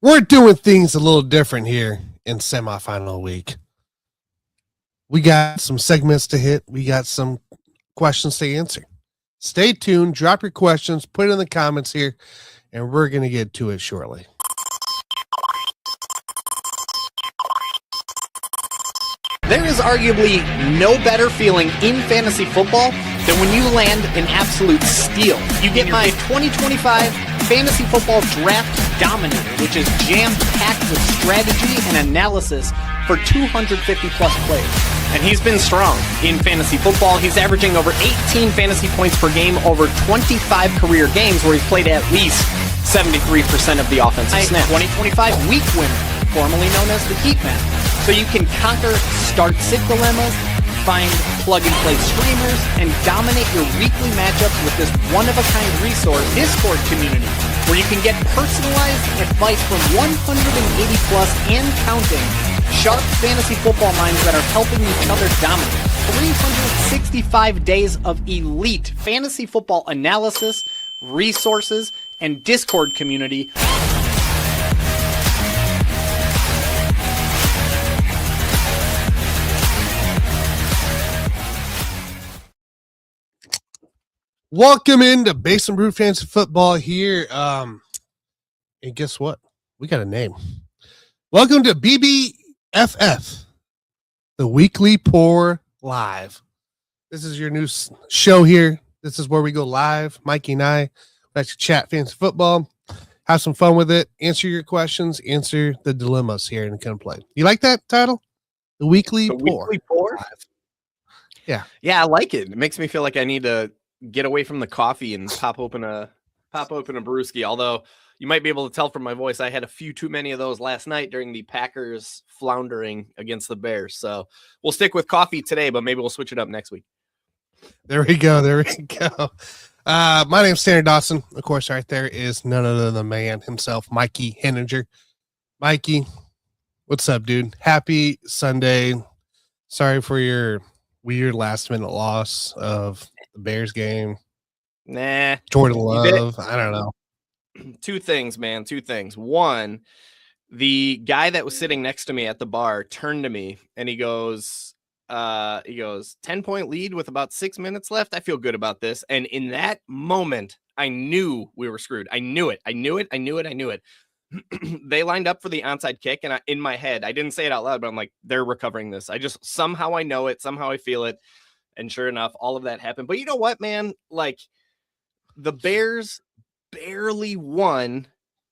We're doing things a little different here in semifinal week. We got some segments to hit. We got some questions to answer. Stay tuned. Drop your questions. Put it in the comments here, and we're going to get to it shortly. There is arguably no better feeling in fantasy football than when you land an absolute steal. You get my 2025 Fantasy Football Draft Dominator, which is jam-packed with strategy and analysis for 250-plus players. And he's been strong in fantasy football. He's averaging over 18 fantasy points per game over 25 career games where he's played at least 73% of the offensive snaps. 2025 Week Winner, formerly known as the Heat Map. So you can conquer start-sit dilemmas, find plug-and-play streamers, and dominate your weekly matchups with this one-of-a-kind resource, Discord community, where you can get personalized advice from 180-plus and counting sharp fantasy football minds that are helping each other dominate. 365 days of elite fantasy football analysis, resources, and Discord community. Welcome into Basement Brew Fantasy Football here. And guess what? We got a name. Welcome to BBFF, the Weekly Pour Live. This is your new show here. This is where we go live. Mikey and I like to chat fantasy football, have some fun with it, answer your questions, answer the dilemmas here and come play. You like that title? The Weekly Pour. Weekly Pour? Live. Yeah. Yeah, I like it. It makes me feel like I need to get away from the coffee and pop open a brewski. Although you might be able to tell from my voice, I had a few too many of those last night during the Packers floundering against the Bears. So we'll stick with coffee today, but maybe we'll switch it up next week. There we go. My name's Tanner Dawson. Of course, right there is none other than the man himself, Mikey Henninger. Mikey, what's up, dude? Happy Sunday. Sorry for your weird last-minute loss of the Bears game. Nah. Jordan Love. I don't know. Two things, man. Two things. One, the guy that was sitting next to me at the bar turned to me and he goes, 10-point lead with about 6 minutes left. I feel good about this. And in that moment, I knew we were screwed. I knew it. They lined up for the onside kick. And in my head, I didn't say it out loud, but I'm like, they're recovering this. Somehow I know it. Somehow I feel it. And sure enough, all of that happened. But you know what, man? Like, the Bears barely won,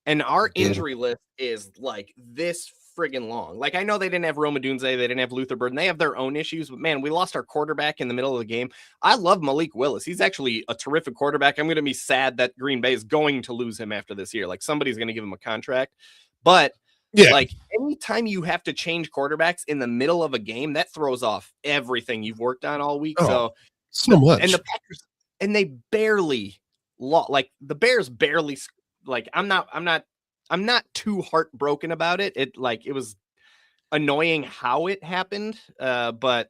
and our injury list is like this friggin' long. Like, I know they didn't have Rome Odunze, they didn't have Luther Burden, they have their own issues, but man, we lost our quarterback in the middle of the game. I love Malik Willis. He's actually a terrific quarterback. I'm going to be sad that Green Bay is going to lose him after this year. Like, somebody's going to give him a contract. But like, anytime you have to change quarterbacks in the middle of a game, that throws off everything you've worked on all week. So much. And the Packers, and they barely lost. Like, the Bears barely, like, I'm not too heartbroken about it. It was annoying how it happened. But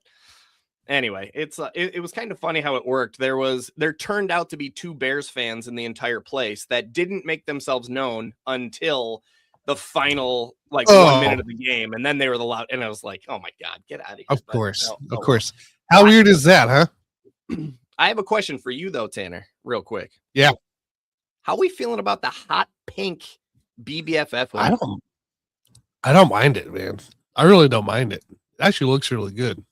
anyway, it was kind of funny how it worked. There turned out to be two Bears fans in the entire place that didn't make themselves known until the final 1 minute of the game, and then they were the loud, and I was like, oh my God, get out of here. Of course. How weird is that, huh? I have a question for you though, Tanner, real quick. Yeah. How are we feeling about the hot pink BBFF? I don't mind it, man. I really don't mind it. It actually looks really good.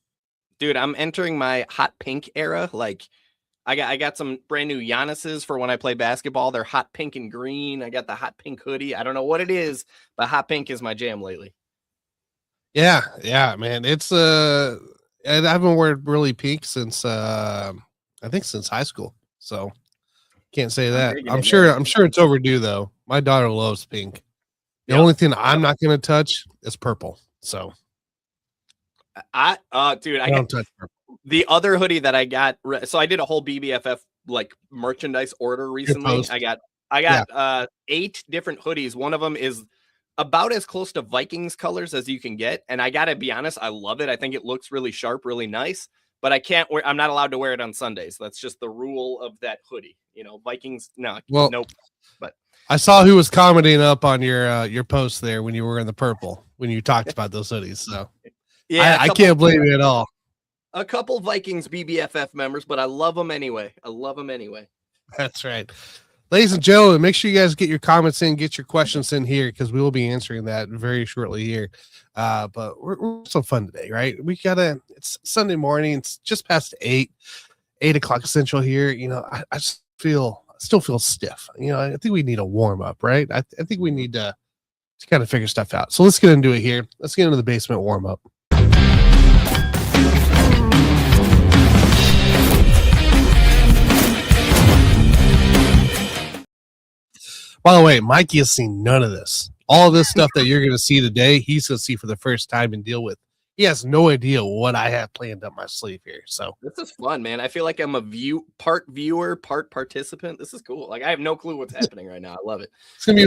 Dude, I'm entering my hot pink era. Like, I got some brand new Giannis's for when I play basketball. They're hot pink and green. I got the hot pink hoodie. I don't know what it is, but hot pink is my jam lately. Yeah, man. It's and I haven't worn really pink since I think since high school. So can't say that. I'm sure it's overdue though. My daughter loves pink. The only thing I'm not going to touch is purple. So I don't touch purple. The other hoodie that I got, so I did a whole BBFF like merchandise order recently. I got 8 different hoodies. One of them is about as close to Vikings colors as you can get. And I got to be honest, I love it. I think it looks really sharp, really nice, but I'm not allowed to wear it on Sundays. That's just the rule of that hoodie. You know, Vikings, nope. But I saw who was commenting up on your post there when you were in the purple when you talked about those hoodies. So Yeah, I can't blame you at all. A couple Vikings BBFF members, but I love them anyway. That's right. Ladies and gentlemen, make sure you guys get your comments in, get your questions in here because we will be answering that very shortly here. But we're so fun today, right? It's Sunday morning. It's just past 8 o'clock Central here. You know, I still feel stiff. You know, I think we need a warm up, right? I think we need to kind of figure stuff out. So let's get into it here. Let's get into the basement warm up. By the way, Mikey has seen none of this. All of this stuff that you're going to see today, he's going to see for the first time and deal with. He has no idea what I have planned up my sleeve here. So this is fun, man. I feel like I'm part viewer, part participant. This is cool. Like I have no clue what's happening right now. I love it. It's gonna be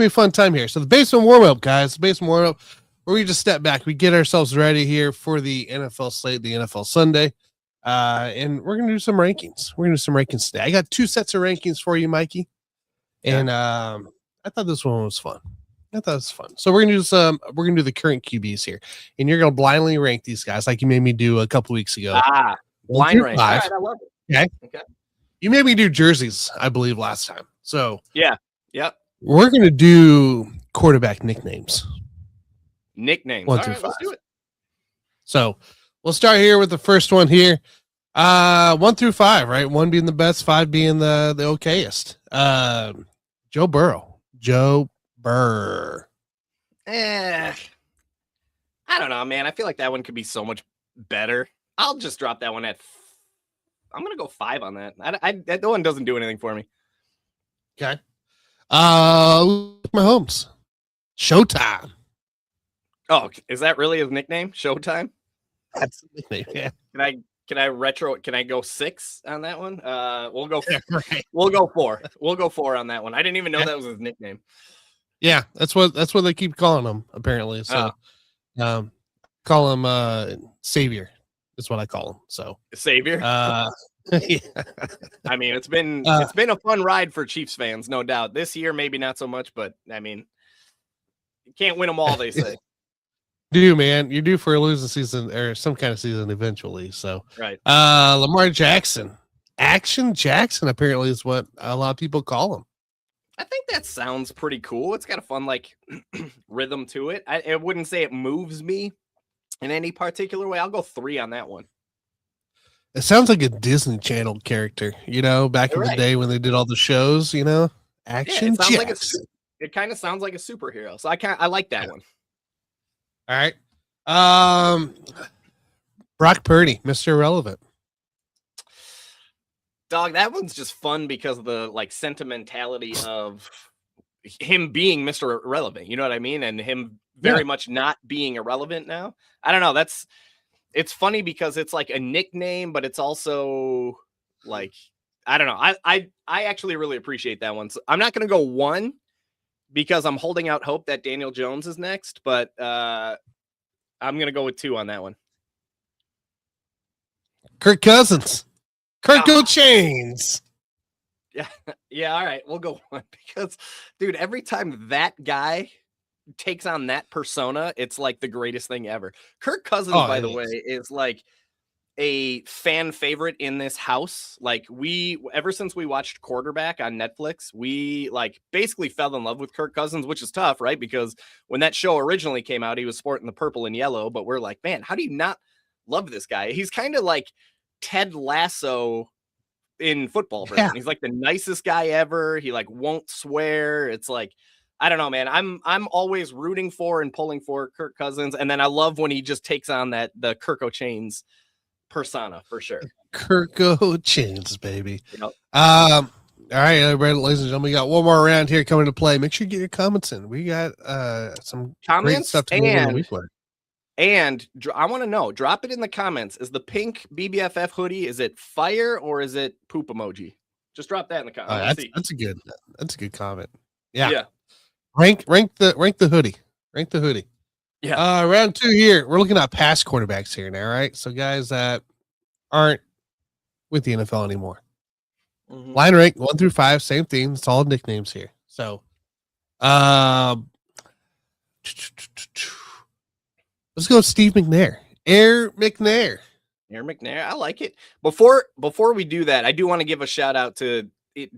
a fun time here. So the basement warm up, guys. The basement warm up, where we just step back, we get ourselves ready here for the NFL slate, the NFL Sunday, and we're gonna do some rankings. We're gonna do some rankings today. I got 2 sets of rankings for you, Mikey, and I thought this one was fun. So we're gonna do the current QBs here, and you're gonna blindly rank these guys like you made me do a couple weeks ago. Blind rank. All right, I love it. Okay. You made me do jerseys, I believe, last time. So yeah, yep. We're gonna do quarterback nicknames. All right, let's do it. So we'll start here with the first one here. 1 through 5, right? 1 being the best, 5 being the okayest. Joe Burrow. I don't know, man. I feel like that one could be so much better. I'll just drop that one at. I'm gonna go 5 on that. That one doesn't do anything for me. Okay. Mahomes. Showtime. Oh, is that really his nickname? Showtime. That's the nickname. Yeah. Can I go 6 on that one? We'll go. Right. We'll go 4. We'll go 4 on that one. I didn't even know that was his nickname. Yeah, that's what they keep calling him apparently. So, call him Savior. That's what I call him. So Savior. Yeah. I mean, it's been a fun ride for Chiefs fans, no doubt. This year, maybe not so much, but I mean, you can't win them all. They say. Man, you're due for a losing season or some kind of season eventually. So, right. Lamar Jackson, Action Jackson, apparently is what a lot of people call him. I think that sounds pretty cool. It's got a fun like rhythm to it. I wouldn't say it moves me in any particular way. I'll go 3 on that one. It sounds like a Disney Channel character, you know, back in the day when they did all the shows, you know. Action Jackson. It kind of sounds like a superhero. So I like that one. All right. Brock Purdy, Mr. Irrelevant. Dog, that one's just fun because of the like sentimentality of him being Mr. Irrelevant. You know what I mean? And him very much not being irrelevant now. I don't know. It's funny because it's like a nickname, but it's also like, I don't know. I actually really appreciate that one. So I'm not going to go 1 because I'm holding out hope that Daniel Jones is next, but I'm going to go with 2 on that one. Kirk Cousins. Kirko Chains. Yeah. All right. We'll go 1 because, dude, every time that guy takes on that persona, it's like the greatest thing ever. Kirk Cousins, by the way, is like a fan favorite in this house. Like ever since we watched Quarterback on Netflix, we like basically fell in love with Kirk Cousins, which is tough, right? Because when that show originally came out, he was sporting the purple and yellow, but we're like, man, how do you not love this guy? He's kind of like Ted Lasso in football version. Yeah. He's like the nicest guy ever. He like won't swear. It's like, I don't know, man. I'm always rooting for and pulling for Kirk Cousins. And then I love when he just takes on the Kirko Chains persona for sure. Kirko Chains, baby. Yep. All right, everybody, ladies and gentlemen, we got one more round here coming to play. Make sure you get your comments in. We got some comments great stuff to move week one. And I want to know, drop it in the comments. Is the pink BBFF hoodie, is it fire or is it poop emoji? Just drop that in the comments. That's a good comment. Yeah. Rank the hoodie. Rank the hoodie. Yeah. Round 2 here. We're looking at past quarterbacks here now, right? So guys that aren't with the NFL anymore. Mm-hmm. Line rank 1 through 5, same thing. It's all nicknames here. So, let's go Steve McNair. Air McNair. Aaron McNair, I like it. Before we do that, I do want to give a shout out to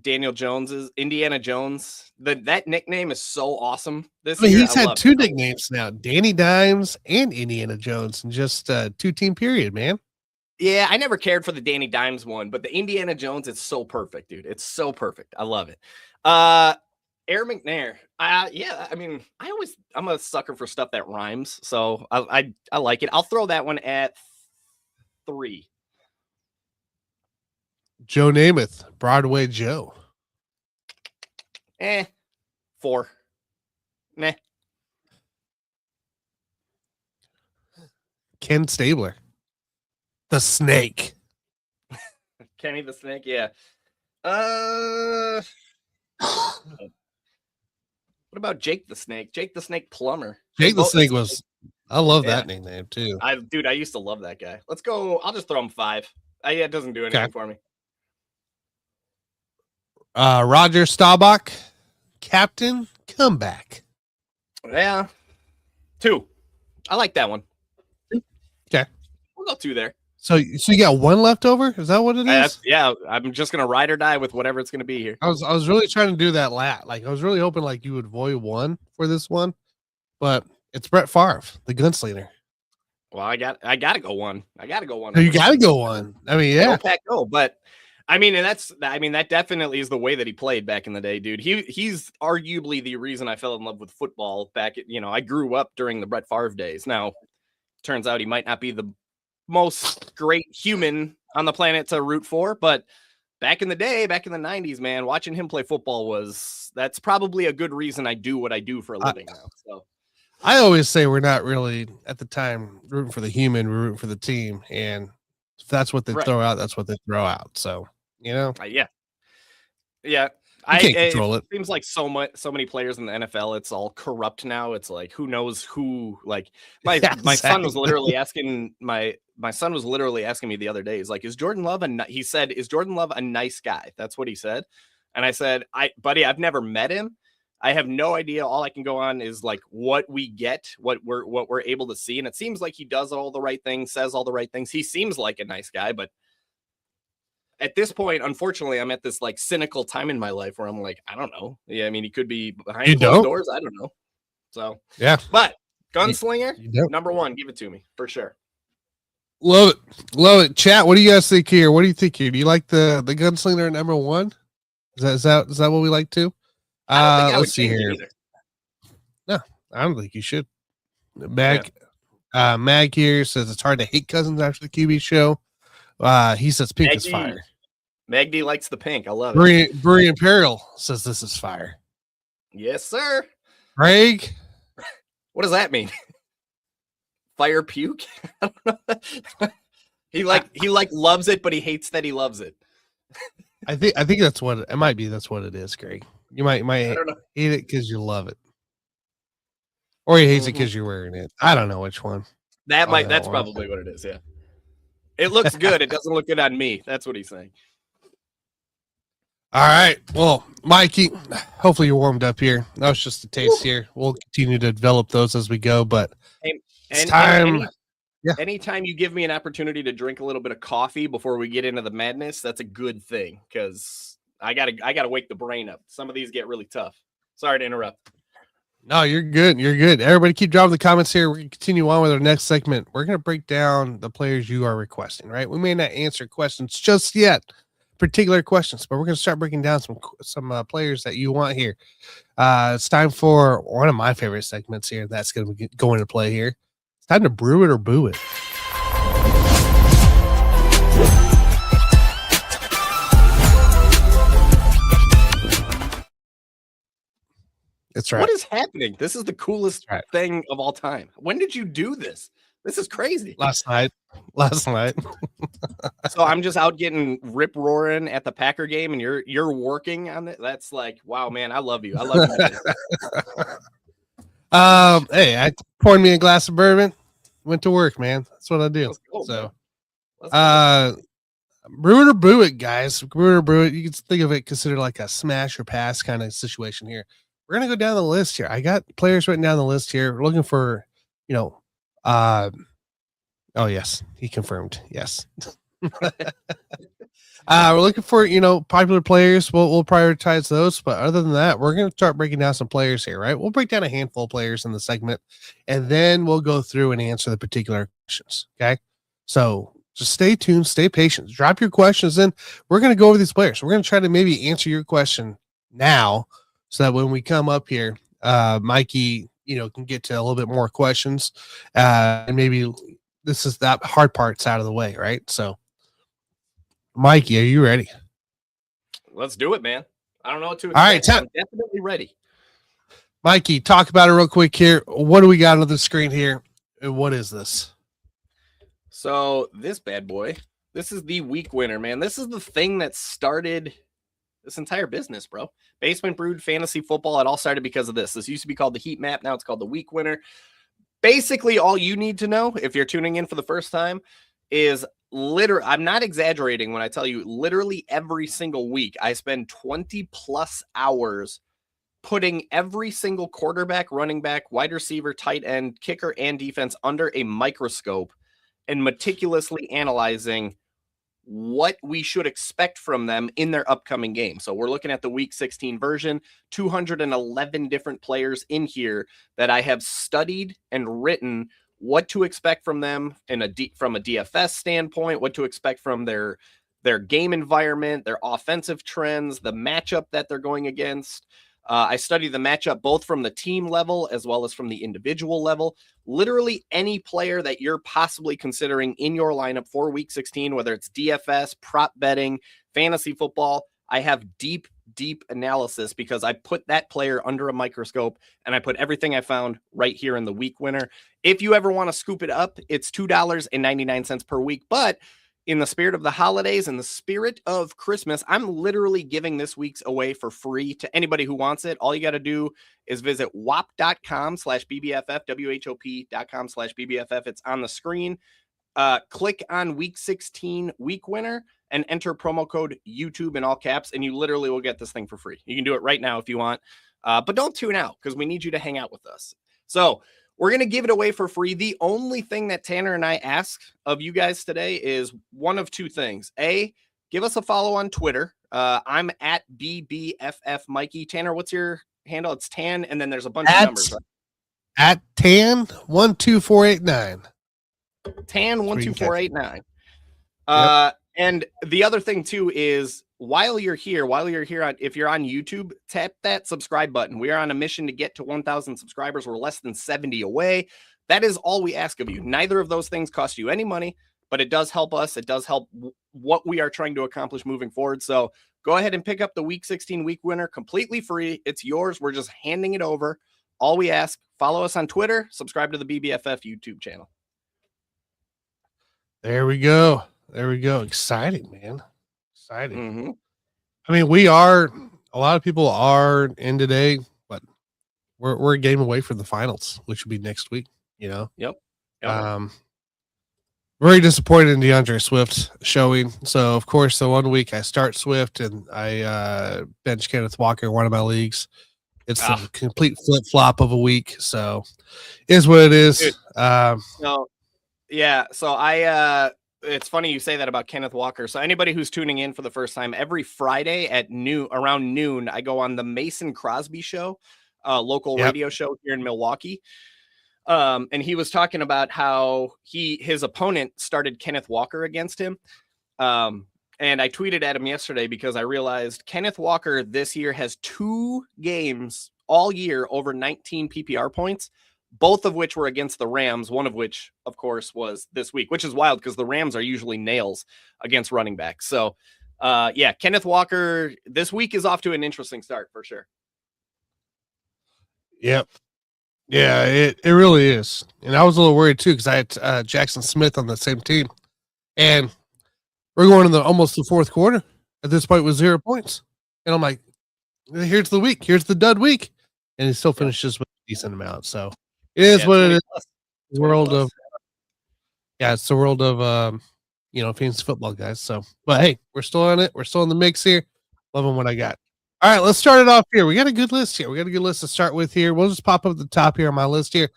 Daniel Jones's Indiana Jones. That nickname is so awesome this year. He's had two nicknames now, Danny Dimes and Indiana Jones, in just a 2-team period, man. Yeah, I never cared for the Danny Dimes one, but the Indiana Jones, it's so perfect, dude. It's so perfect. I love it. Air McNair. Yeah, I mean, I'm a sucker for stuff that rhymes, so I like it. I'll throw that one at 3. Joe Namath, Broadway Joe. 4. Meh. Ken Stabler, the Snake. Kenny the Snake, yeah. What about Jake the Snake? Jake the Snake Plumber. Jake the Snake was. I love that nickname too. I used to love that guy. Let's go. I'll just throw him 5. It doesn't do anything for me. Roger Staubach, Captain Comeback. Yeah. 2. I like that one. Okay. We'll go 2 there. So you got 1 left over? Is that what it is? Yeah. I'm just gonna ride or die with whatever it's gonna be here. I was really trying to do that Like I was really hoping like you would void 1 for this one, but it's Brett Favre, the gunslinger. Well, I gotta go 1. I gotta go 1. Oh, you gotta go 1. I mean, yeah. Go Pack, go. But I mean, that definitely is the way that he played back in the day, dude. He's arguably the reason I fell in love with football back at, I grew up during the Brett Favre days. Now, turns out he might not be the most great human on the planet to root for, but back in the day, back in the 90s, man, watching him play football that's probably a good reason I do what I do for a living now. So I always say we're not really at the time rooting for the human, we're rooting for the team. And if that's what they throw out, that's what they throw out. So, yeah. You can't control it. Seems like so many players in the NFL, it's all corrupt now. It's like, who knows who, like my son was literally asking my son was literally asking me the other day. He's like, is Jordan Love is Jordan Love a nice guy? That's what he said. And I said, buddy, I've never met him. I have no idea. All I can go on is like what we get, what we're able to see. And it seems like he does all the right things, says all the right things. He seems like a nice guy, but at this point, unfortunately, I'm at this like cynical time in my life where I'm like, I don't know. Yeah, I mean, he could be behind closed doors. I don't know. So yeah, but gunslinger, number 1, give it to me for sure. Love it. Chat, what do you guys think here? What do you think here? Do you like the gunslinger at number 1? Is that what we like too? Let's see here. No, I don't think you should. Mag here says it's hard to hate Cousins after the QB show. He says pink is fire. Magdy likes the pink. I love it. Brewery Imperial says this is fire. Yes, sir. Greg, what does that mean? Fire puke? I don't know. He loves it, but he hates that he loves it. I think that's what it might be. That's what it is, Greg. You might hate it because you love it, or he hates it because you're wearing it. I don't know which one. That's probably what it is. Yeah, it looks good. It doesn't look good on me. That's what he's saying. All right. Well, Mikey, hopefully you're warmed up here. That was just a taste here. We'll continue to develop those as we go, but it's time. Anytime you give me an opportunity to drink a little bit of coffee before we get into the madness, that's a good thing because I gotta wake the brain up. Some of these get really tough. Sorry to interrupt. No, you're good. You're good. Everybody keep dropping the comments here. We're going to continue on with our next segment. We're going to break down the players you are requesting, right? We may not answer questions just yet, particular questions, but we're going to start breaking down some players that you want here. It's time for one of my favorite segments here. That's going to go into play here. It's time to brew it or boo it. That's right. What is happening? This is the coolest thing of all time. When did you do this? This is crazy. Last night. So I'm just out getting rip roaring at the Packer game, and you're working on it. That's like, wow, man, I love you. I love you. Hey, I poured me a glass of bourbon, went to work, man. That's what I do. Go, so, Brew it or brew it, guys. Brew it or brew it. You can think of it considered like a smash or pass kind of situation here. We're gonna go down the list here. I got players written down the list here. We're looking for, oh yes, he confirmed. Yes. We're looking for, popular players. We'll prioritize those. But other than that, we're going to start breaking down some players here, right? We'll break down a handful of players in the segment, and then we'll go through and answer the particular questions. Okay. So just stay tuned, stay patient, drop your questions in. We're going to go over these players. We're going to try to maybe answer your question now so that when we come up here, Mikey, can get to a little bit more questions. And maybe this is that hard part's out of the way, right? So, Mikey, are you ready? Let's do it, man. I don't know what to expect. All right, I'm definitely ready. Mikey, talk about it real quick here. What do we got on the screen here? And what is this? So this bad boy, this is the week winner, man. This is the thing that started this entire business, bro. Basement Brewed Fantasy Football. It all started because of this. This used to be called the Heat Map. Now it's called the Week Winner. Basically, all you need to know if you're tuning in for the first time is literally, I'm not exaggerating when I tell you, literally every single week, I spend 20 plus hours putting every single quarterback, running back, wide receiver, tight end, kicker, and defense under a microscope and meticulously analyzing what we should expect from them in their upcoming game. So we're looking at the week 16 version, 211 different players in here that I have studied and written what to expect from them from a DFS standpoint, what to expect from their game environment, their offensive trends, the matchup that they're going against. I study the matchup both from the team level as well as from the individual level. Literally any player that you're possibly considering in your lineup for week 16, whether it's DFS, prop betting, fantasy football, I have deep analysis because I put that player under a microscope and I put everything I found right here in the week winner. If you ever want to scoop it up, it's $2.99 per week. But in the spirit of the holidays and the spirit of Christmas, I'm literally giving this week's away for free to anybody who wants it. All you got to do is visit whop.com/BBFF, WHOP.com/BBFF. It's on the screen. Click on week 16 week winner and enter promo code YouTube in all caps, and you literally will get this thing for free. You can do it right now if you want, but don't tune out because we need you to hang out with us. So we're going to give it away for free. The only thing that Tanner and I ask of you guys today is one of two things. A, give us a follow on Twitter. I'm at BBFF Mikey. Tanner, what's your handle? It's Tan, and then there's a bunch of numbers. Right? At Tan12489. Tan12489. And the other thing too is while you're here, if you're on YouTube, tap that subscribe button. We are on a mission to get to 1,000 subscribers. We're less than 70 away. That is all we ask of you. Neither of those things cost you any money, but it does help us. It does help what we are trying to accomplish moving forward. So go ahead and pick up the week 16 week winner completely free. It's yours. We're just handing it over. All we ask, follow us on Twitter, subscribe to the BBFF YouTube channel. There we go. Exciting, man. Exciting. Mm-hmm. I mean, a lot of people are in today, but we're a game away from the finals, which will be next week, Yep. Very disappointed in DeAndre Swift showing. So, of course, the 1 week I start Swift and I bench Kenneth Walker in one of my leagues. It's a complete flip-flop of a week. So, is what it is. Dude, so it's funny you say that about Kenneth Walker. So anybody who's tuning in for the first time, every Friday at around noon, I go on the Mason Crosby show, local radio show here in Milwaukee. And he was talking about how his opponent started Kenneth Walker against him. And I tweeted at him yesterday because I realized Kenneth Walker this year has 2 games all year over 19 PPR points, both of which were against the Rams, one of which, of course, was this week, which is wild because the Rams are usually nails against running backs. So, Kenneth Walker this week is off to an interesting start for sure. Yep. Yeah, it really is. And I was a little worried too because I had Jackson Smith on the same team. And we're going in almost the fourth quarter at this point with 0 points. And I'm like, here's the week. Here's the dud week. And he still finishes with a decent amount. So it is what it is. It's the world of fantasy football guys. So, but hey, we're still on it. We're still in the mix here. Loving what I got. All right, let's start it off here. We got a good list here. We got a good list to start with here. We'll just pop up the top here on my list here.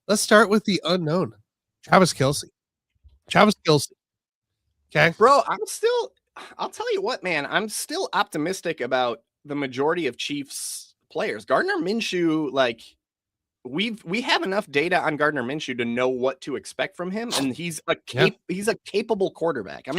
Let's start with the unknown, Travis Kelce. Travis Kelce. Okay, bro, I'll tell you what, man, I'm still optimistic about the majority of Chiefs players. Gardner Minshew, like we have enough data on Gardner Minshew to know what to expect from him, and he's a capable quarterback. I'm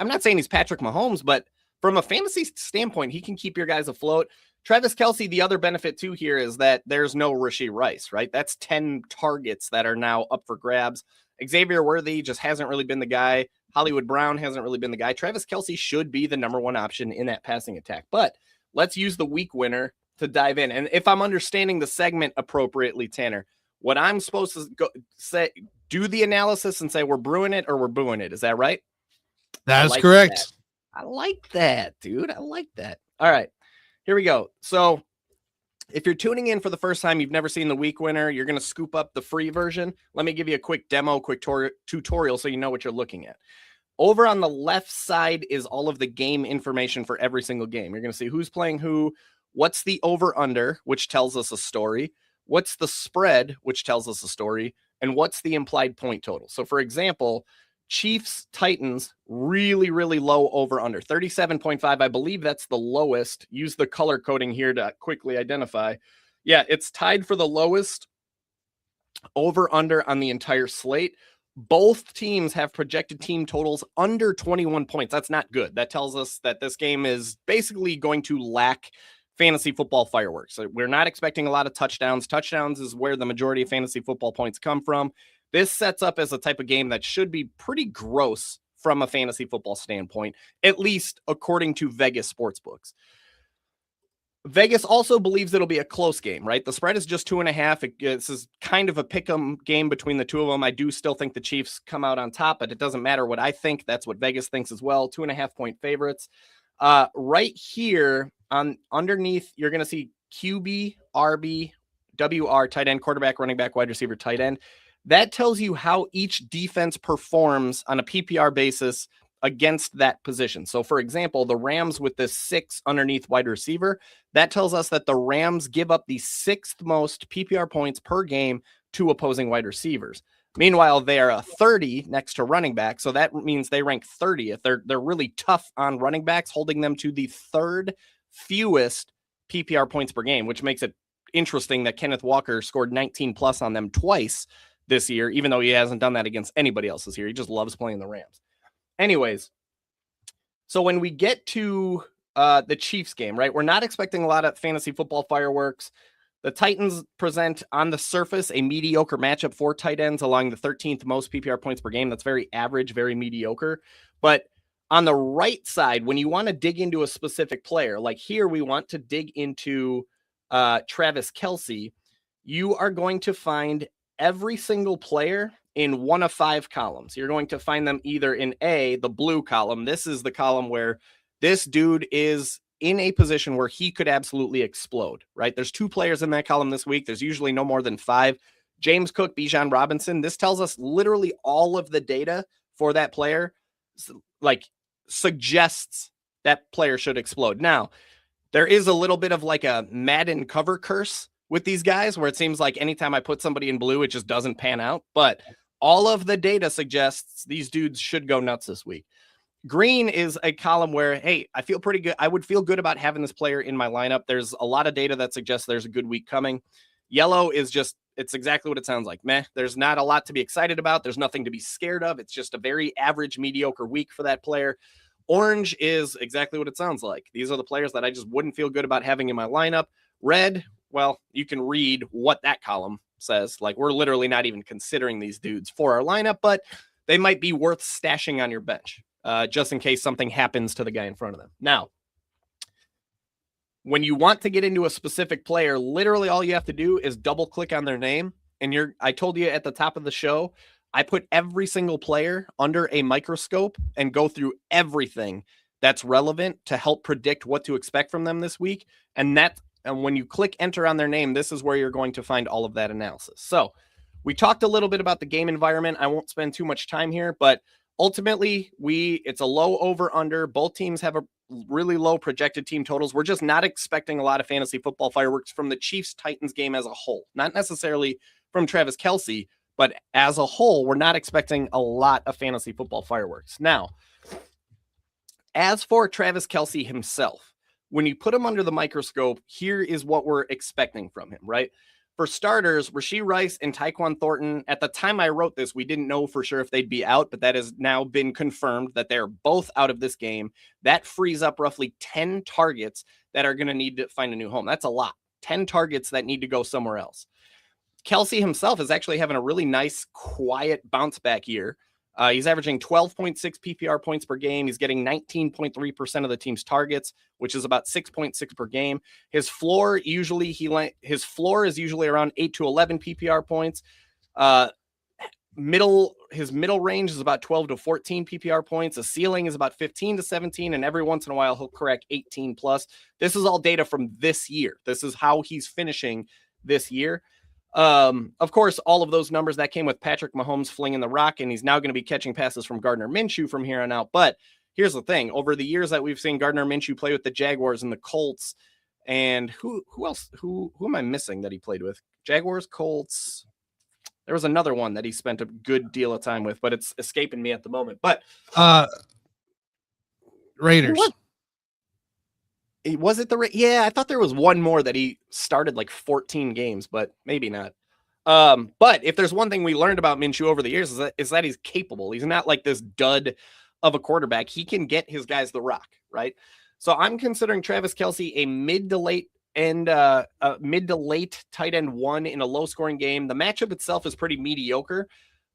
not saying he's Patrick Mahomes, but from a fantasy standpoint, he can keep your guys afloat. Travis Kelce, the other benefit too here is that there's no Rashee Rice, right? That's 10 targets that are now up for grabs. Xavier Worthy just hasn't really been the guy. Hollywood Brown hasn't really been the guy. Travis Kelce should be the number one option in that passing attack. But let's use the week winner to dive in. And if I'm understanding the segment appropriately, Tanner, what I'm supposed to do the analysis and say we're brewing it or we're booing it. Is that right? That is correct. That. I like that, dude. I like that. All right, here we go. So if you're tuning in for the first time, you've never seen the week winner, you're going to scoop up the free version. Let me give you a quick demo, tutorial so you know what you're looking at. Over on the left side is all of the game information for every single game. You're going to see who's playing who, what's the over-under, which tells us a story, what's the spread, which tells us a story, and what's the implied point total. So, for example, Chiefs Titans, really, really low over under 37.5. I believe that's the lowest. Use the color coding here to quickly identify. Yeah, it's tied for the lowest over under on the entire slate. Both teams have projected team totals under 21 points. That's not good. That tells us that this game is basically going to lack fantasy football fireworks. So we're not expecting a lot of touchdowns. Touchdowns is where the majority of fantasy football points come from. This sets up as a type of game that should be pretty gross from a fantasy football standpoint, at least according to Vegas sportsbooks. Vegas also believes it'll be a close game, right? The spread is just 2.5. This is kind of a pick'em game between the two of them. I do still think the Chiefs come out on top, but it doesn't matter what I think. That's what Vegas thinks as well. 2.5 point favorites. Right here on underneath, you're going to see QB, RB, WR, tight end, quarterback, running back, wide receiver, tight end. That tells you how each defense performs on a PPR basis against that position. So, for example, the Rams with this 6 underneath wide receiver, that tells us that the Rams give up the 6th most PPR points per game to opposing wide receivers. Meanwhile, they are a 30 next to running back, so that means they rank 30th. They're really tough on running backs, holding them to the 3rd fewest PPR points per game, which makes it interesting that Kenneth Walker scored 19 plus on them twice this year, even though he hasn't done that against anybody else this year. He just loves playing the Rams. Anyways, so when we get to the Chiefs game, right, we're not expecting a lot of fantasy football fireworks. The Titans present on the surface a mediocre matchup for tight ends, allowing the 13th most PPR points per game. That's very average, very mediocre. But on the right side, when you want to dig into a specific player, like here we want to dig into Travis Kelce, you are going to find every single player in one of 5 columns. You're going to find them either in the blue column. This is the column where this dude is in a position where he could absolutely explode, right? There's 2 players in that column this week. There's usually no more than 5. James Cook, Bijan Robinson. This tells us literally all of the data for that player, like suggests that player should explode. Now, there is a little bit of like a Madden cover curse with these guys where it seems like anytime I put somebody in blue, it just doesn't pan out. But all of the data suggests these dudes should go nuts this week. Green is a column where, hey, I feel pretty good. I would feel good about having this player in my lineup. There's a lot of data that suggests there's a good week coming. Yellow is just, it's exactly what it sounds like. Meh. There's not a lot to be excited about. There's nothing to be scared of. It's just a very average, mediocre week for that player. Orange is exactly what it sounds like. These are the players that I just wouldn't feel good about having in my lineup. Red, well, you can read what that column says. Like, we're literally not even considering these dudes for our lineup, but they might be worth stashing on your bench just in case something happens to the guy in front of them. Now, when you want to get into a specific player, literally all you have to do is double click on their name. And I told you at the top of the show, I put every single player under a microscope and go through everything that's relevant to help predict what to expect from them this week. And when you click enter on their name, this is where you're going to find all of that analysis. So We talked a little bit about the game environment. I won't spend too much time here, but ultimately it's a low over under. Both teams have a really low projected team totals. We're just not expecting a lot of fantasy football fireworks from the Chiefs Titans game as a whole, not necessarily from Travis Kelce, but as a whole, we're not expecting a lot of fantasy football fireworks. Now, as for Travis Kelce himself, when you put him under the microscope, here is what we're expecting from him, right? For starters, Rashee Rice and Tyquan Thornton, at the time I wrote this, we didn't know for sure if they'd be out, but that has now been confirmed that they're both out of this game. That frees up roughly 10 targets that are going to need to find a new home. That's a lot. 10 targets that need to go somewhere else. Kelce himself is actually having a really nice, quiet bounce back year. He's averaging 12.6 PPR points per game. He's getting 19.3% of the team's targets, which is about 6.6 per game. His floor is usually around 8 to 11 PPR points. His middle range is about 12 to 14 PPR points. The ceiling is about 15 to 17, and every once in a while he'll crack 18 plus. This is all data from this year. This is how he's finishing this year. Of course, all of those numbers that came with Patrick Mahomes flinging the rock, and he's now going to be catching passes from Gardner Minshew from here on out. But here's the thing: over the years that we've seen Gardner Minshew play with the Jaguars and the Colts, and who else? Who am I missing that he played with? Jaguars, Colts. There was another one that he spent a good deal of time with, but it's escaping me at the moment. But Raiders. Was it yeah, I thought there was one more that he started like 14 games, but maybe not. But if there's one thing we learned about Minshew over the years is that he's capable. He's not like this dud of a quarterback. He can get his guys the rock, right? So I'm considering Travis Kelce a mid to late tight end one in a low scoring game. The matchup itself is pretty mediocre.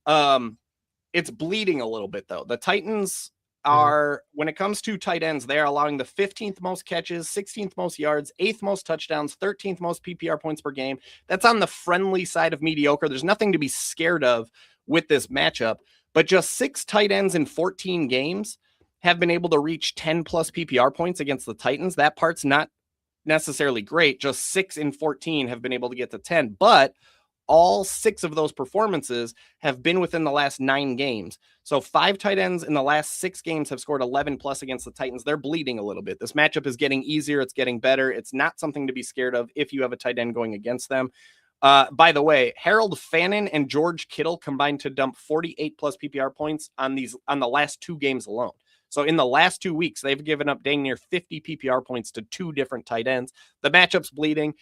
It's bleeding a little bit though. The Titans are, when it comes to tight ends, they are allowing the 15th most catches, 16th most yards, 8th most touchdowns, 13th most PPR points per game. That's on the friendly side of mediocre. There's nothing to be scared of with this matchup, but just 6 tight ends in 14 games have been able to reach 10 plus PPR points against the Titans. That part's not necessarily great. Just 6 in 14 have been able to get to 10, but all 6 of those performances have been within the last 9 games. So 5 tight ends in the last 6 games have scored 11 plus against the Titans. They're bleeding a little bit. This matchup is getting easier. It's getting better. It's not something to be scared of if you have a tight end going against them. By the way, Harold Fannin and George Kittle combined to dump 48 plus PPR points on the last 2 games alone. So in the last 2 weeks, they've given up dang near 50 PPR points to 2 different tight ends. The matchup's bleeding.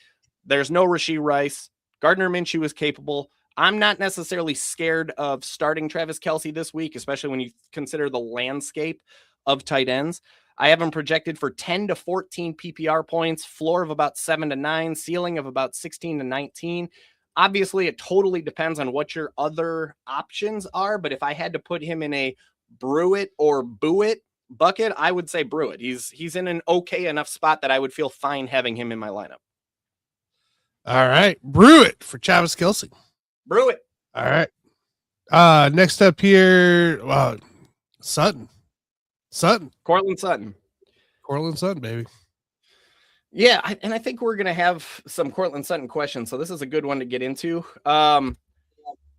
There's no Rashee Rice. Gardner Minshew is capable. I'm not necessarily scared of starting Travis Kelce this week, especially when you consider the landscape of tight ends. I have him projected for 10 to 14 PPR points, floor of about 7 to 9, ceiling of about 16 to 19. Obviously, it totally depends on what your other options are, but if I had to put him in a brew it or boo it bucket, I would say brew it. He's in an okay enough spot that I would feel fine having him in my lineup. All right. Brew it for Travis Kelce. Brew it. All right. Next up here, Sutton. Courtland Sutton, baby. Yeah, I think we're going to have some Courtland Sutton questions, so this is a good one to get into.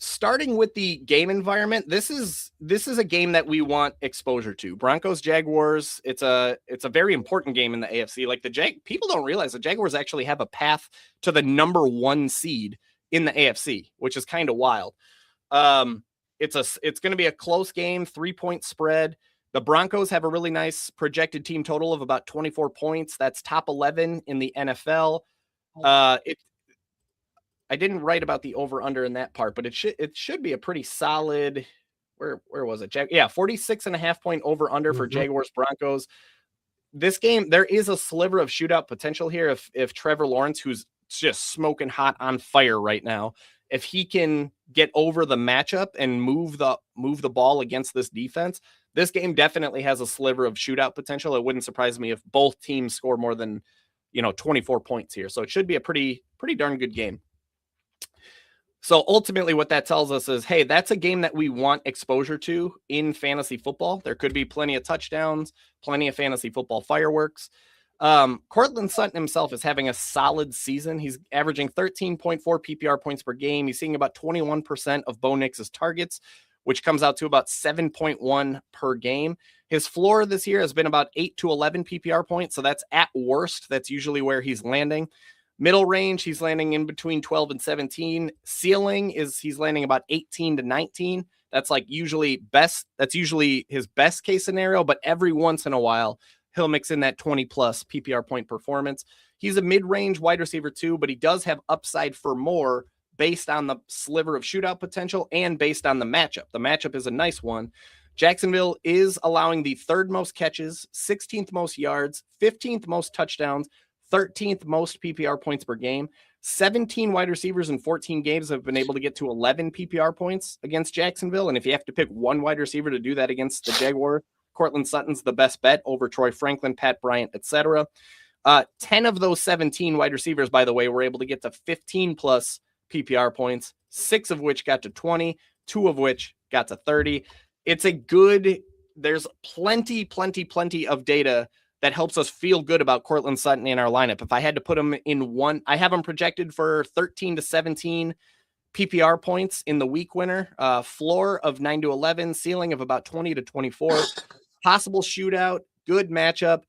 Starting with the game environment, this is a game that we want exposure to. Broncos Jaguars, it's a very important game in the AFC. Like people don't realize the Jaguars actually have a path to the number 1 seed in the AFC, which is kind of wild. It's going to be a close game, 3-point spread. The Broncos have a really nice projected team total of about 24 points. That's top 11 in the NFL. I didn't write about the over under in that part, but it should be a pretty solid. Where was it? 46.5 point over under for Jaguars Broncos. This game, there is a sliver of shootout potential here. If Trevor Lawrence, who's just smoking hot on fire right now, if he can get over the matchup and move the ball against this defense, this game definitely has a sliver of shootout potential. It wouldn't surprise me if both teams score more than 24 points here. So it should be a pretty darn good game. So ultimately what that tells us is, hey, that's a game that we want exposure to in fantasy football. There could be plenty of touchdowns, plenty of fantasy football fireworks. Cortland Sutton himself is having a solid season. He's averaging 13.4 PPR points per game. He's seeing about 21% of Bo Nix's targets, which comes out to about 7.1 per game. His floor this year has been about 8 to 11 PPR points, so that's at worst. That's usually where he's landing. Middle range, he's landing in between 12 and 17. Ceiling is he's landing about 18 to 19. That's like usually best. That's usually his best case scenario, but every once in a while, he'll mix in that 20 plus PPR point performance. He's a mid-range wide receiver too, but he does have upside for more based on the sliver of shootout potential and based on the matchup. The matchup is a nice one. Jacksonville is allowing the 3rd most catches, 16th most yards, 15th most touchdowns, 13th most PPR points per game. 17 wide receivers in 14 games have been able to get to 11 PPR points against Jacksonville. And if you have to pick one wide receiver to do that against the Jaguars, Cortland Sutton's the best bet over Troy Franklin, Pat Bryant, etc. 10 of those 17 wide receivers, by the way, were able to get to 15 plus PPR points, 6 of which got to 20, 2 of which got to 30. It's a good, there's plenty of data that helps us feel good about Cortland Sutton in our lineup. If I had to put him in one, I have him projected for 13 to 17 PPR points in the week winner, floor of 9 to 11, ceiling of about 20 to 24, possible shootout, good matchup.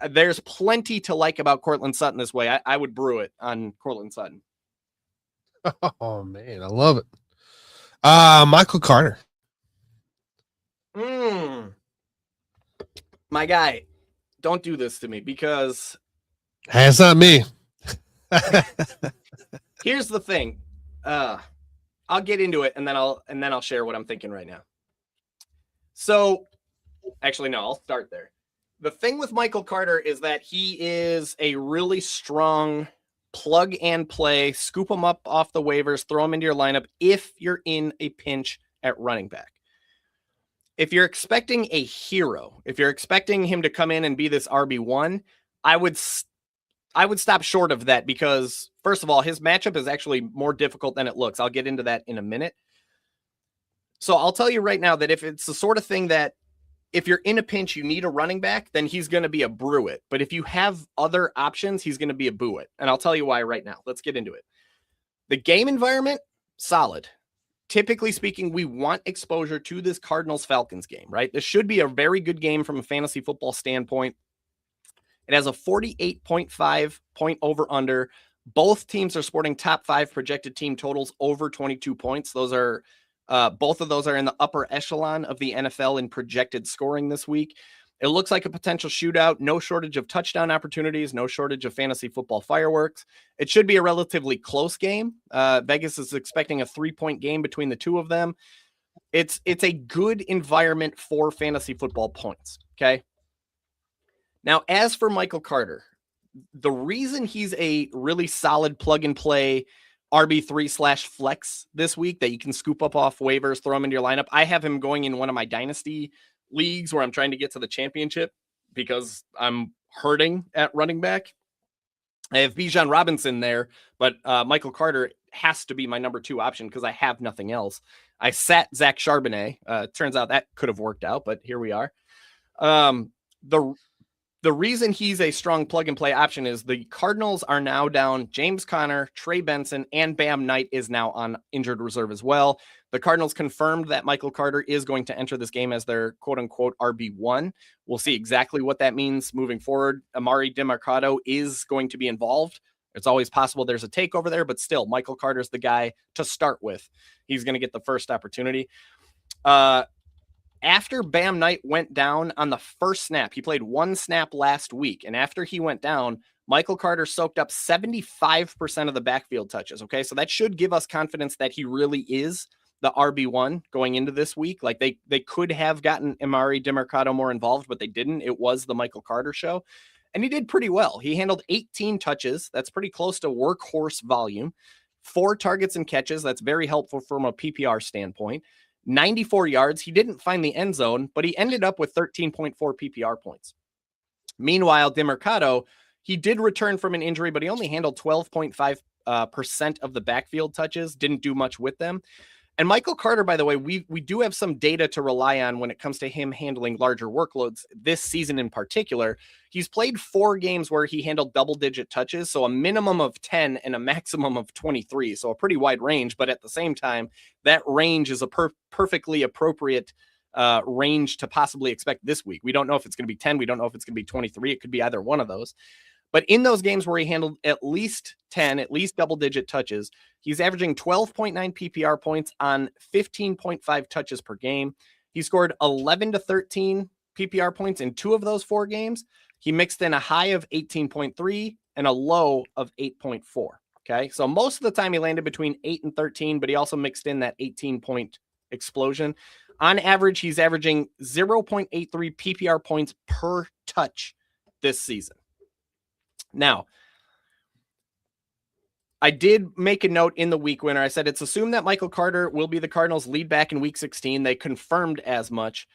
There's plenty to like about Cortland Sutton this way. I would brew it on Cortland Sutton. Oh man, I love it. Michael Carter. My guy, don't do this to me because hey, it's not me. Here's the thing. I'll get into it and then I'll share what I'm thinking right now. So actually, no, I'll start there. The thing with Michael Carter is that he is a really strong plug and play, scoop him up off the waivers, throw him into your lineup if you're in a pinch at running back. If you're expecting a hero, if you're expecting him to come in and be this RB1, I would stop short of that because, first of all, his matchup is actually more difficult than it looks. I'll get into that in a minute. So I'll tell you right now that if it's the sort of thing that if you're in a pinch, you need a running back, then he's going to be a brew it. But if you have other options, he's going to be a boo it. And I'll tell you why right now. Let's get into it. The game environment, solid. Typically speaking, we want exposure to this Cardinals-Falcons game, right? This should be a very good game from a fantasy football standpoint. It has a 48.5 point over-under. Both teams are sporting top 5 projected team totals over 22 points. Those are both of those are in the upper echelon of the NFL in projected scoring this week. It looks like a potential shootout. No shortage of touchdown opportunities. No shortage of fantasy football fireworks. It should be a relatively close game. Vegas is expecting a 3-point game between the two of them. It's a good environment for fantasy football points. Okay. Now, as for Michael Carter, the reason he's a really solid plug and play RB3/flex this week that you can scoop up off waivers, throw him into your lineup. I have him going in one of my dynasty leagues where I'm trying to get to the championship because I'm hurting at running back. I have Bijan Robinson there, but Michael Carter has to be my number 2 option because I have nothing else. I sat Zach Charbonnet. Turns out that could have worked out, but here we are. The reason he's a strong plug-and-play option is the Cardinals are now down James Conner, Trey Benson, and Bam Knight is now on injured reserve as well. The Cardinals confirmed that Michael Carter is going to enter this game as their quote-unquote RB1. We'll see exactly what that means moving forward. Amari DeMarcado is going to be involved. It's always possible there's a takeover there, but still, Michael Carter's the guy to start with. He's going to get the first opportunity. After Bam Knight went down on the first snap, he played 1 snap last week. And after he went down, Michael Carter soaked up 75% of the backfield touches. Okay. So that should give us confidence that he really is the RB1 going into this week. Like they could have gotten Amari DeMarcado more involved, but they didn't. It was the Michael Carter show. And he did pretty well. He handled 18 touches. That's pretty close to workhorse volume. 4 targets and catches. That's very helpful from a PPR standpoint. 94 yards. He didn't find the end zone, but he ended up with 13.4 PPR points. Meanwhile, DeMarcado, he did return from an injury, but he only handled 12.5% of the backfield touches, didn't do much with them. And Michael Carter, by the way, we do have some data to rely on when it comes to him handling larger workloads this season in particular. He's played 4 games where he handled double-digit touches, so a minimum of 10 and a maximum of 23, so a pretty wide range, but at the same time, that range is a perfectly appropriate range to possibly expect this week. We don't know if it's going to be 10. We don't know if it's going to be 23. It could be either one of those. But in those games where he handled at least 10, at least double-digit touches, he's averaging 12.9 PPR points on 15.5 touches per game. He scored 11 to 13 PPR points in 2 of those 4 games. He mixed in a high of 18.3 and a low of 8.4. Okay, so most of the time he landed between 8 and 13, but he also mixed in that 18-point explosion. On average, he's averaging 0.83 PPR points per touch this season. Now, I did make a note in the week winner. I said it's assumed that Michael Carter will be the Cardinals' lead back in Week 16. They confirmed as much.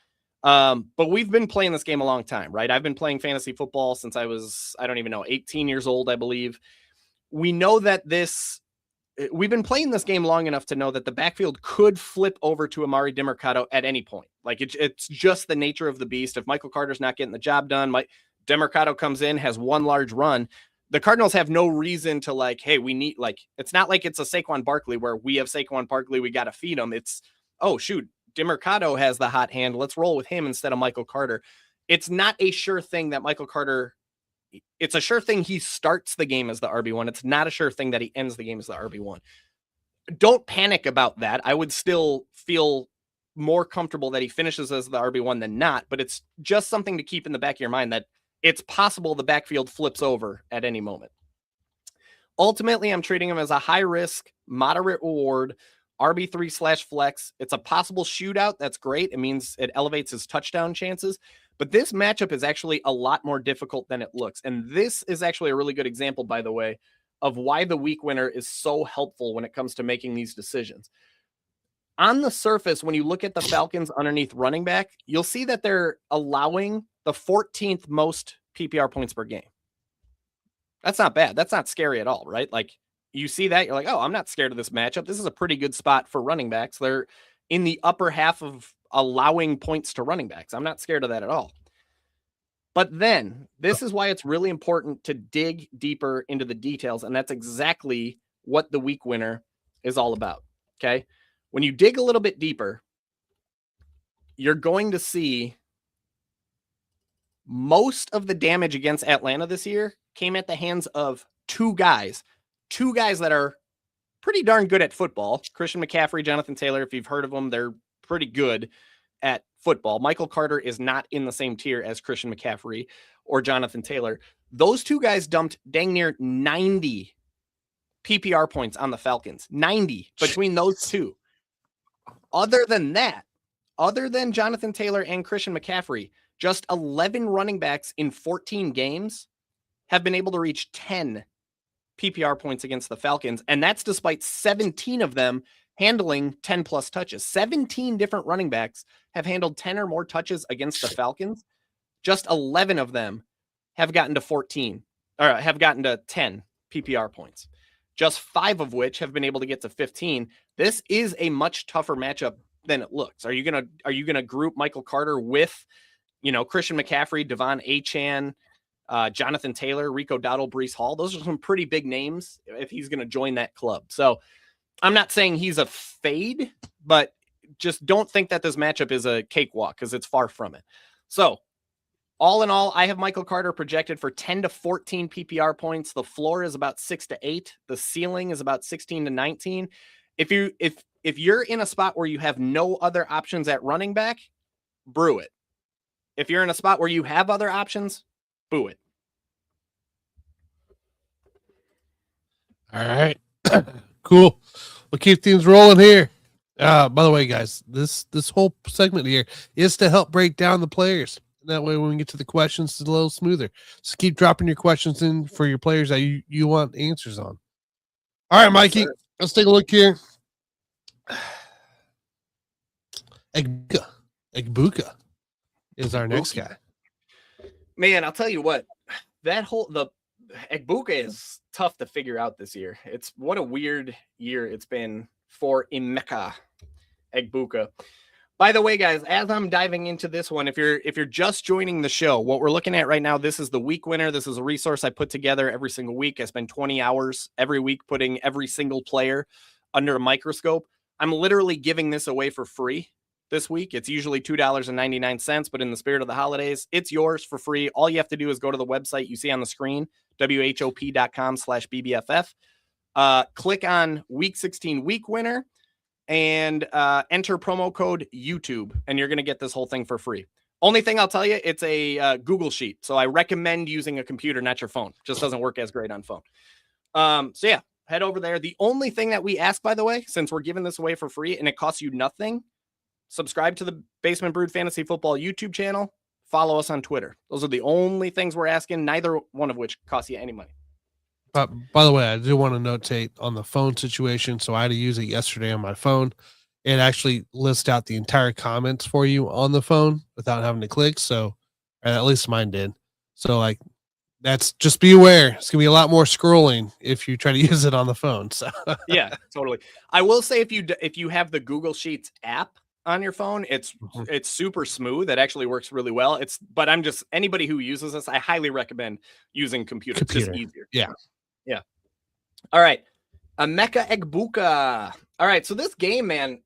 But we've been playing this game a long time, right? I've been playing fantasy football since I was, 18 years old, I believe. We know that we've been playing this game long enough to know that the backfield could flip over to Amari DiMercato at any point. Like it's just the nature of the beast. If Michael Carter's not getting the job done, DiMercato comes in, has one large run. The Cardinals have no reason to hey, we need it's not like it's a Saquon Barkley where we have Saquon Barkley, we got to feed him. It's, oh shoot, DiMercato has the hot hand. Let's roll with him instead of Michael Carter. It's not a sure thing that Michael Carter, it's a sure thing he starts the game as the RB1. It's not a sure thing that he ends the game as the RB1. Don't panic about that. I would still feel more comfortable that he finishes as the RB1 than not, but it's just something to keep in the back of your mind that it's possible the backfield flips over at any moment. Ultimately, I'm treating him as a high risk, moderate reward, RB3/flex. It's a possible shootout. That's great. It means it elevates his touchdown chances. But this matchup is actually a lot more difficult than it looks. And this is actually a really good example, by the way, of why the week winner is so helpful when it comes to making these decisions. On the surface, when you look at the Falcons underneath running back, you'll see that they're allowing the 14th most PPR points per game. That's not bad. That's not scary at all, right? Like you see that, you're like, oh, I'm not scared of this matchup. This is a pretty good spot for running backs. They're in the upper half of allowing points to running backs. I'm not scared of that at all. But then this is why it's really important to dig deeper into the details. And that's exactly what the week winner is all about. Okay. When you dig a little bit deeper, you're going to see most of the damage against Atlanta this year came at the hands of two guys that are pretty darn good at football. Christian McCaffrey, Jonathan Taylor, if you've heard of them, they're pretty good at football. Michael Carter is not in the same tier as Christian McCaffrey or Jonathan Taylor. Those two guys dumped dang near 90 PPR points on the Falcons. 90 between those two. Other than that, other than Jonathan Taylor and Christian McCaffrey, just 11 running backs in 14 games have been able to reach 10 PPR points against the Falcons. And that's despite 17 of them handling 10 plus touches. 17 different running backs have handled 10 or more touches against the Falcons. Just 11 of them have gotten to 14 or have gotten to 10 PPR points. Just 5 of which have been able to get to 15. This is a much tougher matchup than it looks. Are you gonna group Michael Carter with, Christian McCaffrey, Devon Achane, Jonathan Taylor, Rico Dowdle, Breece Hall? Those are some pretty big names if he's going to join that club. So I'm not saying he's a fade, but just don't think that this matchup is a cakewalk because it's far from it. So all in all, I have Michael Carter projected for 10 to 14 PPR points. The floor is about 6 to 8. The ceiling is about 16 to 19. If you're in a spot where you have no other options at running back, brew it. If you're in a spot where you have other options, boo it. All right. Cool. We'll keep things rolling here. By the way, guys, this whole segment here is to help break down the players. That way, when we get to the questions, it's a little smoother. So keep dropping your questions in for your players that you want answers on. All right, Mikey, let's take a look here. Egbuka is our next guy. Man, I'll tell you what, the Egbuka is tough to figure out this year. What a weird year it's been for Emeka. Egbuka. By the way, guys, as I'm diving into this one, if you're just joining the show, what we're looking at right now, this is the week winner. This is a resource I put together every single week. I spend 20 hours every week putting every single player under a microscope. I'm literally giving this away for free this week. It's usually $2.99, but in the spirit of the holidays, it's yours for free. All you have to do is go to the website you see on the screen, whop.com/BBFF. Click on week 16 week winner and enter promo code YouTube, and you're going to get this whole thing for free. Only thing I'll tell you, it's a Google Sheet. So I recommend using a computer, not your phone. It just doesn't work as great on phone. So yeah, head over there. The only thing that we ask, by the way, since we're giving this away for free and it costs you nothing, subscribe to the Basement Brewed Fantasy Football YouTube channel. Follow us on Twitter. Those are the only things we're asking, neither one of which costs you any money. But by the way, I do want to notate on the phone situation. So I had to use it yesterday on my phone. It actually lists out the entire comments for you on the phone without having to click. So at least mine did. So like, that's just be aware. It's gonna be a lot more scrolling if you try to use it on the phone. So yeah, totally. I will say if you have the Google Sheets app on your phone, it's super smooth. It actually works really well. But I'm just, anybody who uses this, I highly recommend using computer. It's just easier. Yeah. Yeah. All right. Emeka Egbuka. All right. So this game, man,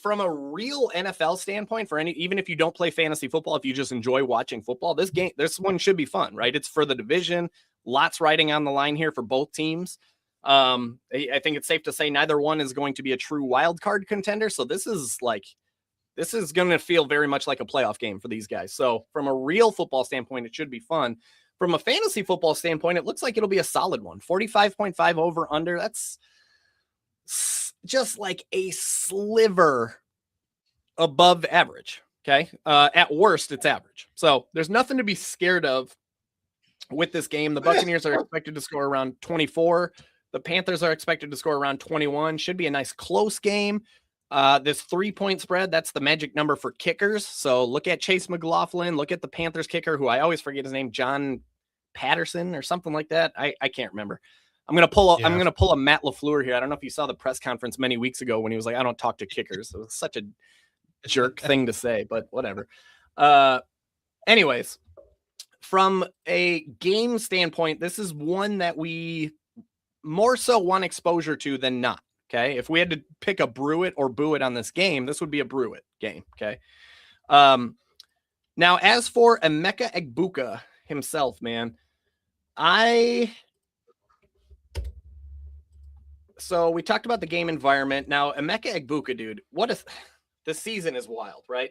from a real NFL standpoint, even if you don't play fantasy football, if you just enjoy watching football, this one should be fun, right? It's for the division. Lots riding on the line here for both teams. I think it's safe to say neither one is going to be a true wild card contender. So this is going to feel very much like a playoff game for these guys. So from a real football standpoint, it should be fun. From a fantasy football standpoint, it looks like it'll be a solid one. 45.5 over under. That's just like a sliver above average. Okay. At worst, it's average. So there's nothing to be scared of with this game. The Buccaneers are expected to score around 24. The Panthers are expected to score around 21. Should be a nice close game. This 3-point spread, that's the magic number for kickers. So look at Chase McLaughlin. Look at the Panthers kicker, who I always forget his name, John Patterson or something like that. I can't remember. I'm gonna pull a Matt LaFleur here. I don't know if you saw the press conference many weeks ago when he was like, "I don't talk to kickers." It was such a jerk thing to say, but whatever. Anyways, from a game standpoint, this is one that we more so want exposure to than not. Okay, if we had to pick a brew it or boo it on this game, this would be a brew it game. Okay. Now, as for Emeka Egbuka himself, man, so we talked about the game environment. Now, Emeka Egbuka, dude, this season is wild, right?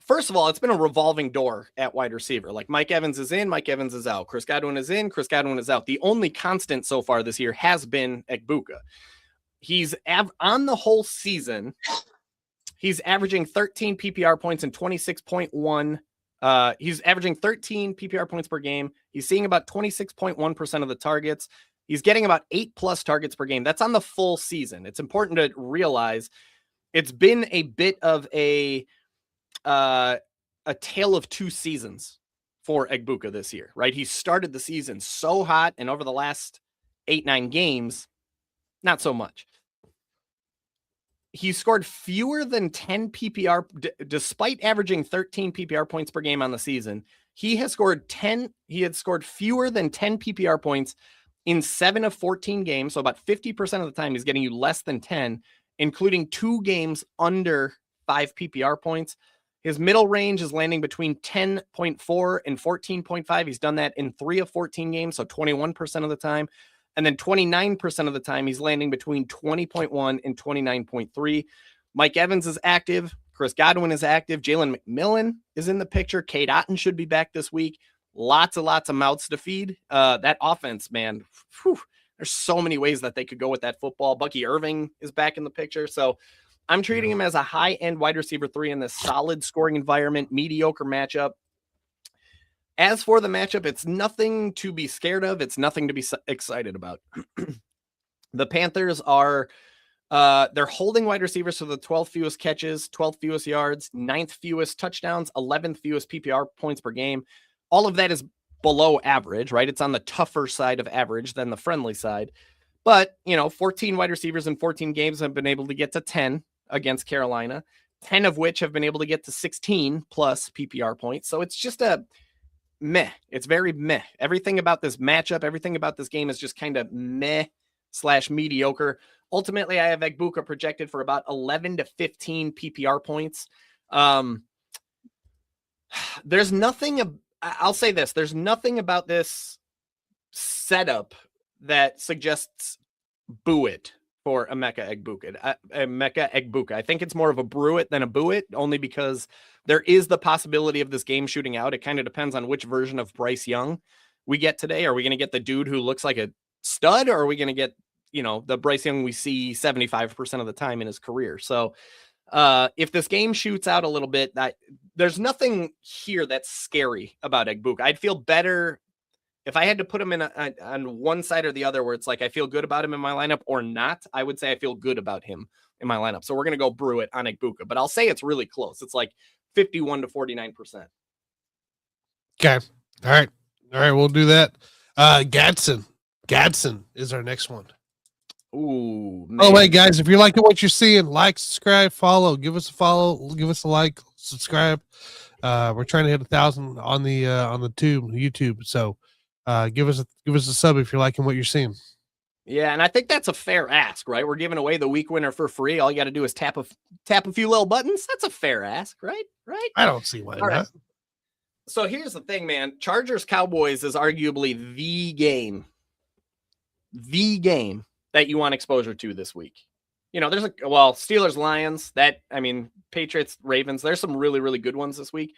First of all, it's been a revolving door at wide receiver. Like Mike Evans is in, Mike Evans is out. Chris Godwin is in, Chris Godwin is out. The only constant so far this year has been Egbuka. He's on the whole season, he's averaging 13 PPR points and 26.1. He's averaging 13 PPR points per game. He's seeing about 26.1% of the targets. He's getting about 8+ targets per game. That's on the full season. It's important to realize it's been a bit of a tale of two seasons for Egbuka this year, right? He started the season so hot, and over the last 8-9 games, not so much. He scored fewer than 10 PPR, despite averaging 13 PPR points per game on the season. He had scored fewer than 10 PPR points in 7 of 14 games. So about 50% of the time he's getting you less than 10, including 2 games under 5 PPR points. His middle range is landing between 10.4 and 14.5. He's done that in 3 of 14 games, so 21% of the time. And then 29% of the time, he's landing between 20.1 and 29.3. Mike Evans is active. Chris Godwin is active. Jalen McMillan is in the picture. Cade Otton should be back this week. Lots of mouths to feed. That offense, man, there's so many ways that they could go with that football. Bucky Irving is back in the picture. So I'm treating him as a high-end wide receiver 3 in this solid scoring environment, mediocre matchup. As for the matchup, it's nothing to be scared of. It's nothing to be excited about. The Panthers are they're holding wide receivers to the 12th fewest catches, 12th fewest yards, 9th fewest touchdowns, 11th fewest PPR points per game. All of that is below average, right? It's on the tougher side of average than the friendly side. But, 14 wide receivers in 14 games have been able to get to 10 against Carolina, 10 of which have been able to get to 16 plus PPR points. So it's just a meh. It's very meh. Everything about this matchup, everything about this game is just kind of meh / mediocre. Ultimately, I have Egbuka projected for about 11 to 15 PPR points. There's nothing, I'll say this, there's nothing about this setup that suggests boo it for Emeka Egbuka. I think it's more of a brew it than a boo it, only because there is the possibility of this game shooting out. It kind of depends on which version of Bryce Young we get today. Are we going to get the dude who looks like a stud, or are we going to get, the Bryce Young we see 75% of the time in his career? So if this game shoots out a little bit, there's nothing here that's scary about Egbuka. I'd feel better if I had to put him in on one side or the other, where it's like I feel good about him in my lineup or not. I would say I feel good about him in my lineup. So we're going to go brew it on Egbuka, but I'll say it's really close. It's like 51 to 49%. Okay. All right. We'll do that. Gadsden is our next one. Ooh, man. Oh, wait, guys, if you're liking what you're seeing, like, subscribe, follow, give us a follow, give us a like, subscribe. We're trying to hit 1,000 on the YouTube. So, give us a sub if you're liking what you're seeing. Yeah, and I think that's a fair ask, right? We're giving away the week winner for free. All you got to do is tap a few little buttons. That's a fair ask, right? Right? I don't see why not. Right. So here's the thing, man. Chargers Cowboys is arguably the game that you want exposure to this week. There's Steelers Lions, Patriots Ravens. There's some really, really good ones this week.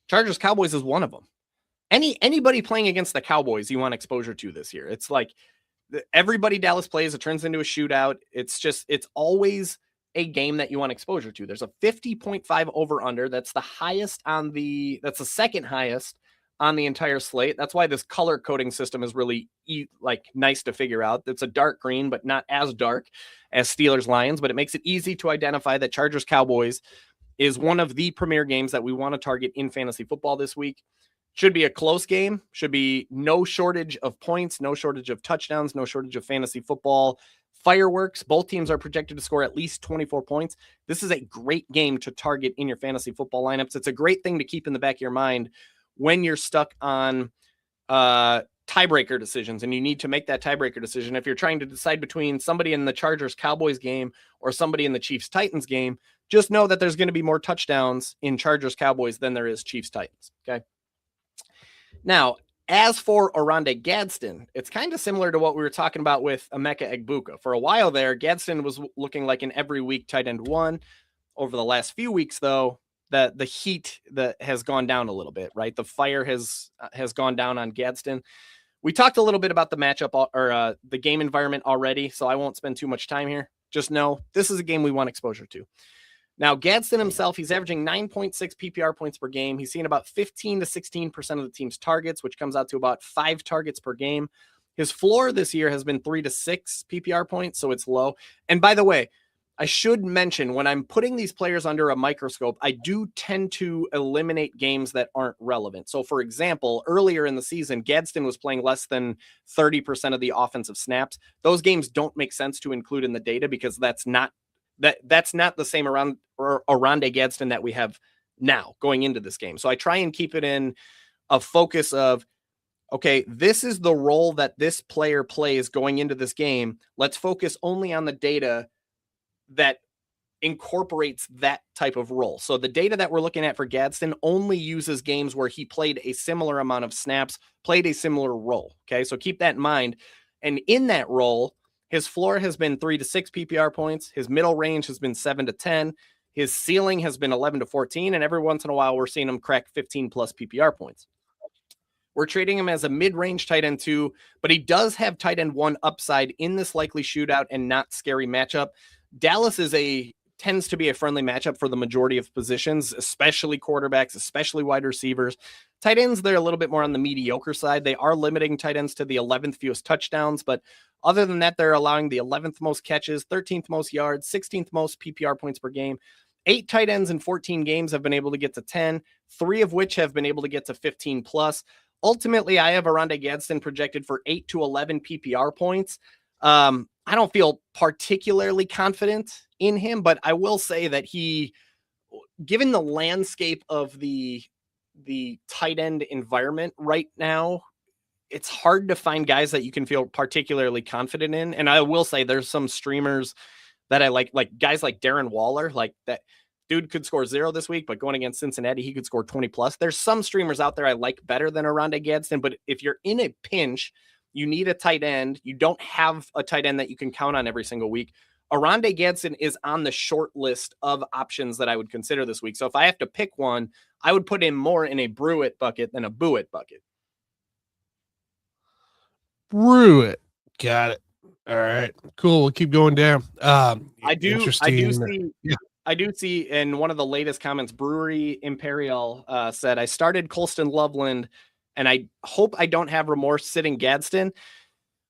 Chargers Cowboys is one of them. Anybody playing against the Cowboys you want exposure to this year. It's like everybody Dallas plays, it turns into a shootout. It's always a game that you want exposure to. There's a 50.5 over under. That's the second highest on the entire slate. That's why this color coding system is really nice to figure out. It's a dark green, but not as dark as Steelers Lions, but it makes it easy to identify that Chargers Cowboys is one of the premier games that we want to target in fantasy football this week. Should be a close game, should be no shortage of points, no shortage of touchdowns, no shortage of fantasy football fireworks. Both teams are projected to score at least 24 points. This is a great game to target in your fantasy football lineups. It's a great thing to keep in the back of your mind when you're stuck on tiebreaker decisions and you need to make that tiebreaker decision. If you're trying to decide between somebody in the Chargers-Cowboys game or somebody in the Chiefs-Titans game, just know that there's going to be more touchdowns in Chargers-Cowboys than there is Chiefs-Titans, okay? Now, as for Oronde Gadsden, it's kind of similar to what we were talking about with Emeka Egbuka. For a while there, Gadsden was looking like an every week tight end one. Over the last few weeks, though, the heat that has gone down a little bit, right? The fire has gone down on Gadsden. We talked a little bit about the matchup or the game environment already, so I won't spend too much time here. Just know this is a game we want exposure to. Now, Gadsden himself, he's averaging 9.6 PPR points per game. He's seen about 15 to 16% of the team's targets, which comes out to about 5 targets per game. His floor this year has been 3 to 6 PPR points, so it's low. And by the way, I should mention, when I'm putting these players under a microscope, I do tend to eliminate games that aren't relevant. So, for example, earlier in the season, Gadsden was playing less than 30% of the offensive snaps. Those games don't make sense to include in the data because that's not the same Oronde Gadsden that we have now going into this game. So I try and keep it in a focus of, okay, this is the role that this player plays going into this game. Let's focus only on the data that incorporates that type of role. So the data that we're looking at for Gadsden only uses games where he played a similar amount of snaps, played a similar role. Okay, so keep that in mind. And in that role, his floor has been 3 to 6 PPR points. His middle range has been 7 to 10. His ceiling has been 11 to 14. And every once in a while, we're seeing him crack 15 plus PPR points. We're trading him as a mid-range tight end 2, but he does have tight end 1 upside in this likely shootout and not scary matchup. Dallas tends to be a friendly matchup for the majority of positions, especially quarterbacks, especially wide receivers. Tight ends, they're a little bit more on the mediocre side. They are limiting tight ends to the 11th fewest touchdowns, but other than that, they're allowing the 11th most catches, 13th most yards, 16th most PPR points per game. 8 tight ends in 14 games have been able to get to 10, 3 of which have been able to get to 15 plus. Ultimately, I have Oronde Gadsden projected for 8 to 11 PPR points. I don't feel particularly confident in him, but I will say that given the landscape of the tight end environment right now, it's hard to find guys that you can feel particularly confident in. And I will say there's some streamers that I like guys like Darren Waller, like that dude could score 0 this week, but going against Cincinnati, he could score 20 plus. There's some streamers out there I like better than Oronde Gadsden, but if you're in a pinch, you need a tight end, you don't have a tight end that you can count on every single week, Oronde Gadsden is on the short list of options that I would consider this week. So if I have to pick one, I would put him more in a Brewitt bucket than a Buitt bucket. Brewitt. Got it. All right, cool. We'll keep going down. I do see in one of the latest comments, Brewery Imperial said, I started Colston Loveland and I hope I don't have remorse sitting Gadsden.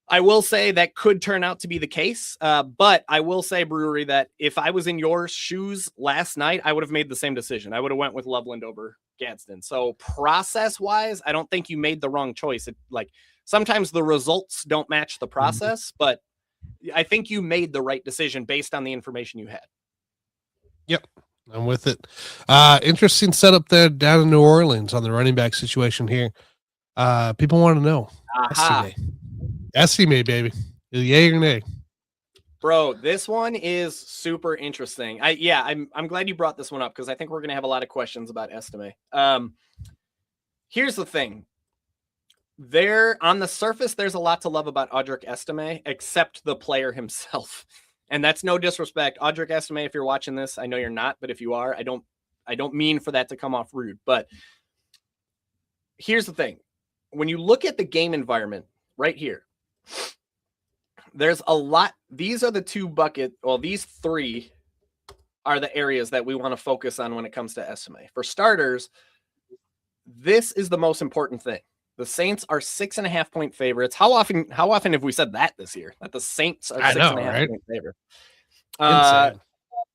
I will say that could turn out to be the case. But I will say, Brewery, that if I was in your shoes last night, I would have made the same decision. I would have went with Loveland over Gadsden. So process wise, I don't think you made the wrong choice. Sometimes the results don't match the process, but I think you made the right decision based on the information you had. Yep, I'm with it. Interesting setup there down in New Orleans on the running back situation here. People want to know. Estimate, baby. Yay or nay? Bro, this one is super interesting. I'm glad you brought this one up because I think we're going to have a lot of questions about Estimate. Here's the thing. On the surface, there's a lot to love about Audric Estime, except the player himself. And that's no disrespect. Audric Estime, if you're watching this, I know you're not, but if you are, I don't mean for that to come off rude. But here's the thing. When you look at the game environment right here, there's a lot. These are the two buckets. Well, these three are the areas that we want to focus on when it comes to Estime. For starters, this is the most important thing. The Saints are 6.5 point favorites. How often have we said that this year? That the Saints are 6.5 point favorites.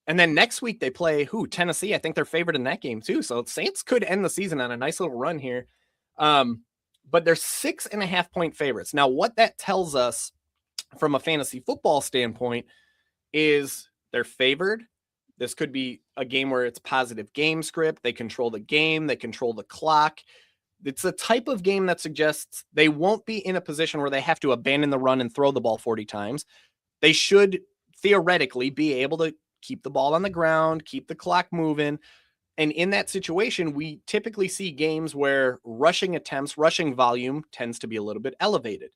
And then next week they play Tennessee. I think they're favored in that game too. So Saints could end the season on a nice little run here. But they're 6.5 point favorites. Now, what that tells us from a fantasy football standpoint is they're favored. This could be a game where it's positive game script. They control the game. They control the clock. It's a type of game that suggests they won't be in a position where they have to abandon the run and throw the ball 40 times. They should theoretically be able to keep the ball on the ground, keep the clock moving. And in that situation, we typically see games where rushing attempts, rushing volume tends to be a little bit elevated.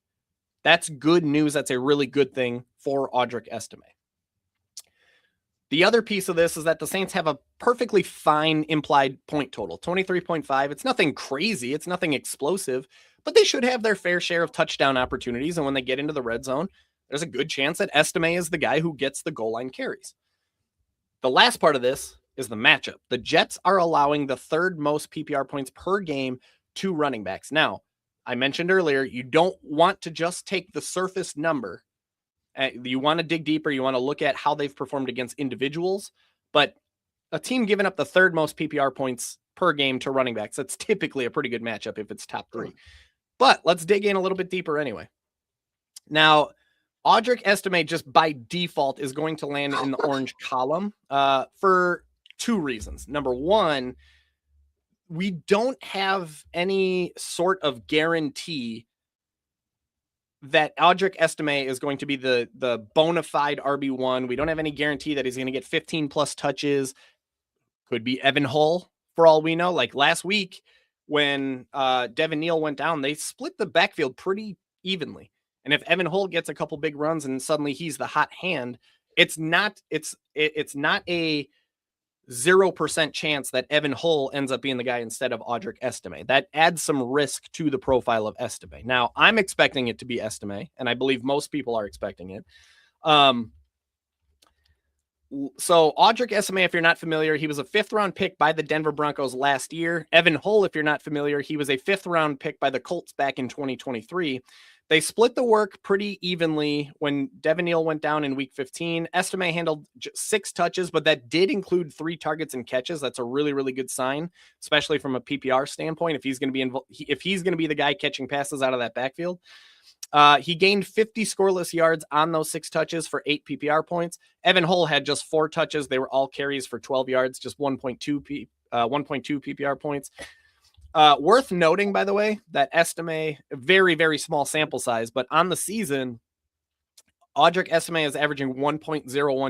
That's good news. That's a really good thing for Audric Estime. The other piece of this is that the Saints have a perfectly fine implied point total, 23.5. It's nothing crazy. It's nothing explosive, but they should have their fair share of touchdown opportunities. And when they get into the red zone, there's a good chance that Estime is the guy who gets the goal line carries. The last part of this is the matchup. The Jets are allowing the third most PPR points per game to running backs. Now, I mentioned earlier, you don't want to just take the surface number. You want to dig deeper. You want to look at how they've performed against individuals, but a team giving up the third most PPR points per game to running backs, that's typically a pretty good matchup if it's top 3. But let's dig in a little bit deeper anyway. Now, Audric Estime just by default is going to land in the orange column for 2 reasons. Number one, we don't have any sort of guarantee that Audric Estime is going to be the bona fide RB1. We don't have any guarantee that he's going to get 15 plus touches. Could be Evan Hull for all we know. Like last week when Devin Neal went down, they split the backfield pretty evenly. And if Evan Hull gets a couple big runs and suddenly he's the hot hand, it's not a 0% chance that Evan Hull ends up being the guy instead of Audric Estime. That adds some risk to the profile of Estime. Now, I'm expecting it to be Estime, and I believe most people are expecting it. So Audric Estime, if you're not familiar, he was a 5th-round pick by the Denver Broncos last year. Evan Hull, if you're not familiar, he was a 5th-round pick by the Colts back in 2023. They split the work pretty evenly when Devin Neal went down in week 15. Estime handled 6 touches, but that did include 3 targets and catches. That's a really, really good sign, especially from a PPR standpoint. If he's going to be the guy catching passes out of that backfield. He gained 50 scoreless yards on those 6 touches for 8 PPR points. Evan Hull had just 4 touches. They were all carries for 12 yards, just 1.2 PPR points. Worth noting, by the way, that Estime, very, very small sample size, but on the season, Audric Estime is averaging 1.01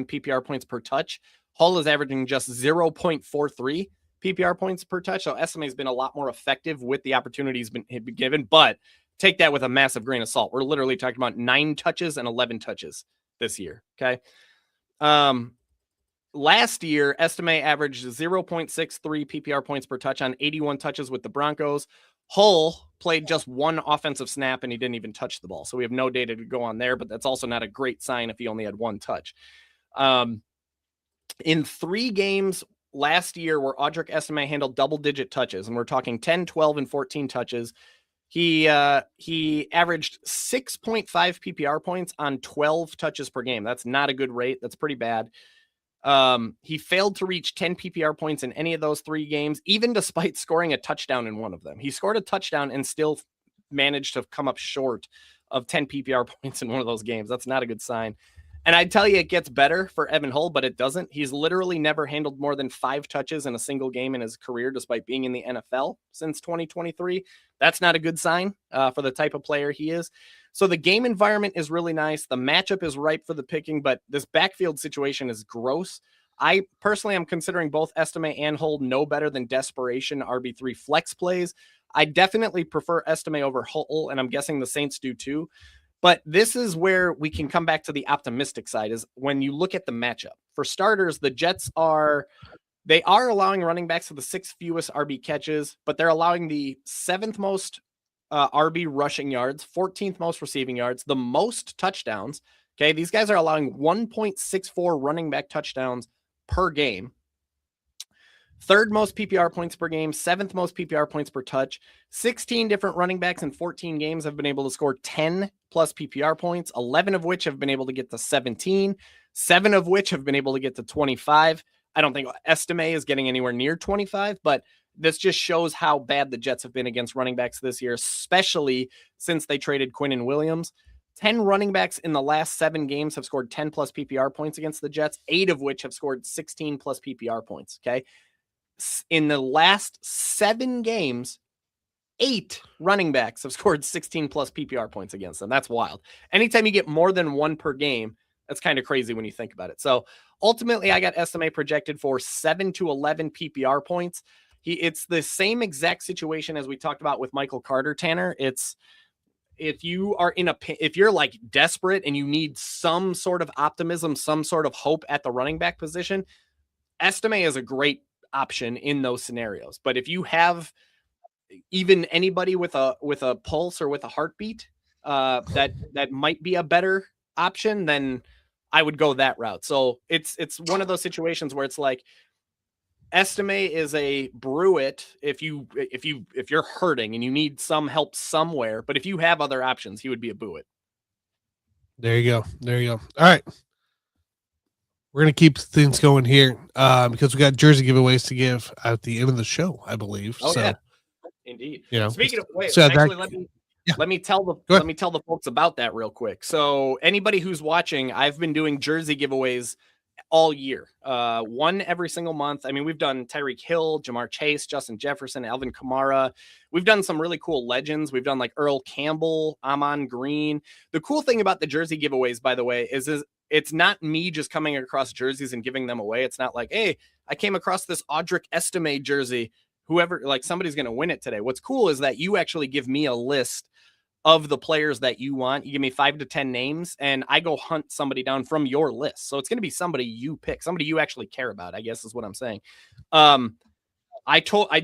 PPR points per touch. Hull is averaging just 0.43 PPR points per touch. So Estime has been a lot more effective with the opportunities been given, but take that with a massive grain of salt. We're literally talking about 9 touches and 11 touches this year. Okay. Last year, Estime averaged 0.63 PPR points per touch on 81 touches with the Broncos. Hull played just 1 offensive snap and he didn't even touch the ball. So we have no data to go on there, but that's also not a great sign if he only had 1 touch. In 3 games last year where Audric Estime handled double-digit touches, and we're talking 10, 12, and 14 touches, he averaged 6.5 PPR points on 12 touches per game. That's not a good rate. That's pretty bad. He failed to reach 10 PPR points in any of those 3 games, even despite scoring a touchdown in one of them. He scored a touchdown and still managed to come up short of 10 PPR points in one of those games. That's not a good sign. And I'd tell you it gets better for Evan Hull, but it doesn't. He's literally never handled more than 5 touches in a single game in his career, despite being in the NFL since 2023. That's not a good sign for the type of player he is. So the game environment is really nice. The matchup is ripe for the picking, but this backfield situation is gross. I personally am considering both Estime and Hull no better than desperation RB3 flex plays. I definitely prefer Estime over Hull, and I'm guessing the Saints do too. But this is where we can come back to the optimistic side, is when you look at the matchup. For starters, the Jets are allowing running backs with the 6th fewest RB catches, but they're allowing the 7th most RB rushing yards, 14th most receiving yards, the most touchdowns. Okay, these guys are allowing 1.64 running back touchdowns per game. 3rd most PPR points per game, 7th most PPR points per touch. 16 different running backs in 14 games have been able to score 10 plus PPR points, 11 of which have been able to get to 17, 7 of which have been able to get to 25. I don't think Estime is getting anywhere near 25, but this just shows how bad the Jets have been against running backs this year, especially since they traded Quinnen Williams. 10 running backs in the last 7 games have scored 10 plus PPR points against the Jets, 8 of which have scored 16 plus PPR points. Okay. In the last 7 games, 8 running backs have scored 16 plus PPR points against them. That's wild. Anytime you get more than 1 per game, that's kind of crazy when you think about it. So ultimately, I got Estime projected for 7 to 11 PPR points. It's the same exact situation as we talked about with Michael Carter, Tanner. It's if you're like desperate and you need some sort of optimism, some sort of hope at the running back position, Estime is a great option in those scenarios. But if you have even anybody with a pulse or with a heartbeat, that might be a better option, then I would go that route. So it's one of those situations where it's like Estime is a brew it if you're hurting and you need some help somewhere, but if you have other options, he would be a boo it. There you go. All right. We're going to keep things going here because we got jersey giveaways to give at the end of the show, I believe. Oh, so, yeah. Indeed. You know, speaking of, wait, so actually, let me tell the folks about that real quick. So anybody who's watching, I've been doing jersey giveaways all year, one every single month. I mean, we've done Tyreek Hill, Jamar Chase, Justin Jefferson, Alvin Kamara. We've done some really cool legends. We've done like Earl Campbell, Amon Green. The cool thing about the jersey giveaways, by the way, is it's not me just coming across jerseys and giving them away. It's not like, hey, I came across this Audric Estime jersey. Whoever, like, somebody's going to win it today. What's cool is that you actually give me a list of the players that you want. You give me 5 to 10 names and I go hunt somebody down from your list. So it's going to be somebody you pick, somebody you actually care about, I guess is what I'm saying. I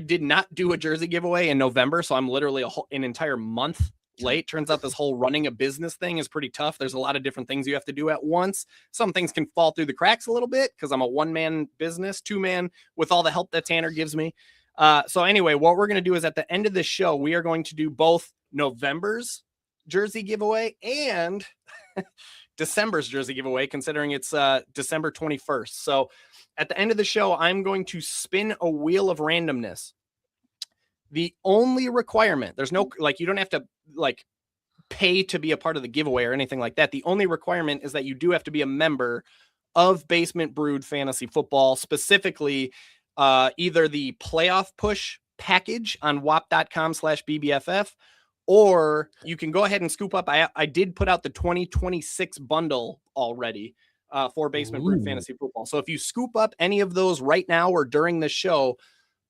did not do a jersey giveaway in November. So I'm literally an entire month late. Turns out this whole running a business thing is pretty tough. There's a lot of different things you have to do at once. Some things can fall through the cracks a little bit because I'm a 1-man business, 2-man with all the help that Tanner gives me. So anyway, what we're going to do is at the end of this show, we are going to do both November's jersey giveaway and December's jersey giveaway, considering it's December 21st. So at the end of the show, I'm going to spin a wheel of randomness. The only requirement, there's no, like, you don't have to like pay to be a part of the giveaway or anything like that. The only requirement is that you do have to be a member of Basement Brood Fantasy Football, specifically either the playoff push package on wap.com/BBFF, or you can go ahead and scoop up. I did put out the 2026 bundle already for Basement Brood Fantasy Football. So if you scoop up any of those right now or during the show,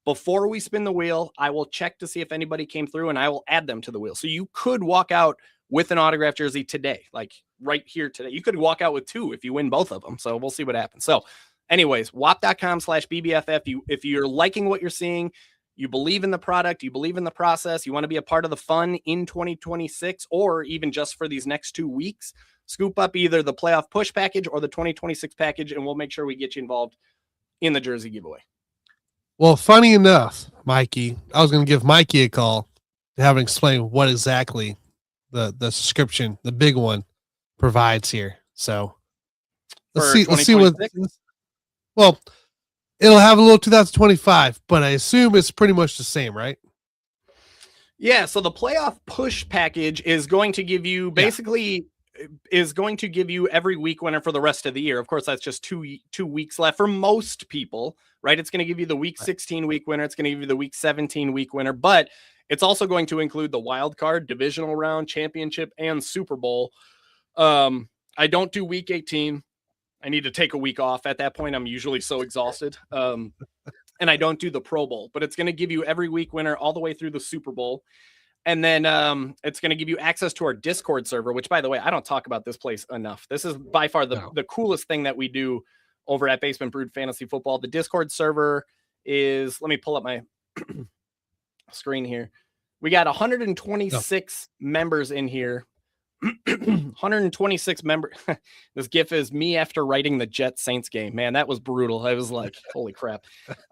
before we spin the wheel, I will check to see if anybody came through and I will add them to the wheel. So you could walk out with an autographed jersey today, like right here today. You could walk out with 2 if you win both of them. So we'll see what happens. So anyways, wap.com/BBFF. If you're liking what you're seeing, you believe in the product, you believe in the process, you want to be a part of the fun in 2026, or even just for these next 2 weeks, scoop up either the playoff push package or the 2026 package, and we'll make sure we get you involved in the jersey giveaway. Well, funny enough, Mikey, I was going to give Mikey a call to have him explain what exactly the subscription, the big one, provides here. So let's see what. Well, it'll have a little 2025, but I assume it's pretty much the same, right? Yeah. So the playoff push package is going to give you every week winner for the rest of the year. Of course, that's just two weeks left for most people, right? It's going to give you the week 16 week winner. It's going to give you the week 17 week winner, but it's also going to include the wild card, divisional round, championship, and Super Bowl. I don't do week 18. I need to take a week off. At that point, I'm usually so exhausted. And I don't do the Pro Bowl, but it's going to give you every week winner all the way through the Super Bowl. And then it's going to give you access to our Discord server, which, by the way, I don't talk about this place enough. This is by far the coolest thing that we do over at Basement Brood Fantasy Football. The Discord server is, let me pull up my screen here. We got 126 members in here. 126 members. This GIF is me after writing the Jets Saints game. Man, that was brutal. I was like, holy crap.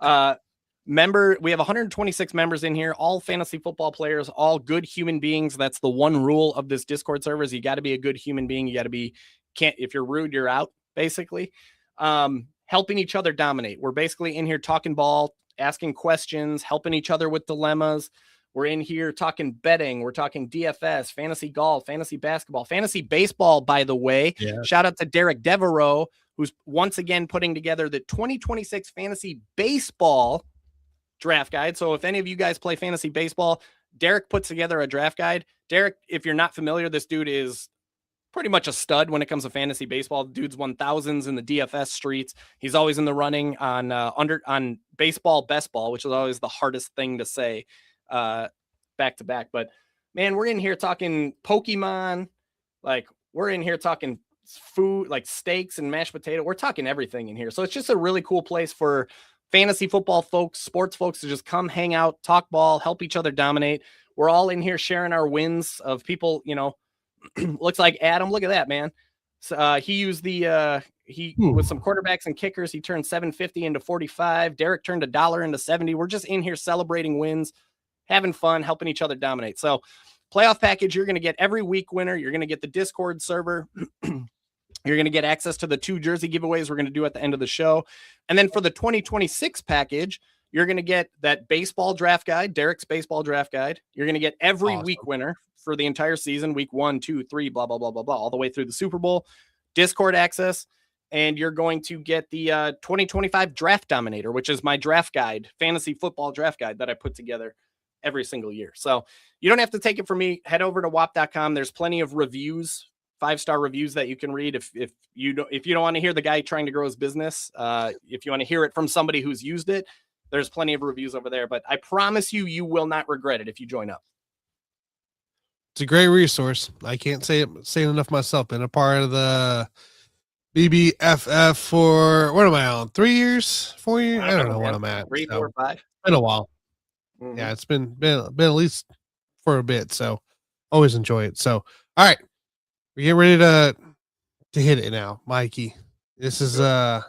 We have 126 members in here, all fantasy football players, all good human beings. That's the one rule of this Discord server is you got to be a good human being. You got to be, if you're rude, you're out, basically. Helping each other dominate. We're basically in here talking ball, asking questions, helping each other with dilemmas. We're in here talking betting. We're talking DFS, fantasy golf, fantasy basketball, fantasy baseball, by the way. Yeah. Shout out to Derek Devereaux, who's once again putting together the 2026 fantasy baseball draft guide. So if any of you guys play fantasy baseball, Derek puts together a draft guide. Derek, if you're not familiar, this dude is pretty much a stud when it comes to fantasy baseball. The dude's won thousands in the DFS streets. He's always in the running on baseball best ball, which is always the hardest thing to say back to back. But man, we're in here talking Pokemon, like we're in here talking food, like steaks and mashed potato. We're talking everything in here. So it's just a really cool place for fantasy football folks, sports folks to just come hang out, talk ball, help each other dominate. We're all in here sharing our wins of people, looks like Adam. Look at that, man. So, he used with some quarterbacks and kickers, he turned 750 into 45. Derek turned $1 into 70. We're just in here celebrating wins, having fun, helping each other dominate. So playoff package, you're going to get every week winner. You're going to get the Discord server. You're going to get access to the 2 jersey giveaways we're going to do at the end of the show. And then for the 2026 package, you're going to get that baseball draft guide, Derek's baseball draft guide. You're going to get every week winner for the entire season, week 1, 2, 3, blah, blah, blah, blah, blah, all the way through the Super Bowl, Discord access. And you're going to get the 2025 draft dominator, which is my draft guide, fantasy football draft guide that I put together every single year. So you don't have to take it from me. Head over to wap.com. There's plenty of reviews, 5-star reviews that you can read. If you don't want to hear the guy trying to grow his business, if you want to hear it from somebody who's used it, there's plenty of reviews over there. But I promise you will not regret it if you join up. It's a great resource. I can't say it enough myself. Been a part of the BBFF for, what am I on? 3 years, 4 years? I don't know what I'm at. 3, 4, 5. Been a while. Mm-hmm. Yeah, it's been at least for a bit. So always enjoy it. So, all right, we get ready to hit it now, Mikey. This is so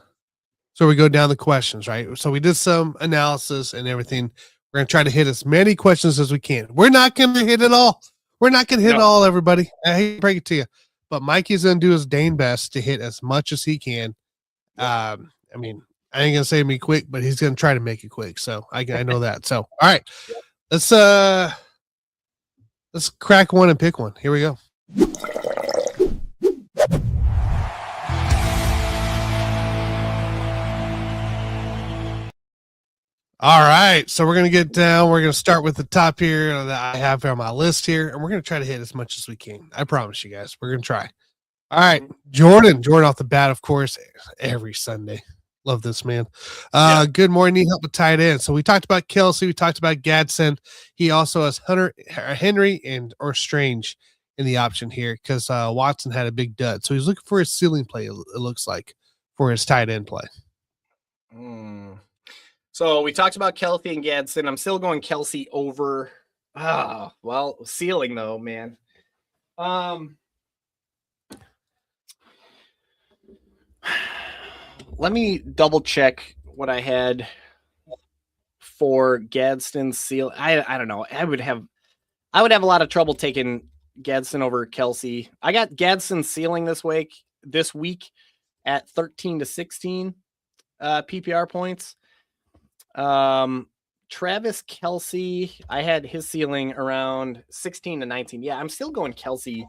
we go down the questions, right? So we did some analysis and everything. We're gonna try to hit as many questions as we can. We're not gonna hit it all. We're not gonna hit it all, everybody. I hate to break it to you, but Mikey's gonna do his dang best to hit as much as he can. I mean, I ain't gonna say me quick, but he's gonna try to make it quick. So I know that. So all right, let's crack one and pick one. Here we go. All right, so we're gonna get down. We're gonna start with the top here that I have on my list here, and we're gonna try to hit as much as we can. I promise you guys, we're gonna try. All right, Jordan off the bat, of course, every Sunday. Love this man. Good morning. Need help with tight end. So we talked about Kelsey. We talked about Gadsden. He also has Henry or Strange in the option here because Watson had a big dud. So he's looking for his ceiling play. It looks like for his tight end play. So we talked about Kelsey and Gadsden. I'm still going Kelsey over. Ceiling though, man. Let me double check what I had for Gadsden's seal. I don't know. I would have a lot of trouble taking Gadsden over Kelsey. I got Gadsden's ceiling this week at 13 to 16 PPR points. Travis Kelsey, I had his ceiling around 16 to 19. Yeah, I'm still going Kelsey.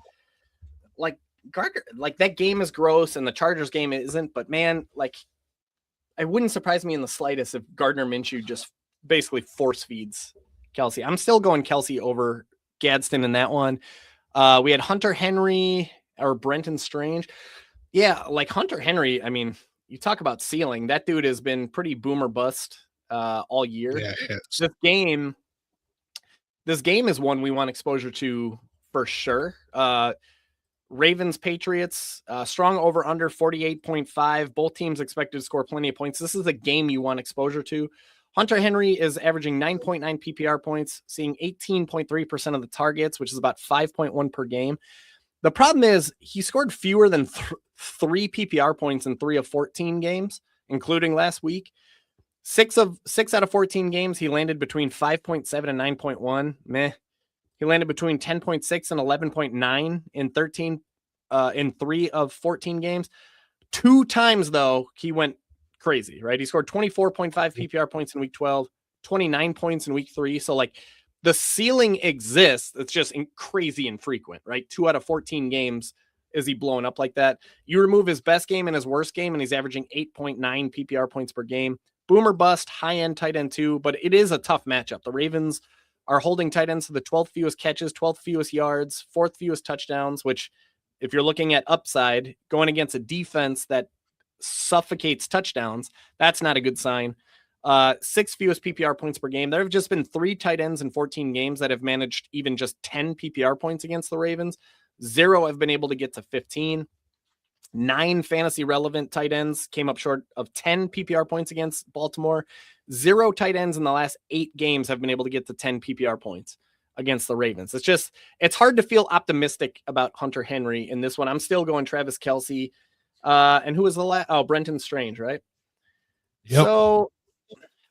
Like Gardner, like that game is gross and the Chargers game isn't, but man, like it wouldn't surprise me in the slightest if Gardner Minshew just basically force feeds Kelsey. I'm still going Kelsey over Gadsden in that one. We had Hunter Henry or Brenton Strange. Yeah, like Hunter Henry, I mean, you talk about ceiling. That dude has been pretty boomer bust all year. Yeah, this game is one we want exposure to for sure. Ravens, Patriots, strong over under 48.5. Both teams expected to score plenty of points. This is a game you want exposure to. Hunter Henry is averaging 9.9 PPR points, seeing 18.3% of the targets, which is about 5.1 per game. The problem is he scored fewer than 3 PPR points in 3 of 14 games, including last week. 6 out of 14 games, he landed between 5.7 and 9.1. Meh. He landed between 10.6 and 11.9 in 3 of 14 games. 2 times, though, he went crazy, right? He scored 24.5 PPR points in week 12, 29 points in week 3. So, like, the ceiling exists. It's just crazy infrequent, right? 2 out of 14 games is he blowing up like that. You remove his best game and his worst game, and he's averaging 8.9 PPR points per game. Boomer bust, high-end tight end too, but it is a tough matchup. The Ravens are holding tight ends to the 12th fewest catches, 12th fewest yards, 4th fewest touchdowns, which if you're looking at upside, going against a defense that suffocates touchdowns, that's not a good sign. 6th fewest PPR points per game. There have just been 3 tight ends in 14 games that have managed even just 10 PPR points against the Ravens. 0 have been able to get to 15. 9 fantasy relevant tight ends came up short of 10 PPR points against Baltimore. 0 tight ends in the last 8 games have been able to get to 10 PPR points against the Ravens. It's hard to feel optimistic about Hunter Henry in this one. I'm still going Travis Kelsey. And who was the last? Oh, Brenton Strange, right? Yep. So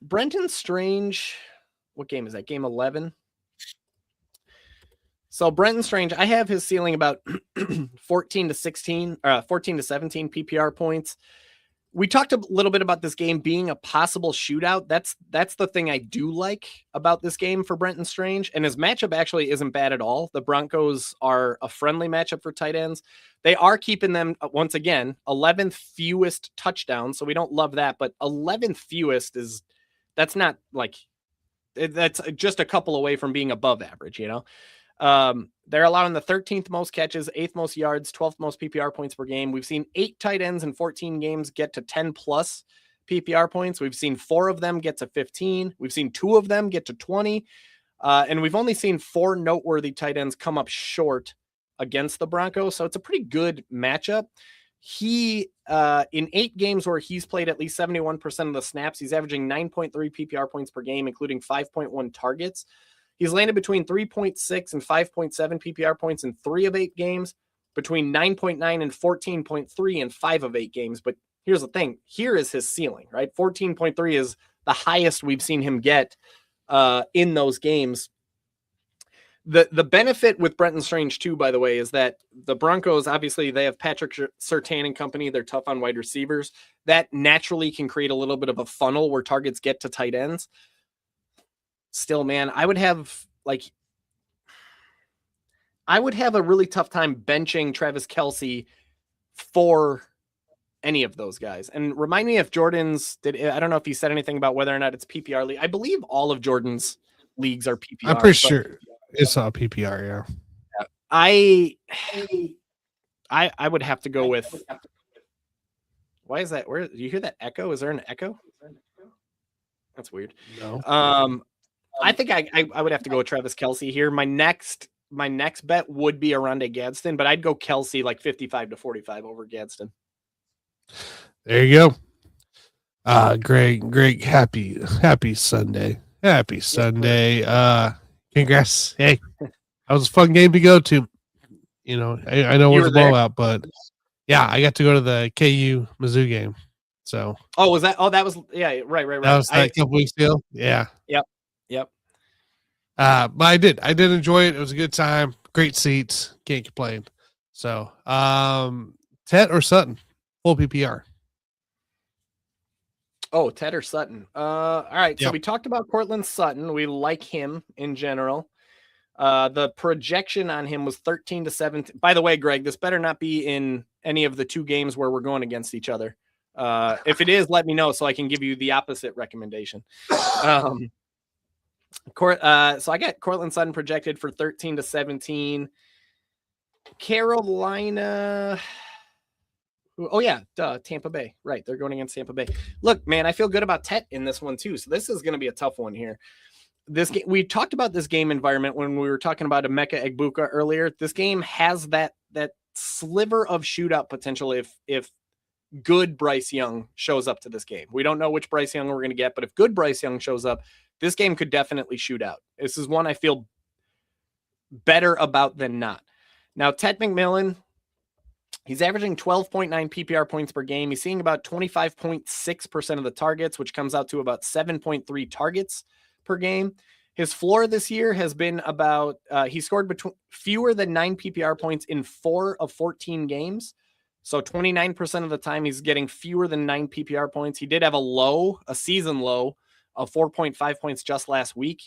Brenton Strange, what game is that? Game 11. So Brenton Strange, I have his ceiling about 14 to 17 PPR points. We talked a little bit about this game being a possible shootout. That's the thing I do like about this game for Brenton Strange. And his matchup actually isn't bad at all. The Broncos are a friendly matchup for tight ends. They are keeping them, once again, 11th fewest touchdowns. So we don't love that, but 11th fewest that's not like, that's just a couple away from being above average, you know? They're allowing the 13th most catches, 8th most yards, 12th most PPR points per game. We've seen 8 tight ends in 14 games get to 10 plus PPR points. We've seen 4 of them get to 15. We've seen 2 of them get to 20. And we've only seen 4 noteworthy tight ends come up short against the Broncos. So it's a pretty good matchup. He, in 8 games where he's played at least 71% of the snaps, he's averaging 9.3 PPR points per game, including 5.1 targets. He's landed between 3.6 and 5.7 PPR points in 3 of 8 games, between 9.9 and 14.3 in 5 of 8 games. But here's the thing. Here is his ceiling, right? 14.3 is the highest we've seen him get in those games. The benefit with Brenton Strange, too, by the way, is that the Broncos, obviously, they have Patrick Surtain and company. They're tough on wide receivers. That naturally can create a little bit of a funnel where targets get to tight ends. Still, man, I would have a really tough time benching Travis Kelsey for any of those guys. And remind me if Jordan's I don't know if he said anything about whether or not it's PPR league. I believe all of Jordan's leagues are PPR. I'm pretty sure it's all PPR. Yeah. I would have to go with. Why is that? Where do you hear that echo? Is there an echo? That's weird. No. I think I would have to go with Travis Kelce here. My next bet would be Arondé Gadsden, but I'd go Kelce like 55-45 over Gadsden. There you go. Greg, happy Sunday. Happy Sunday. Congrats. Hey, that was a fun game to go to. You know, I know it was a blowout, but yeah, I got to go to the KU Mizzou game. So was that? Oh, that was right. That was a couple weeks ago. Yeah. Yep. But I did enjoy it. It was a good time. Great seats. Can't complain. So, Ted or Sutton, full PPR. Oh, Ted or Sutton. All right. So we talked about Cortland Sutton. We like him in general. The projection on him was 13-17. By the way, Greg, this better not be in any of the two games where we're going against each other. If it is, let me know so I can give you the opposite recommendation. So I got Cortland Sutton projected for 13-17. Carolina. Oh yeah, Tampa Bay. Right, they're going against Tampa Bay. Look, man, I feel good about Tet in this one too. So this is going to be a tough one here. This game, we talked about this game environment when we were talking about Emeka Egbuka earlier. This game has that sliver of shootout potential if good Bryce Young shows up to this game. We don't know which Bryce Young we're going to get, but if good Bryce Young shows up, this game could definitely shoot out. This is one I feel better about than not. Now, Ted McMillan, he's averaging 12.9 PPR points per game. He's seeing about 25.6% of the targets, which comes out to about 7.3 targets per game. His floor this year has been about, he scored fewer than 9 PPR points in 4 of 14 games. So 29% of the time he's getting fewer than 9 PPR points. He did have a season low of 4.5 points just last week.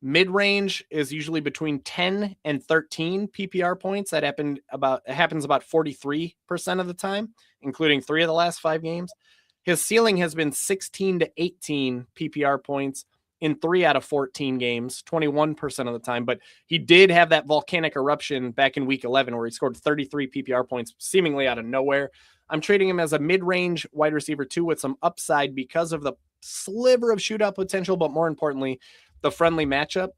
Mid-range is usually between 10 and 13 PPR points. It happens about 43% of the time, including 3 of the last 5 games. His ceiling has been 16 to 18 PPR points in 3 out of 14 games, 21% of the time. But he did have that volcanic eruption back in week 11 where he scored 33 PPR points seemingly out of nowhere. I'm trading him as a mid-range wide receiver 2 with some upside because of the sliver of shootout potential, but more importantly, the friendly matchup.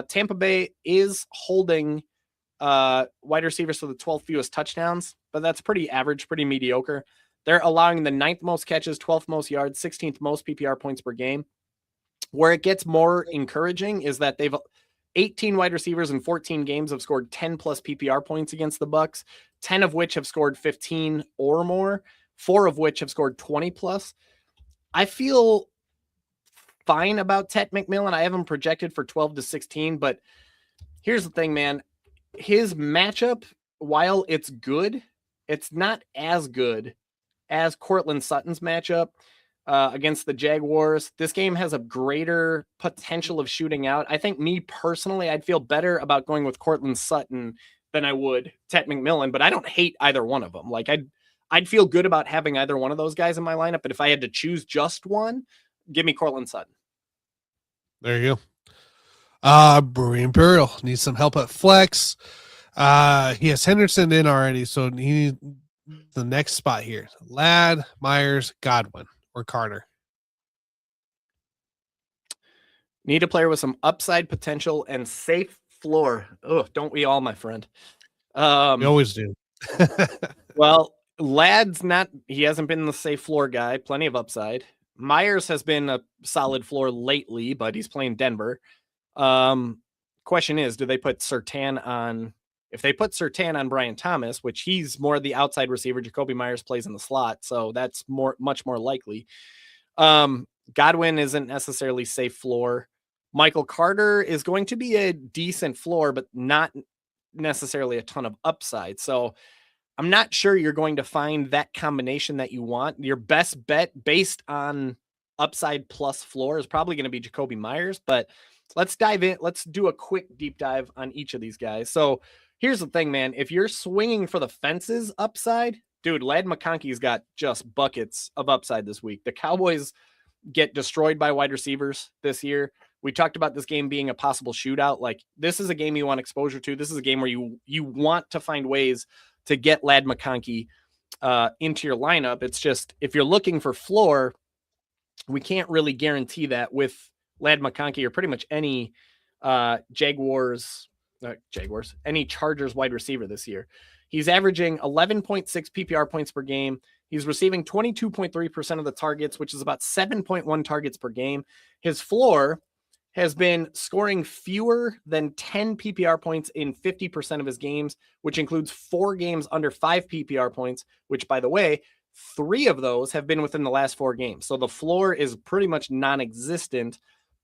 Tampa Bay is holding wide receivers to the 12th fewest touchdowns, but that's pretty average, pretty mediocre. They're allowing the 9th most catches, 12th most yards, 16th most PPR points per game. Where it gets more encouraging is that they've 18 wide receivers in 14 games have scored 10 plus PPR points against the Bucs, 10 of which have scored 15 or more, 4 of which have scored 20 plus. I feel fine about Tet McMillan. I have him projected for 12 to 16, but here's the thing, man. His matchup, while it's good, it's not as good as Cortland Sutton's matchup against the Jaguars. This game has a greater potential of shooting out. I think me personally, I'd feel better about going with Cortland Sutton than I would Tet McMillan, but I don't hate either one of them. Like I'd feel good about having either one of those guys in my lineup, but if I had to choose just one, give me Cortland Sutton. There you go. Brewery Imperial needs some help at flex. He has Henderson in already, so he needs the next spot here. Ladd, Myers, Godwin, or Carter. Need a player with some upside potential and safe floor. Oh, don't we all, my friend? We always do. Well, Ladd's not, he hasn't been the safe floor guy. Plenty of upside. Myers has been a solid floor lately, but he's playing Denver. Question is, do they put Surtain on? If they put Surtain on Brian Thomas, which he's more the outside receiver, Jacoby Myers plays in the slot, so that's much more likely. Godwin isn't necessarily safe floor. Michael Carter is going to be a decent floor, but not necessarily a ton of upside. So I'm not sure you're going to find that combination that you want. Your best bet based on upside plus floor is probably going to be Jacoby Myers, but let's dive in. Let's do a quick deep dive on each of these guys. So here's the thing, man. If you're swinging for the fences upside, dude, Ladd McConkey's got just buckets of upside this week. The Cowboys get destroyed by wide receivers this year. We talked about this game being a possible shootout. Like, this is a game you want exposure to. This is a game where you want to find ways to get Ladd McConkey into your lineup. It's just, if you're looking for floor, we can't really guarantee that with Ladd McConkey or pretty much any any Chargers wide receiver this year. He's averaging 11.6 PPR points per game. He's receiving 22.3% of the targets, which is about 7.1 targets per game. His floor has been scoring fewer than 10 PPR points in 50% of his games, which includes 4 games under 5 PPR points, which, by the way, 3 of those have been within the last 4 games. So the floor is pretty much non-existent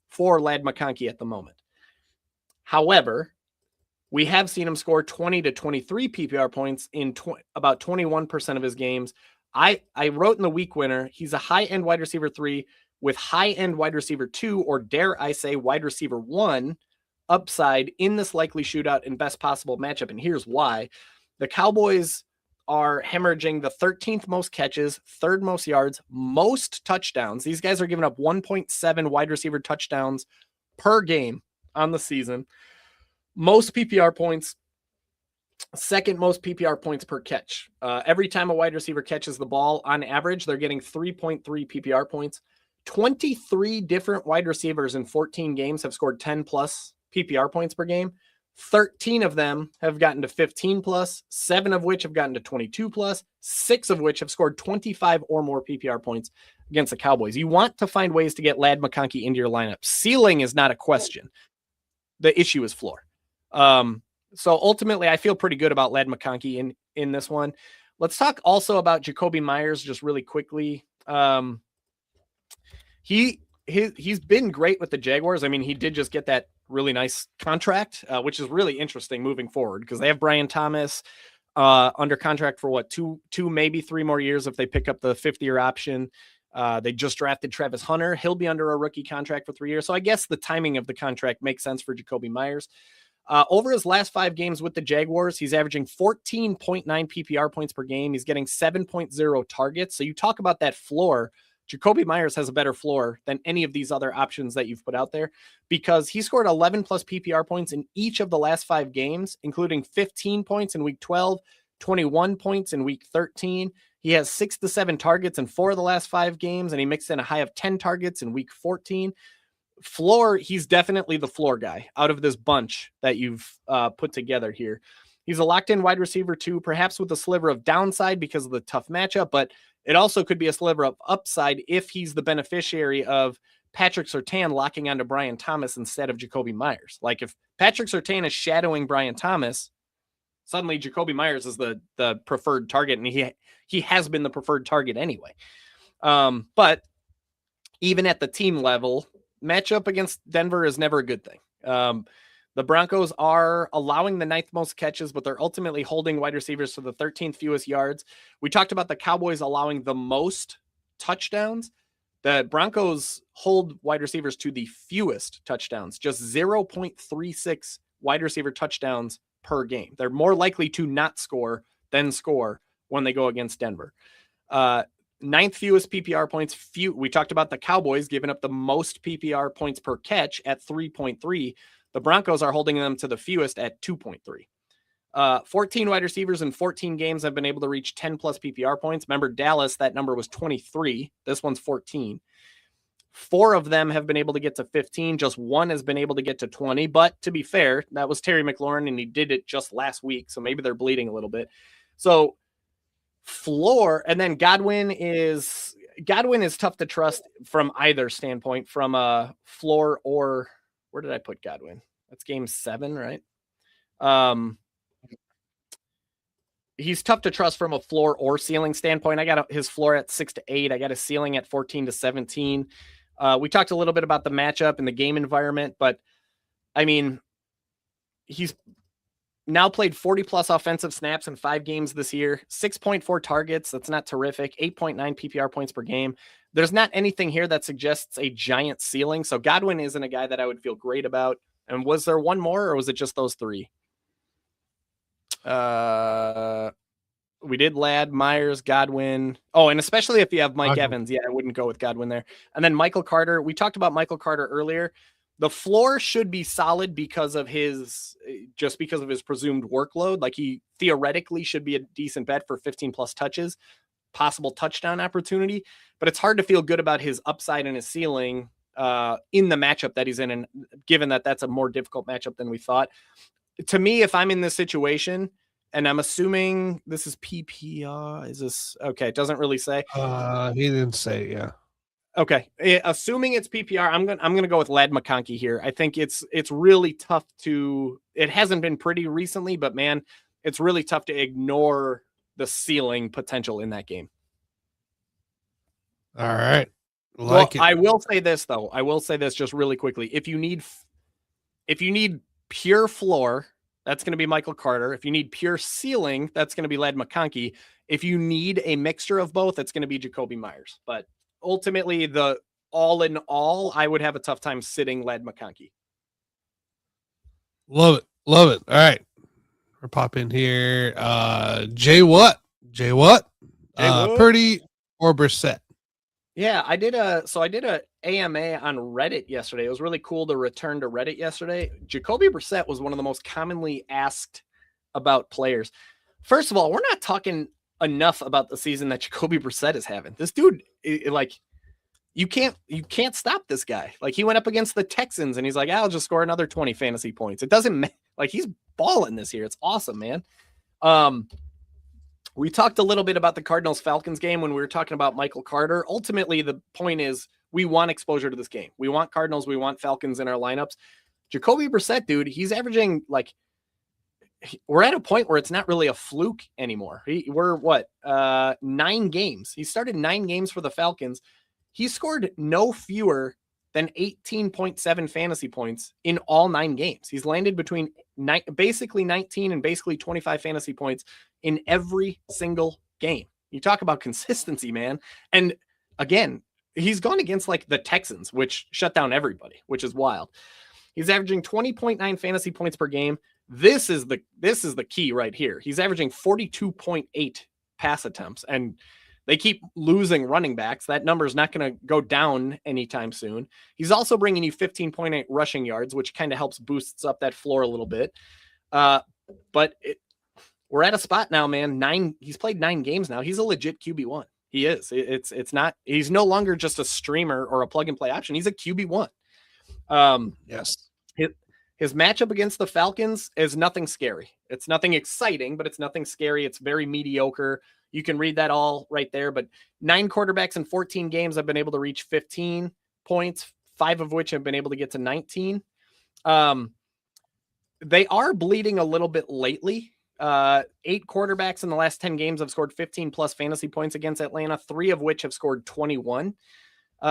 for Ladd McConkey at the moment. However, we have seen him score 20 to 23 PPR points in about 21% of his games. I wrote in the week winner, he's a high-end wide receiver 3 with high-end wide receiver 2, or dare I say wide receiver 1, upside in this likely shootout and best possible matchup. And here's why. The Cowboys are hemorrhaging the 13th most catches, 3rd most yards, most touchdowns. These guys are giving up 1.7 wide receiver touchdowns per game on the season. Most PPR points, 2nd most PPR points per catch. Every time a wide receiver catches the ball, on average, they're getting 3.3 PPR points. 23 different wide receivers in 14 games have scored 10 plus PPR points per game. 13 of them have gotten to 15 plus, 7 of which have gotten to 22 plus, 6 of which have scored 25 or more PPR points against the Cowboys. You want to find ways to get Ladd McConkey into your lineup. Ceiling is not a question. The issue is floor. So ultimately, I feel pretty good about Ladd McConkey in this one. Let's talk also about Jakobi Meyers just really quickly. He's been great with the Jaguars. I mean, he did just get that really nice contract, which is really interesting moving forward because they have Brian Thomas under contract for two, maybe 3 more years if they pick up the 5th-year option. They just drafted Travis Hunter. He'll be under a rookie contract for 3 years. So I guess the timing of the contract makes sense for Jakobi Meyers. Over his last 5 games with the Jaguars, he's averaging 14.9 PPR points per game. He's getting 7.0 targets. So you talk about that floor. Jakobi Meyers has a better floor than any of these other options that you've put out there because he scored 11 plus PPR points in each of the last 5 games, including 15 points in week 12, 21 points in week 13. He has 6 to 7 targets in 4 of the last 5 games, and he mixed in a high of 10 targets in week 14. Floor, he's definitely the floor guy out of this bunch that you've put together here. He's a locked-in wide receiver 2, perhaps with a sliver of downside because of the tough matchup, but it also could be a sliver of upside if he's the beneficiary of Patrick Surtain locking onto Brian Thomas instead of Jakobi Meyers. Like, if Patrick Surtain is shadowing Brian Thomas, suddenly Jakobi Meyers is the preferred target, and he has been the preferred target anyway. But even at the team level, matchup against Denver is never a good thing. The Broncos are allowing the 9th most catches, but they're ultimately holding wide receivers to the 13th fewest yards. We talked about the Cowboys allowing the most touchdowns. The Broncos hold wide receivers to the fewest touchdowns, just 0.36 wide receiver touchdowns per game. They're more likely to not score than score when they go against Denver. 9th fewest PPR points. We talked about the Cowboys giving up the most PPR points per catch at 3.3. The Broncos are holding them to the fewest at 2.3. 14 wide receivers in 14 games have been able to reach 10 plus PPR points. Remember, Dallas, that number was 23. This one's 14. 4 of them have been able to get to 15. Just 1 has been able to get to 20. But to be fair, that was Terry McLaurin, and he did it just last week. So maybe they're bleeding a little bit. So floor, and then Godwin is tough to trust from either standpoint, from a floor or where did I put Godwin? That's game 7, right? He's tough to trust from a floor or ceiling standpoint. I got his floor at 6 to 8. I got his ceiling at 14 to 17. We talked a little bit about the matchup and the game environment, but I mean, he's now played 40 plus offensive snaps in 5 games this year, 6.4 targets. That's not terrific. 8.9 PPR points per game. There's not anything here that suggests a giant ceiling. So Godwin isn't a guy that I would feel great about. And was there one more, or was it just those 3? We did Ladd, Myers, Godwin. Oh, and especially if you have Mike Okay. Evans. Yeah, I wouldn't go with Godwin there. And then Michael Carter. We talked about Michael Carter earlier. The floor should be solid because of his presumed workload. Like he theoretically should be a decent bet for 15 plus touches, possible touchdown opportunity, but it's hard to feel good about his upside and his ceiling in the matchup that he's in. And given that that's a more difficult matchup than we thought, to me, if I'm in this situation, and I'm assuming this is PPR, is this okay? It doesn't really say. He didn't say, yeah. Okay, assuming it's PPR, I'm gonna go with Ladd McConkey here. I think it's really tough to. It hasn't been pretty recently, but man, it's really tough to ignore the ceiling potential in that game. All right, I will say this though. I will say this just really quickly. If you need pure floor, that's going to be Michael Carter. If you need pure ceiling, that's going to be Ladd McConkey. If you need a mixture of both, it's going to be Jacoby Myers. But ultimately, the all in all, I would have a tough time sitting Ladd McConkey. Love it. Love it. All right. We're popping here. Jay what? Purdy or Brissett? Yeah, I did a AMA on Reddit yesterday. It was really cool to return to Reddit yesterday. Jacoby Brissett was one of the most commonly asked about players. First of all, we're not talking enough about the season that Jacoby Brissett is having. This dude, like, you can't stop this guy. Like, he went up against the Texans and he's like, I'll just score another 20 fantasy points. It doesn't matter. Like, he's balling this year. It's awesome, man. We talked a little bit about the Cardinals-Falcons game when we were talking about Michael Carter. Ultimately, the point is we want exposure to this game. We want Cardinals. We want Falcons in our lineups. Jacoby Brissett, dude, he's averaging we're at a point where it's not really a fluke anymore. We're 9 games. He started 9 games for the Falcons. He scored no fewer than 18.7 fantasy points in all 9 games. He's landed between basically 19 and basically 25 fantasy points in every single game. You talk about consistency, man. And again, he's gone against like the Texans, which shut down everybody, which is wild. He's averaging 20.9 fantasy points per game. This is the key right here. He's averaging 42.8 pass attempts, and they keep losing running backs. That number is not going to go down anytime soon. He's also bringing you 15.8 rushing yards, which kind of helps boosts up that floor a little bit. But we're at a spot now, man. He's played 9 games now. He's a legit QB1. He is. It's not. He's no longer just a streamer or a plug and play option. He's a QB1. Yes. His matchup against the Falcons is nothing scary. It's nothing exciting, but it's nothing scary. It's very mediocre. You can read that all right there. But 9 quarterbacks in 14 games have been able to reach 15 points, 5 of which have been able to get to 19. They are bleeding a little bit lately. 8 quarterbacks in the last 10 games have scored 15 plus fantasy points against Atlanta, 3 of which have scored 21. 3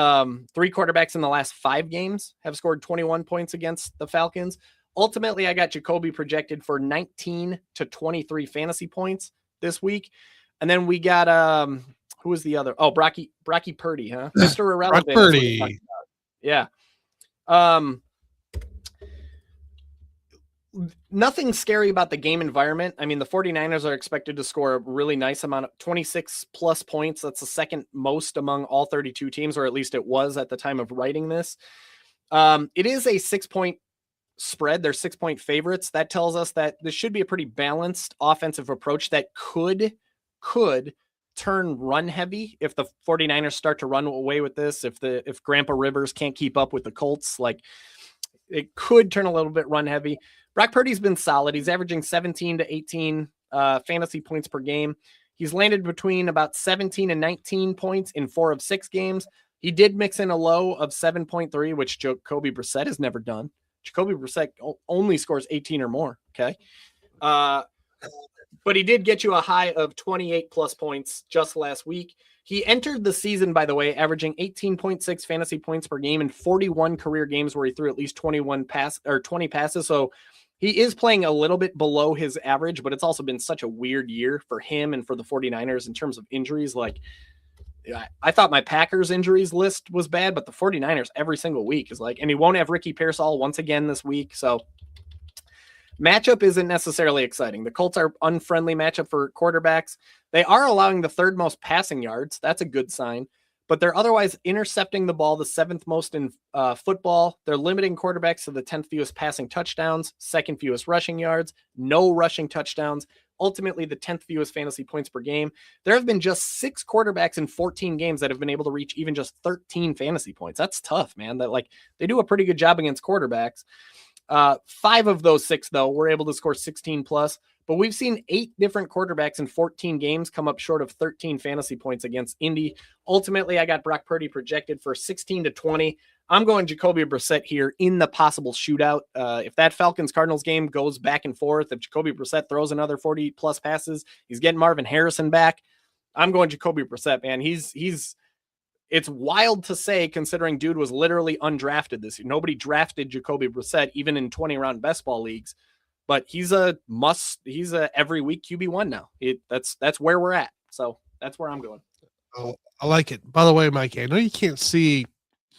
quarterbacks in the last 5 games have scored 21 points against the Falcons. Ultimately, I got Jacoby projected for 19 to 23 fantasy points this week. And then we got, who was the other? Oh, Brocky Purdy, huh? Mr. Irrelevant. Brock Purdy. Yeah. Nothing scary about the game environment. I mean, the 49ers are expected to score a really nice amount of 26 plus points. That's the second most among all 32 teams, or at least it was at the time of writing this. It is a 6-point spread. They're 6-point favorites. That tells us that this should be a pretty balanced offensive approach that could turn run heavy if the 49ers start to run away with this. If Grandpa Rivers can't keep up with the Colts, like, it could turn a little bit run heavy. Brock Purdy's been solid. He's averaging 17 to 18 fantasy points per game. He's landed between about 17 and 19 points in 4 of 6 games. He did mix in a low of 7.3, which Jacoby Brissett has never done. Jacoby Brissett only scores 18 or more. Okay. But he did get you a high of 28 plus points just last week. He entered the season, by the way, averaging 18.6 fantasy points per game in 41 career games where he threw at least 20 passes. So he is playing a little bit below his average, but it's also been such a weird year for him and for the 49ers in terms of injuries. Like, I thought my Packers injuries list was bad, but the 49ers every single week is like, and he won't have Ricky Pearsall once again this week. So Matchup isn't necessarily exciting. The Colts are unfriendly matchup for quarterbacks. They are allowing the third most passing yards. That's a good sign. But they're otherwise intercepting the ball, the seventh most in football. They're limiting quarterbacks to the 10th fewest passing touchdowns, second fewest rushing yards, no rushing touchdowns, ultimately the 10th fewest fantasy points per game. There have been just 6 quarterbacks in 14 games that have been able to reach even just 13 fantasy points. That's tough, man. That they do a pretty good job against quarterbacks. 5 of those 6, though, were able to score 16 plus. But we've seen 8 different quarterbacks in 14 games come up short of 13 fantasy points against Indy. Ultimately, I got Brock Purdy projected for 16 to 20. I'm going Jacoby Brissett here in the possible shootout. If that Falcons-Cardinals game goes back and forth, if Jacoby Brissett throws another 40-plus passes, he's getting Marvin Harrison back. I'm going Jacoby Brissett, man. It's wild to say, considering dude was literally undrafted this year. Nobody drafted Jacoby Brissett, even in 20-round best ball leagues. But he's a every week QB1 now. That's where we're at. So that's where I'm going. Oh, I like it. By the way, Mike, I know you can't see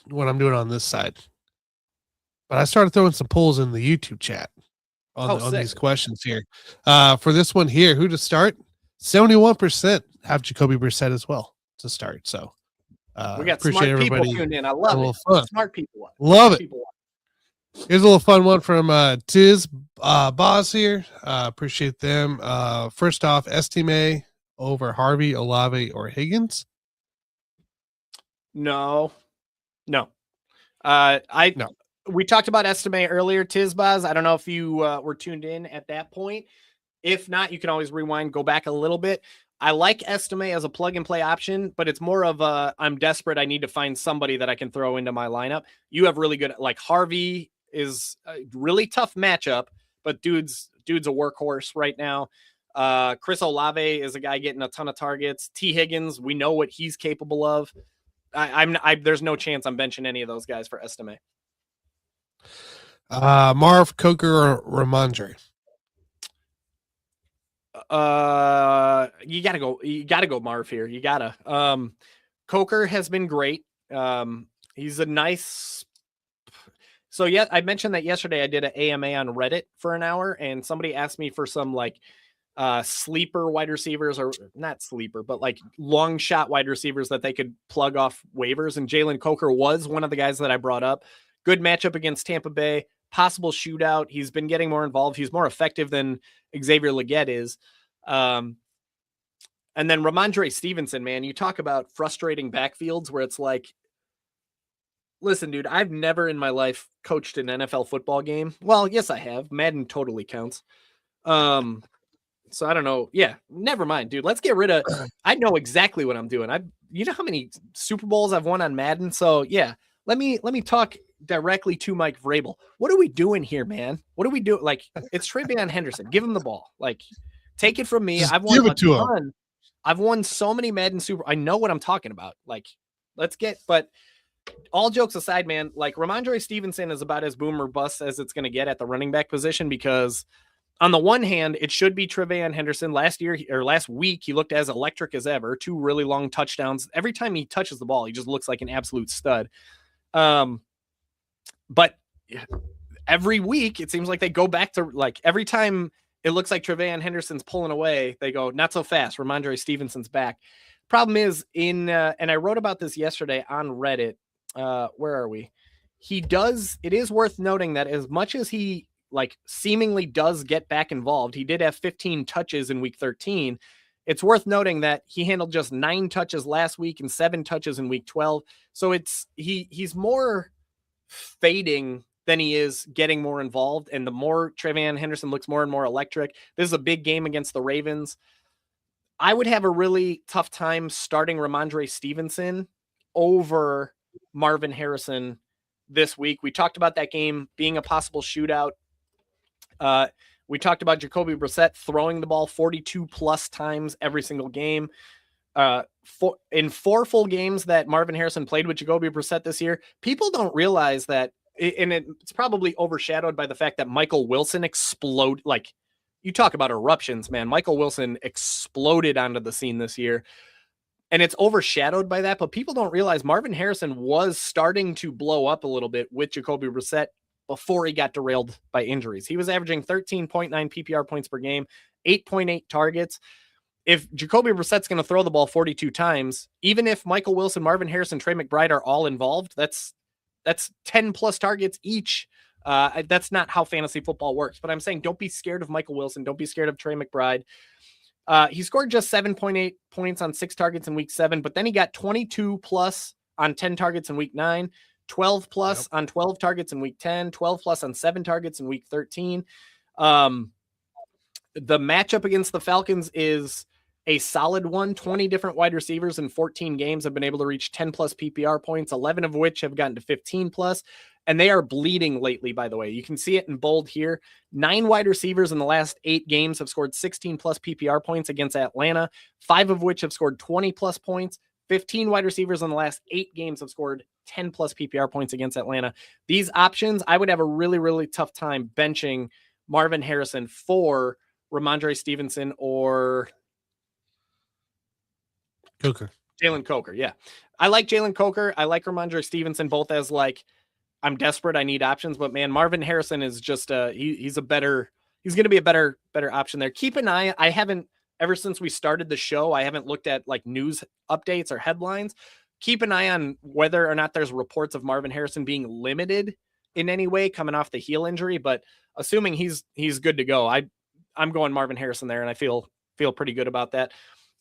what I'm doing on this side, but I started throwing some polls in the YouTube chat on these questions here. For this one here, who to start? 71% have Jacoby Brissett as well to start. So we got smart people tuned in. I love it. Smart people. Love it. Here's a little fun one from Tiz Boz here. Appreciate them. First off, Estime over Harvey, Olave, or Higgins? No. We talked about Estime earlier, Tiz Boz. I don't know if you were tuned in at that point. If not, you can always rewind, go back a little bit. I like Estime as a plug-and-play option, but it's more of I'm desperate. I need to find somebody that I can throw into my lineup. You have really good, like Harvey is a really tough matchup, but dude's a workhorse right now. Chris Olave is a guy getting a ton of targets. T. Higgins, we know what he's capable of. There's no chance I'm benching any of those guys for Estime. Marv, Coker, or Ramondre? You gotta go Marv here. You gotta. Coker has been great. He's a nice. So yeah, I mentioned that yesterday I did an AMA on Reddit for an hour, and somebody asked me for some sleeper wide receivers, or not sleeper, but like long shot wide receivers that they could plug off waivers. And Jalen Coker was one of the guys that I brought up. Good matchup against Tampa Bay, possible shootout. He's been getting more involved. He's more effective than Xavier Legette is. And then Ramondre Stevenson, man, you talk about frustrating backfields where it's like, listen, dude, I've never in my life coached an NFL football game. Well, yes, I have. Madden totally counts. So I don't know. Yeah, never mind, dude. Let's get rid of. I know exactly what I'm doing. You know how many Super Bowls I've won on Madden. So yeah, let me talk directly to Mike Vrabel. What are we doing here, man? What do we do? Like, it's TreVeyon Henderson. Give him the ball. Like, take it from me. I've won a ton. I've won so many Madden Super. I know what I'm talking about. Like, but all jokes aside, man, like Ramondre Stevenson is about as boom or bust as it's going to get at the running back position, because on the one hand, it should be TreVeyon Henderson. Last week, he looked as electric as ever. 2 really long touchdowns. Every time he touches the ball, he just looks like an absolute stud. But every week, it seems like they go back to, like, every time it looks like TreVeyon Henderson's pulling away, they go, not so fast. Ramondre Stevenson's back. Problem is, and I wrote about this yesterday on Reddit. Where are we? It is worth noting that as much as he seemingly does get back involved, he did have 15 touches in week 13. It's worth noting that he handled just 9 touches last week and 7 touches in week 12. So he's more fading than he is getting more involved. And the more TreVeyon Henderson looks more and more electric, this is a big game against the Ravens. I would have a really tough time starting Ramondre Stevenson over Marvin Harrison this week. We talked about that game being a possible shootout. We talked about Jacoby Brissett throwing the ball 42 plus times every single game. In 4 full games that Marvin Harrison played with Jacoby Brissett this year, people don't realize that, and it's probably overshadowed by the fact that Michael Wilson exploded. Like, you talk about eruptions, man. Michael Wilson exploded onto the scene this year, and it's overshadowed by that. But people don't realize Marvin Harrison was starting to blow up a little bit with Jacoby Brissett before he got derailed by injuries. He was averaging 13.9 PPR points per game, 8.8 targets. If Jacoby Brissett's going to throw the ball 42 times, even if Michael Wilson, Marvin Harrison, Trey McBride are all involved, that's 10 plus targets each. That's not how fantasy football works, but I'm saying don't be scared of Michael Wilson. Don't be scared of Trey McBride. He scored just 7.8 points on 6 targets in week 7, but then he got 22 plus on 10 targets in week 9, 12 plus on 12 targets in week 10, 12 plus on 7 targets in week 13. The matchup against the Falcons is a solid one. 20 different wide receivers in 14 games have been able to reach 10 plus PPR points, 11 of which have gotten to 15 plus. And they are bleeding lately, by the way. You can see it in bold here. 9 wide receivers in the last 8 games have scored 16 plus PPR points against Atlanta, 5 of which have scored 20 plus points. 15 wide receivers in the last 8 games have scored 10 plus PPR points against Atlanta. These options, I would have a really, really tough time benching Marvin Harrison for Ramondre Stevenson or Coker. Jalen Coker. Yeah. I like Jalen Coker. I like Ramondre Stevenson, both as like, I'm desperate. I need options, but man, Marvin Harrison is just he's going to be a better option there. Keep an eye. I haven't, ever since we started the show, I haven't looked at like news updates or headlines. Keep an eye on whether or not there's reports of Marvin Harrison being limited in any way coming off the heel injury, but assuming he's good to go, I'm going Marvin Harrison there, and I feel pretty good about that.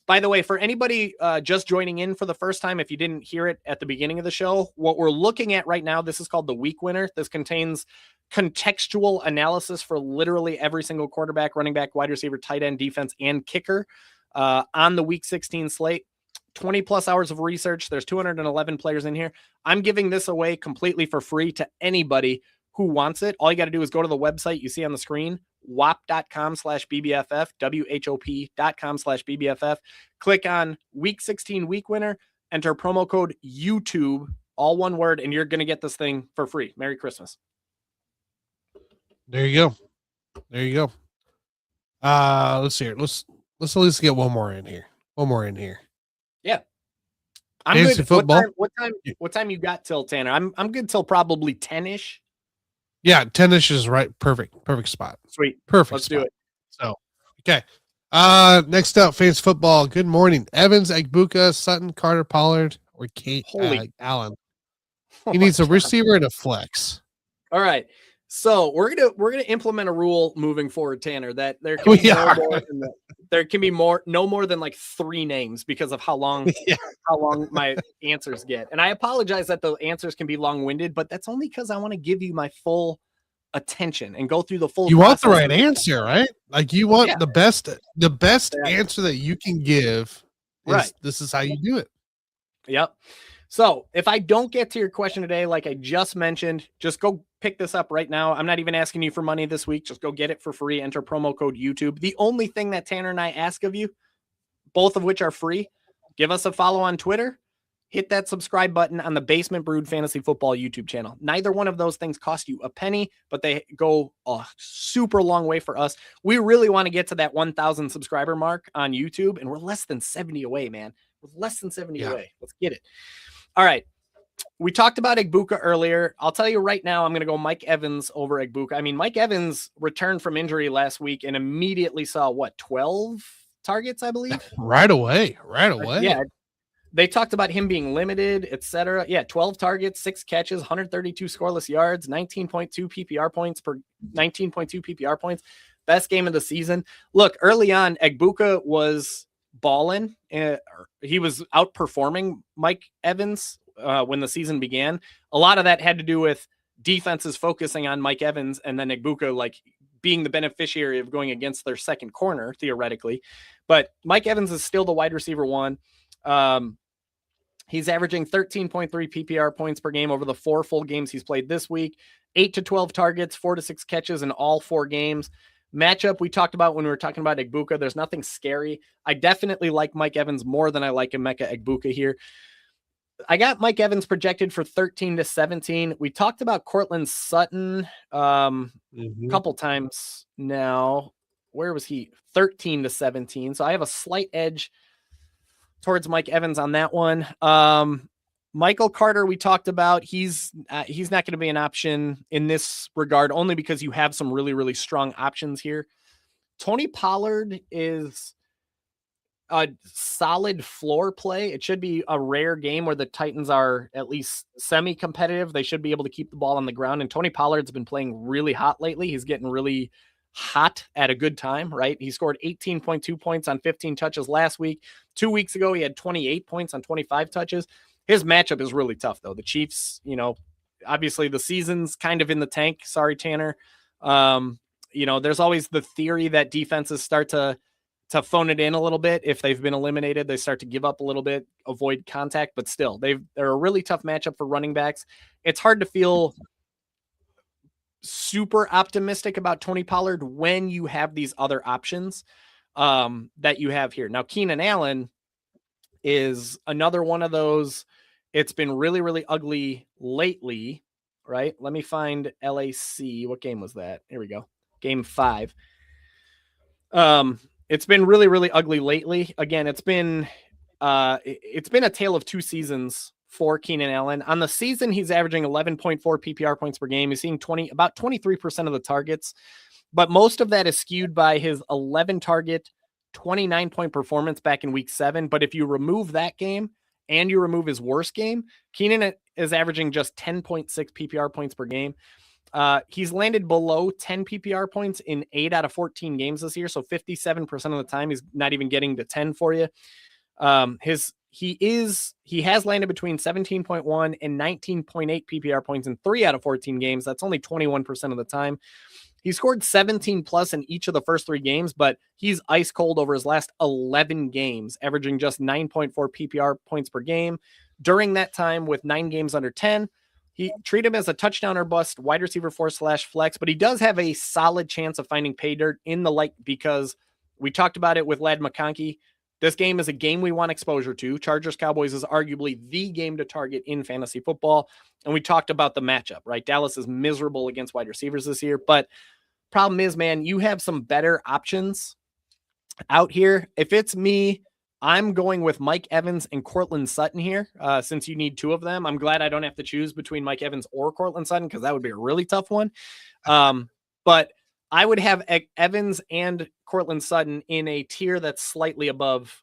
By the way, for anybody just joining in for the first time, if you didn't hear it at the beginning of the show, what we're looking at right now, this is called the week winner. This contains contextual analysis for literally every single quarterback, running back, wide receiver, tight end, defense, and kicker on the week 16 slate. 20 plus hours of research. There's 211 players in here. I'm giving this away completely for free to anybody who wants it. All you got to do is go to the website you see on the screen, whop.com/BBFF, WHOP.com/BBFF. Click on week 16 week winner, enter promo code YouTube, all one word, and you're going to get this thing for free. Merry Christmas. There you go. Let's see here. Let's at least get one more in here. Yeah. I'm Fantasy good. Football. What time you got till, Tanner? I'm good till probably 10-ish. Yeah, 10-ish is right. Perfect spot. Sweet. Perfect. Let's spot. do it. So, okay. Next up, Fantasy Football. Good morning. Evans, Egbuka, Sutton, Carter, Pollard, or Kate Allen. He needs a receiver and a flex. All right. So we're gonna implement a rule moving forward, Tanner, that there can be no more than like 3 names because of how long my answers get. And I apologize that the answers can be long-winded, but that's only because I want to give you my full attention and go through the full. You want the right answer, right? Like you want the best answer that you can give. Right. This is how you do it. Yep. So if I don't get to your question today, like I just mentioned, just go pick this up right now. I'm not even asking you for money this week. Just go get it for free. Enter promo code YouTube. The only thing that Tanner and I ask of you, both of which are free, give us a follow on Twitter. Hit that subscribe button on the Basement Brood Fantasy Football YouTube channel. Neither one of those things cost you a penny, but they go a super long way for us. We really want to get to that 1,000 subscriber mark on YouTube, and we're less than 70 away, man. We're less than 70 away. Let's get it. All right. We talked about Egbuka earlier. I'll tell you right now, I'm going to go Mike Evans over Egbuka. I mean, Mike Evans returned from injury last week and immediately saw 12 targets, I believe. Right away. Yeah. They talked about him being limited, etc. Yeah, 12 targets, 6 catches, 132 scoreless yards, 19.2 PPR points. Best game of the season. Look, early on, Egbuka was balling. He was outperforming Mike Evans when the season began. A lot of that had to do with defenses focusing on Mike Evans and then Egbuka like being the beneficiary of going against their second corner, theoretically. But Mike Evans is still the wide receiver 1. He's averaging 13.3 PPR points per game over the 4 full games he's played this week, 8 to 12 targets, 4 to 6 catches in all 4 games. Matchup we talked about when we were talking about Egbuka. There's nothing scary. I definitely like Mike Evans more than I like Emeka Egbuka here. I got Mike Evans projected for 13 to 17. We talked about Cortland Sutton a couple times now. Where was he? 13 to 17. So I have a slight edge towards Mike Evans on that one. Michael Carter, we talked about. He's not going to be an option in this regard, only because you have some really, really strong options here. Tony Pollard is a solid floor play. It should be a rare game where the Titans are at least semi-competitive. They should be able to keep the ball on the ground. And Tony Pollard's been playing really hot lately. He's getting really hot at a good time, right? He scored 18.2 points on 15 touches last week. 2 weeks ago, he had 28 points on 25 touches. His matchup is really tough, though. The Chiefs, obviously the season's kind of in the tank. Sorry, Tanner. There's always the theory that defenses start to phone it in a little bit. If they've been eliminated, they start to give up a little bit, avoid contact, but still they're a really tough matchup for running backs. It's hard to feel super optimistic about Tony Pollard when you have these other options that you have here. Now, Keenan Allen is another one of those. It's been really, really ugly lately, right? Let me find LAC. What game was that? Here we go. Game 5. It's been really, really ugly lately. Again, it's been a tale of two seasons for Keenan Allen. On the season, he's averaging 11.4 PPR points per game. He's seeing about 23% of the targets, but most of that is skewed by his 11 target, 29 point performance back in week 7. But if you remove that game and you remove his worst game, Keenan is averaging just 10.6 PPR points per game. He's landed below 10 PPR points in 8 out of 14 games this year. So 57% of the time he's not even getting to 10 for you. He has landed between 17.1 and 19.8 PPR points in 3 out of 14 games. That's only 21% of the time. He scored 17 plus in each of the first 3 games, but he's ice cold over his last 11 games, averaging just 9.4 PPR points per game. During that time, with 9 games under 10, he treat him as a touchdown or bust wide receiver 4/flex, but he does have a solid chance of finding pay dirt in the light, because we talked about it with Ladd McConkey. This game is a game we want exposure to. Chargers Cowboys is arguably the game to target in fantasy football. And we talked about the matchup, right? Dallas is miserable against wide receivers this year, but problem is, man, you have some better options out here. If it's me, I'm going with Mike Evans and Courtland Sutton here, since you need 2 of them. I'm glad I don't have to choose between Mike Evans or Courtland Sutton, because that would be a really tough one. But I would have Evans and Courtland Sutton in a tier that's slightly above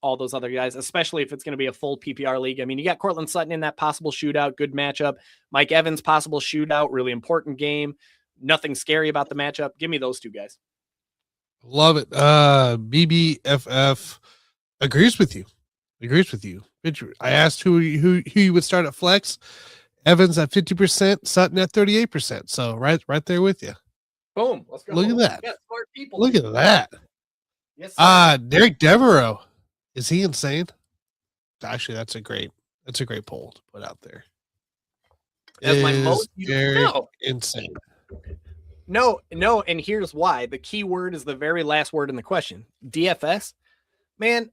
all those other guys, especially if it's going to be a full PPR league. I mean, you got Courtland Sutton in that possible shootout, good matchup. Mike Evans, possible shootout, really important game. Nothing scary about the matchup. Give me those 2 guys. Love it. BBFF agrees with you. I asked who you would start at flex. Evans at 50%, Sutton at 38%. So right there with you. Boom. Let's go. Look at that. Yeah, smart people. Look at that. Yes. Sir. Derek Devereaux. Is he insane? Actually, that's a great poll to put out there. As my most insane. No, and here's why. The key word is the very last word in the question. DFS. Man,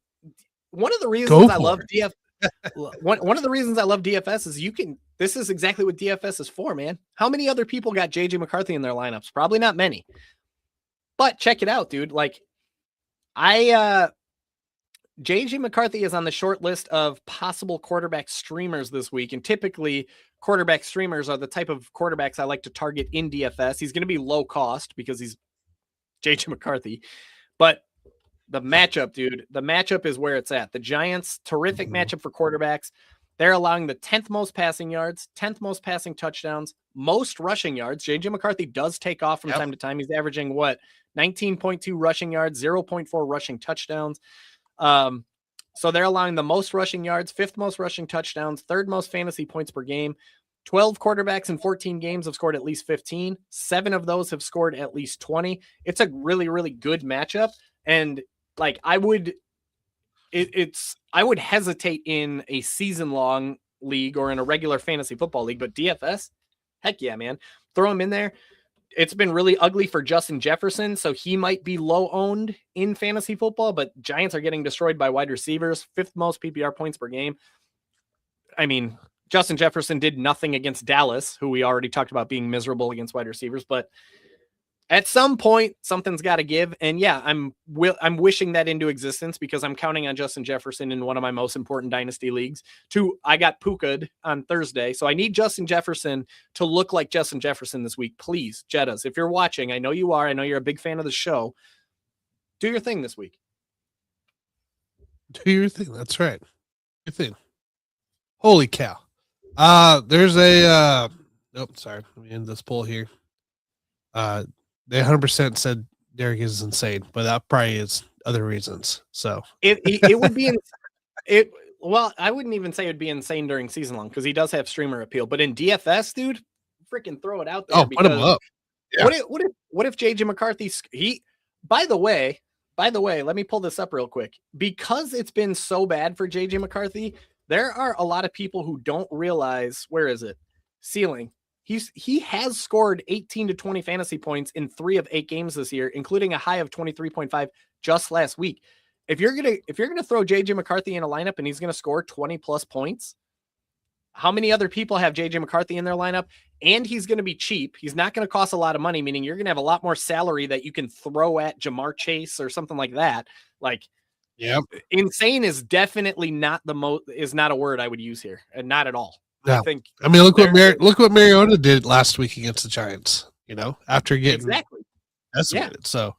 one of the reasons I love one of the reasons I love DFS is this is exactly what DFS is for, man. How many other people got JJ McCarthy in their lineups? Probably not many. But check it out, dude. Like, JJ McCarthy is on the short list of possible quarterback streamers this week. And typically quarterback streamers are the type of quarterbacks I like to target in DFS. He's going to be low cost because he's JJ McCarthy, but the matchup, dude, the matchup is where it's at. The Giants, terrific matchup for quarterbacks. They're allowing the 10th most passing yards, 10th most passing touchdowns, most rushing yards. JJ McCarthy does take off from time to time. He's averaging 19.2 rushing yards, 0.4 rushing touchdowns. So they're allowing the most rushing yards, 5th most rushing touchdowns, 3rd most fantasy points per game. 12 quarterbacks in 14 games have scored at least 15. 7 of those have scored at least 20. It's a really, really good matchup. And like, I would hesitate in a season-long league or in a regular fantasy football league, but DFS, heck yeah, man. Throw him in there. It's been really ugly for Justin Jefferson, so he might be low-owned in fantasy football, but Giants are getting destroyed by wide receivers, 5th most PPR points per game. I mean, Justin Jefferson did nothing against Dallas, who we already talked about being miserable against wide receivers, but At some point, something's got to give. And yeah, I'm wishing that into existence because I'm counting on Justin Jefferson in one of my most important dynasty leagues. I got Puka'd on Thursday, so I need Justin Jefferson to look like Justin Jefferson this week. Please, Jettas, if you're watching, I know you are. I know you're a big fan of the show. Do your thing this week. Do your thing. That's right. Your thing. Holy cow. There's a sorry. Let me end this poll here. They 100% said Derek is insane, but that probably is other reasons. So it would be well, I wouldn't even say it'd be insane during season long because he does have streamer appeal. But in DFS, dude, freaking throw it out there. Oh, put him up. Yeah. What if JJ McCarthy by the way, let me pull this up real quick. Because it's been so bad for JJ McCarthy, there are a lot of people who don't realize, where is it? Ceiling. He has scored 18 to 20 fantasy points in 3 of 8 games this year, including a high of 23.5 just last week. If you're gonna throw JJ McCarthy in a lineup and he's gonna score 20 plus points, how many other people have JJ McCarthy in their lineup? And he's gonna be cheap. He's not gonna cost a lot of money, meaning you're gonna have a lot more salary that you can throw at Jamar Chase or something like that. Like, yep. Insane is definitely not a word I would use here, and not at all. No. I mean, look what Mariota did last week against the Giants. You know, after getting decimated. Yeah. So,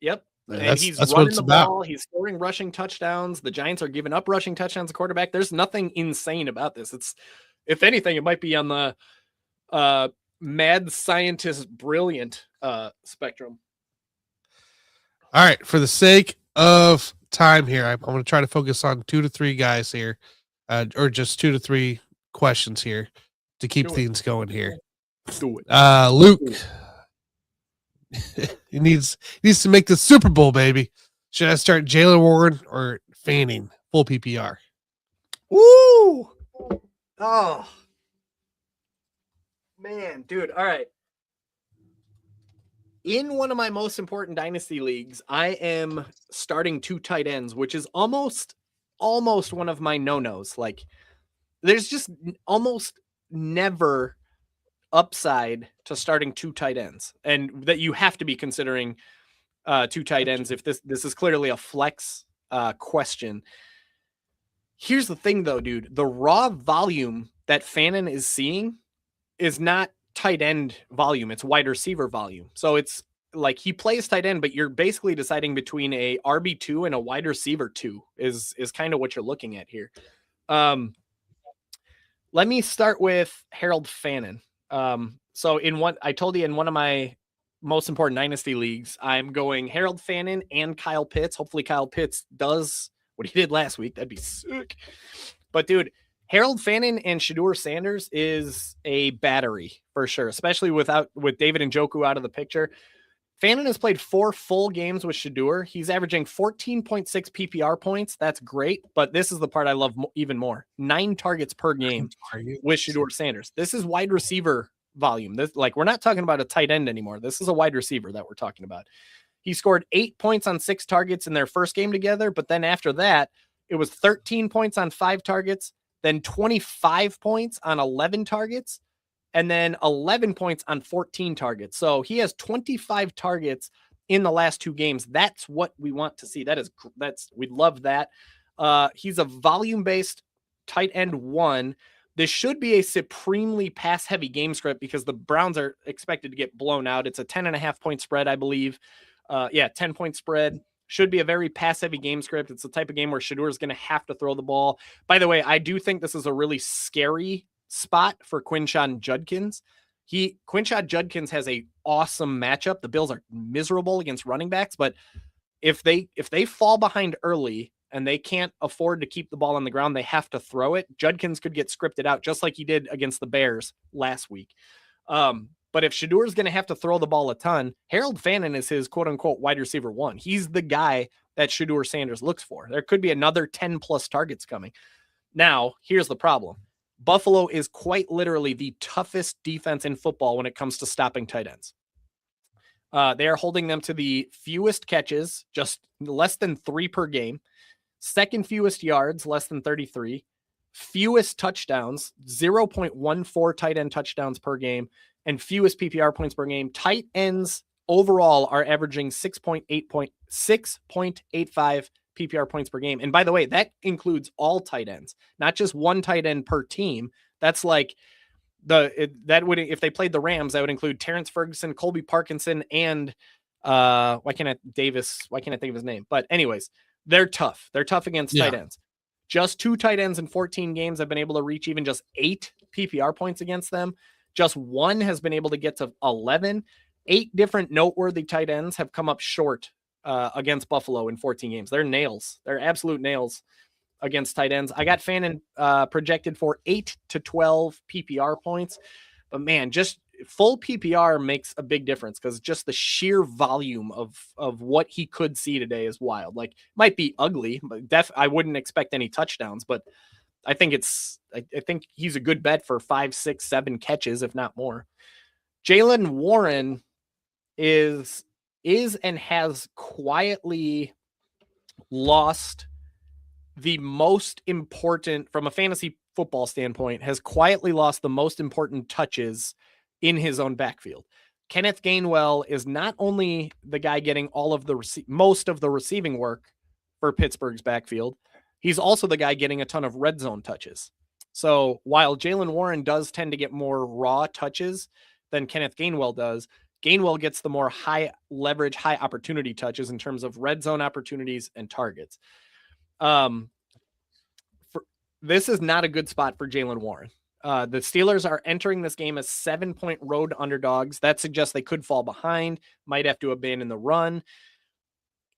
yep. And he's running the ball. He's scoring rushing touchdowns. The Giants are giving up rushing touchdowns to quarterback. There's nothing insane about this. It's, if anything, it might be on the mad scientist brilliant spectrum. All right, for the sake of time here, I'm going to try to focus on 2 to 3 guys here, or just 2 to 3 questions here to keep things going here. Do it. Luke, he needs to make the Super Bowl, baby. Should I start Jalen Warren or Fanning full PPR? Woo! Oh man, dude. All right. In one of my most important dynasty leagues, I am starting 2 tight ends, which is almost one of my no-nos. Like, there's just almost never upside to starting 2 tight ends, and that you have to be considering 2 tight ends if this is clearly a flex question. Here's the thing though, dude, the raw volume that Fannin is seeing is not tight end volume, it's wide receiver volume. So it's like he plays tight end, but you're basically deciding between a RB2 and a wide receiver 2 is kind of what you're looking at here. Let me start with Harold Fannin. So I told you in one of my most important dynasty leagues, I'm going Harold Fannin and Kyle Pitts. Hopefully Kyle Pitts does what he did last week. That'd be sick. But dude, Harold Fannin and Shedeur Sanders is a battery for sure, especially with David Njoku out of the picture. Fannin has played 4 full games with Shedeur. He's averaging 14.6 PPR points. That's great, but this is the part I love even more. 9 targets per game with Shedeur Sanders. This is wide receiver volume. We're not talking about a tight end anymore. This is a wide receiver that we're talking about. He scored 8 points on 6 targets in their first game together, but then after that, it was 13 points on 5 targets, then 25 points on 11 targets, and then 11 points on 14 targets. So he has 25 targets in the last 2 games. That's what we want to see. We love that. He's a volume-based tight end 1. This should be a supremely pass-heavy game script because the Browns are expected to get blown out. It's a 10.5-point spread, I believe. 10-point spread. Should be a very pass-heavy game script. It's the type of game where Shedeur is going to have to throw the ball. By the way, I do think this is a really scary spot for Quinshon Judkins. Quinshon Judkins has a awesome matchup. The Bills are miserable against running backs, but if they fall behind early and they can't afford to keep the ball on the ground, they have to throw it. Judkins could get scripted out just like he did against the Bears last week. But if Shedeur is going to have to throw the ball a ton, Harold Fannin is his quote unquote wide receiver 1. He's the guy that Shedeur Sanders looks for. There could be another 10 plus targets coming. Now, here's the problem. Buffalo is quite literally the toughest defense in football when it comes to stopping tight ends. They are holding them to the fewest catches, just less than 3 per game. Second fewest yards, less than 33. Fewest touchdowns, 0.14 tight end touchdowns per game. And fewest PPR points per game. Tight ends overall are averaging 6.85 PPR points per game. And by the way, that includes all tight ends, not just one tight end per team. That's like that would, if they played the Rams, that would include Terrence Ferguson, Colby Parkinson, and why can't I think of his name? But anyways, they're tough. They're tough against tight ends. Just 2 tight ends in 14 games have been able to reach even just 8 PPR points against them. Just 1 has been able to get to 11. 8 different noteworthy tight ends have come up short against Buffalo in 14 games. They're nails. They're absolute nails against tight ends. I got Fannin projected for 8 to 12 PPR points. But man, just full PPR makes a big difference because just the sheer volume of what he could see today is wild. Like, might be ugly, but I wouldn't expect any touchdowns, but I think I think he's a good bet for 5, 6, 7 catches, if not more. Jaylen Warren is and has quietly lost the most important, from a fantasy football standpoint, has quietly lost the most important touches in his own backfield. Kenneth Gainwell is not only the guy getting all of the most of the receiving work for Pittsburgh's backfield, he's also the guy getting a ton of red zone touches. So while Jaylen Warren does tend to get more raw touches than Kenneth Gainwell does, Gainwell gets the more high leverage, high opportunity touches in terms of red zone opportunities and targets. This is not a good spot for Jaylen Warren. The Steelers are entering this game as 7-point road underdogs. That suggests they could fall behind, might have to abandon the run.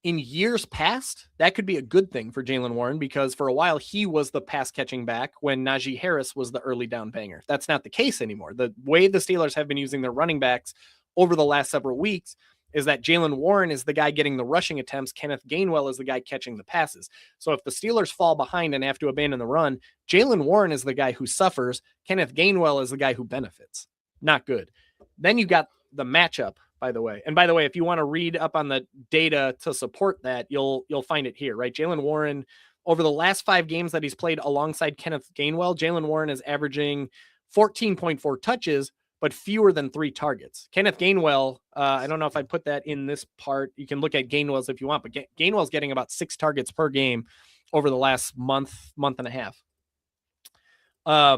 In years past, that could be a good thing for Jaylen Warren because for a while he was the pass catching back when Najee Harris was the early down banger. That's not the case anymore. The way the Steelers have been using their running backs over the last several weeks is that Jaylen Warren is the guy getting the rushing attempts. Kenneth Gainwell is the guy catching the passes. So if the Steelers fall behind and have to abandon the run, Jaylen Warren is the guy who suffers. Kenneth Gainwell is the guy who benefits. Not good. Then you got the matchup, by the way. And by the way, if you want to read up on the data to support that, you'll find it here, right? Jaylen Warren, over the last 5 games that he's played alongside Kenneth Gainwell, Jaylen Warren is averaging 14.4 touches, but fewer than 3 targets. Kenneth Gainwell, I don't know if I put that in this part. You can look at Gainwell's if you want, but Gainwell's getting about 6 targets per game over the last month and a half. I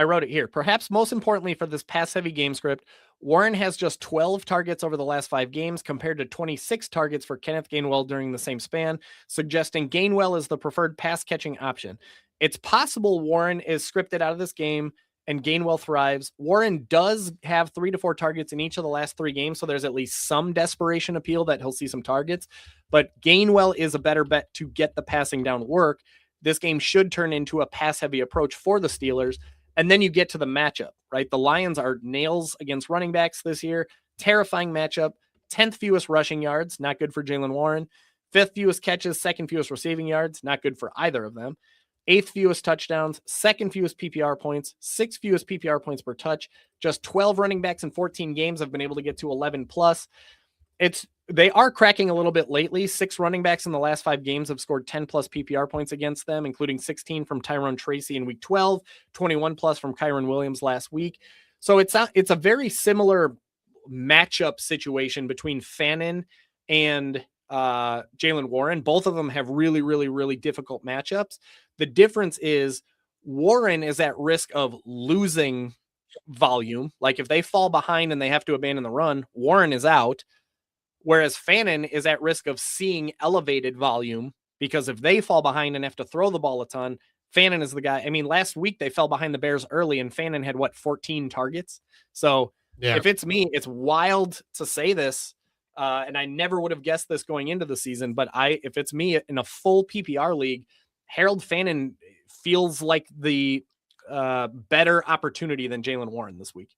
wrote it here. Perhaps most importantly for this pass-heavy game script, Warren has just 12 targets over the last 5 games compared to 26 targets for Kenneth Gainwell during the same span, suggesting Gainwell is the preferred pass-catching option. It's possible Warren is scripted out of this game and Gainwell thrives. Warren does have 3 to 4 targets in each of the last 3 games, so there's at least some desperation appeal that he'll see some targets. But Gainwell is a better bet to get the passing down work. This game should turn into a pass-heavy approach for the Steelers. And then you get to the matchup, right? The Lions are nails against running backs this year. Terrifying matchup. 10th fewest rushing yards, not good for Jaylen Warren. 5th fewest catches, 2nd fewest receiving yards, not good for either of them. 8th fewest touchdowns, 2nd fewest PPR points, 6th fewest PPR points per touch. Just 12 running backs in 14 games have been able to get to 11 plus. They are cracking a little bit lately. 6 running backs in the last 5 games have scored 10 plus PPR points against them, including 16 from Tyrone Tracy in week 12, 21 plus from Kyron Williams last week. So it's a very similar matchup situation between Fannin and Jaylen Warren. Both of them have really, really, really difficult matchups. The difference is Warren is at risk of losing volume. Like if they fall behind and they have to abandon the run, Warren is out. Whereas Fannin is at risk of seeing elevated volume because if they fall behind and have to throw the ball a ton, Fannin is the guy. I mean, last week they fell behind the Bears early and Fannin had 14 targets. So If it's me, it's wild to say this. And I never would have guessed this going into the season, but if it's me in a full PPR league, Harold Fannin feels like the better opportunity than Jaylen Warren this week.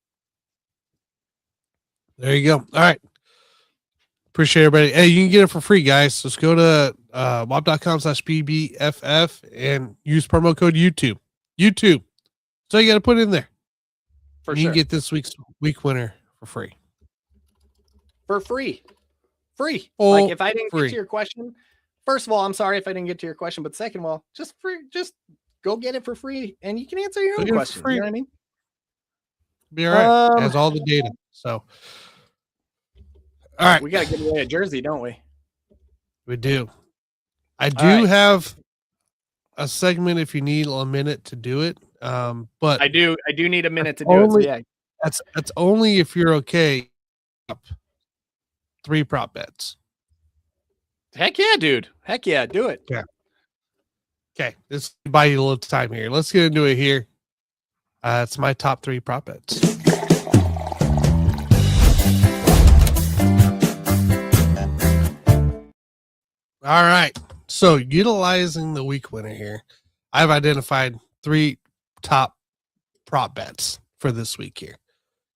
There you go. All right. Appreciate everybody. Hey, you can get it for free, guys. Just go to mob.com/BBFF and use promo code YouTube. So you got to put it in there. You can get this week's week winner for free. For free. Oh, like if I didn't get to your question, first of all, I'm sorry if I didn't get to your question, but second of all, just go get it for free and you can answer your own question. You know what I mean? Be all right. It has all the data. So All right. We got to give away a jersey, don't we? We do. I do have a segment if you need a minute to do it. But I do need a minute to do it. So yeah. That's only if you're okay. 3 prop bets. Heck yeah, dude. Heck yeah, do it. Yeah. Okay, let's buy you a little time here. Let's get into it here. It's my top 3 prop bets. All right. So utilizing the week winner here, I've identified 3 top prop bets for this week here.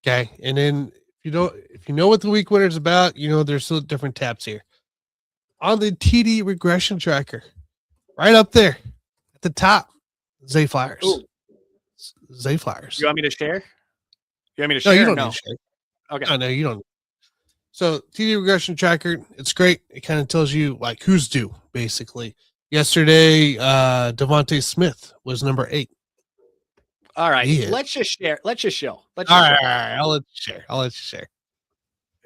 Okay. And then if you know what the week winner is about, there's still different tabs here. On the TD regression tracker, right up there at the top, Zay Flyers. Ooh. Zay Flyers. You want me to share? You want me to No, share? you don't need to share. Okay. No, you don't. So TD regression tracker, it's great. It kind of tells you like who's due, basically. Yesterday, Devontae Smith was number 8. All right. Let's just share. Let's just show. All right. I'll let you share.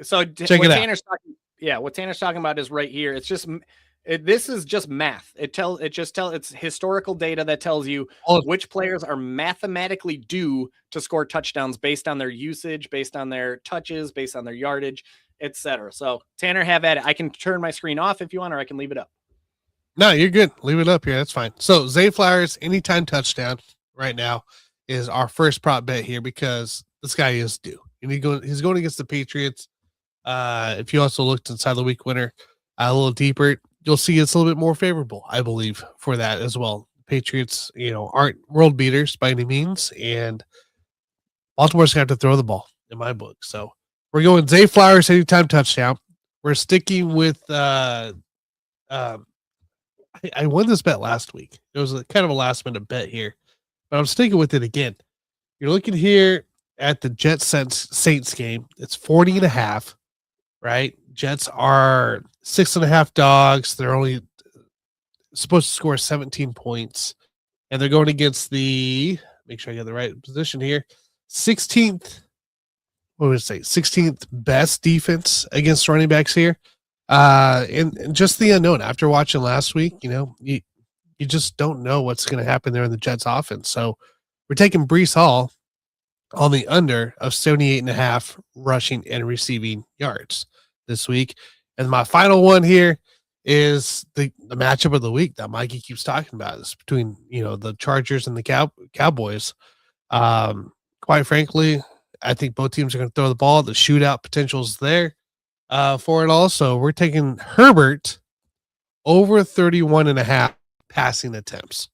So check it out. What Tanner's talking about is right here. It's just this is just math. It's historical data that tells you which players are mathematically due to score touchdowns based on their usage, based on their touches, based on their yardage, etc. So Tanner, have at it. I can turn my screen off if you want, or I can leave it up. No, you're good. Leave it up here. That's fine. So Zay Flowers, anytime touchdown right now is our first prop bet here because this guy is due. And he's going against the Patriots. If you also looked inside the week winner a little deeper, you'll see it's a little bit more favorable, I believe, for that as well. Patriots, aren't world beaters by any means, and Baltimore's going to have to throw the ball in my book. So we're going Zay Flowers anytime touchdown. We're sticking with I won this bet last week. It was kind of a last minute bet here, but I'm sticking with it again. You're looking here at the Jets Saints game. It's 40.5, right? Jets are 6.5 dogs. They're only supposed to score 17 points, and they're going against make sure I get the right position here. 16th, 16th best defense against running backs here. And just the unknown after watching last week, you just don't know what's going to happen there in the Jets offense. So we're taking Breece Hall on the under of 78.5 rushing and receiving yards this week. And my final one here is the matchup of the week that Mikey keeps talking about. It's between, the Chargers and the Cowboys. Quite frankly, I think both teams are going to throw the ball. The shootout potential is there for it also. We're taking Herbert over 31.5 passing attempts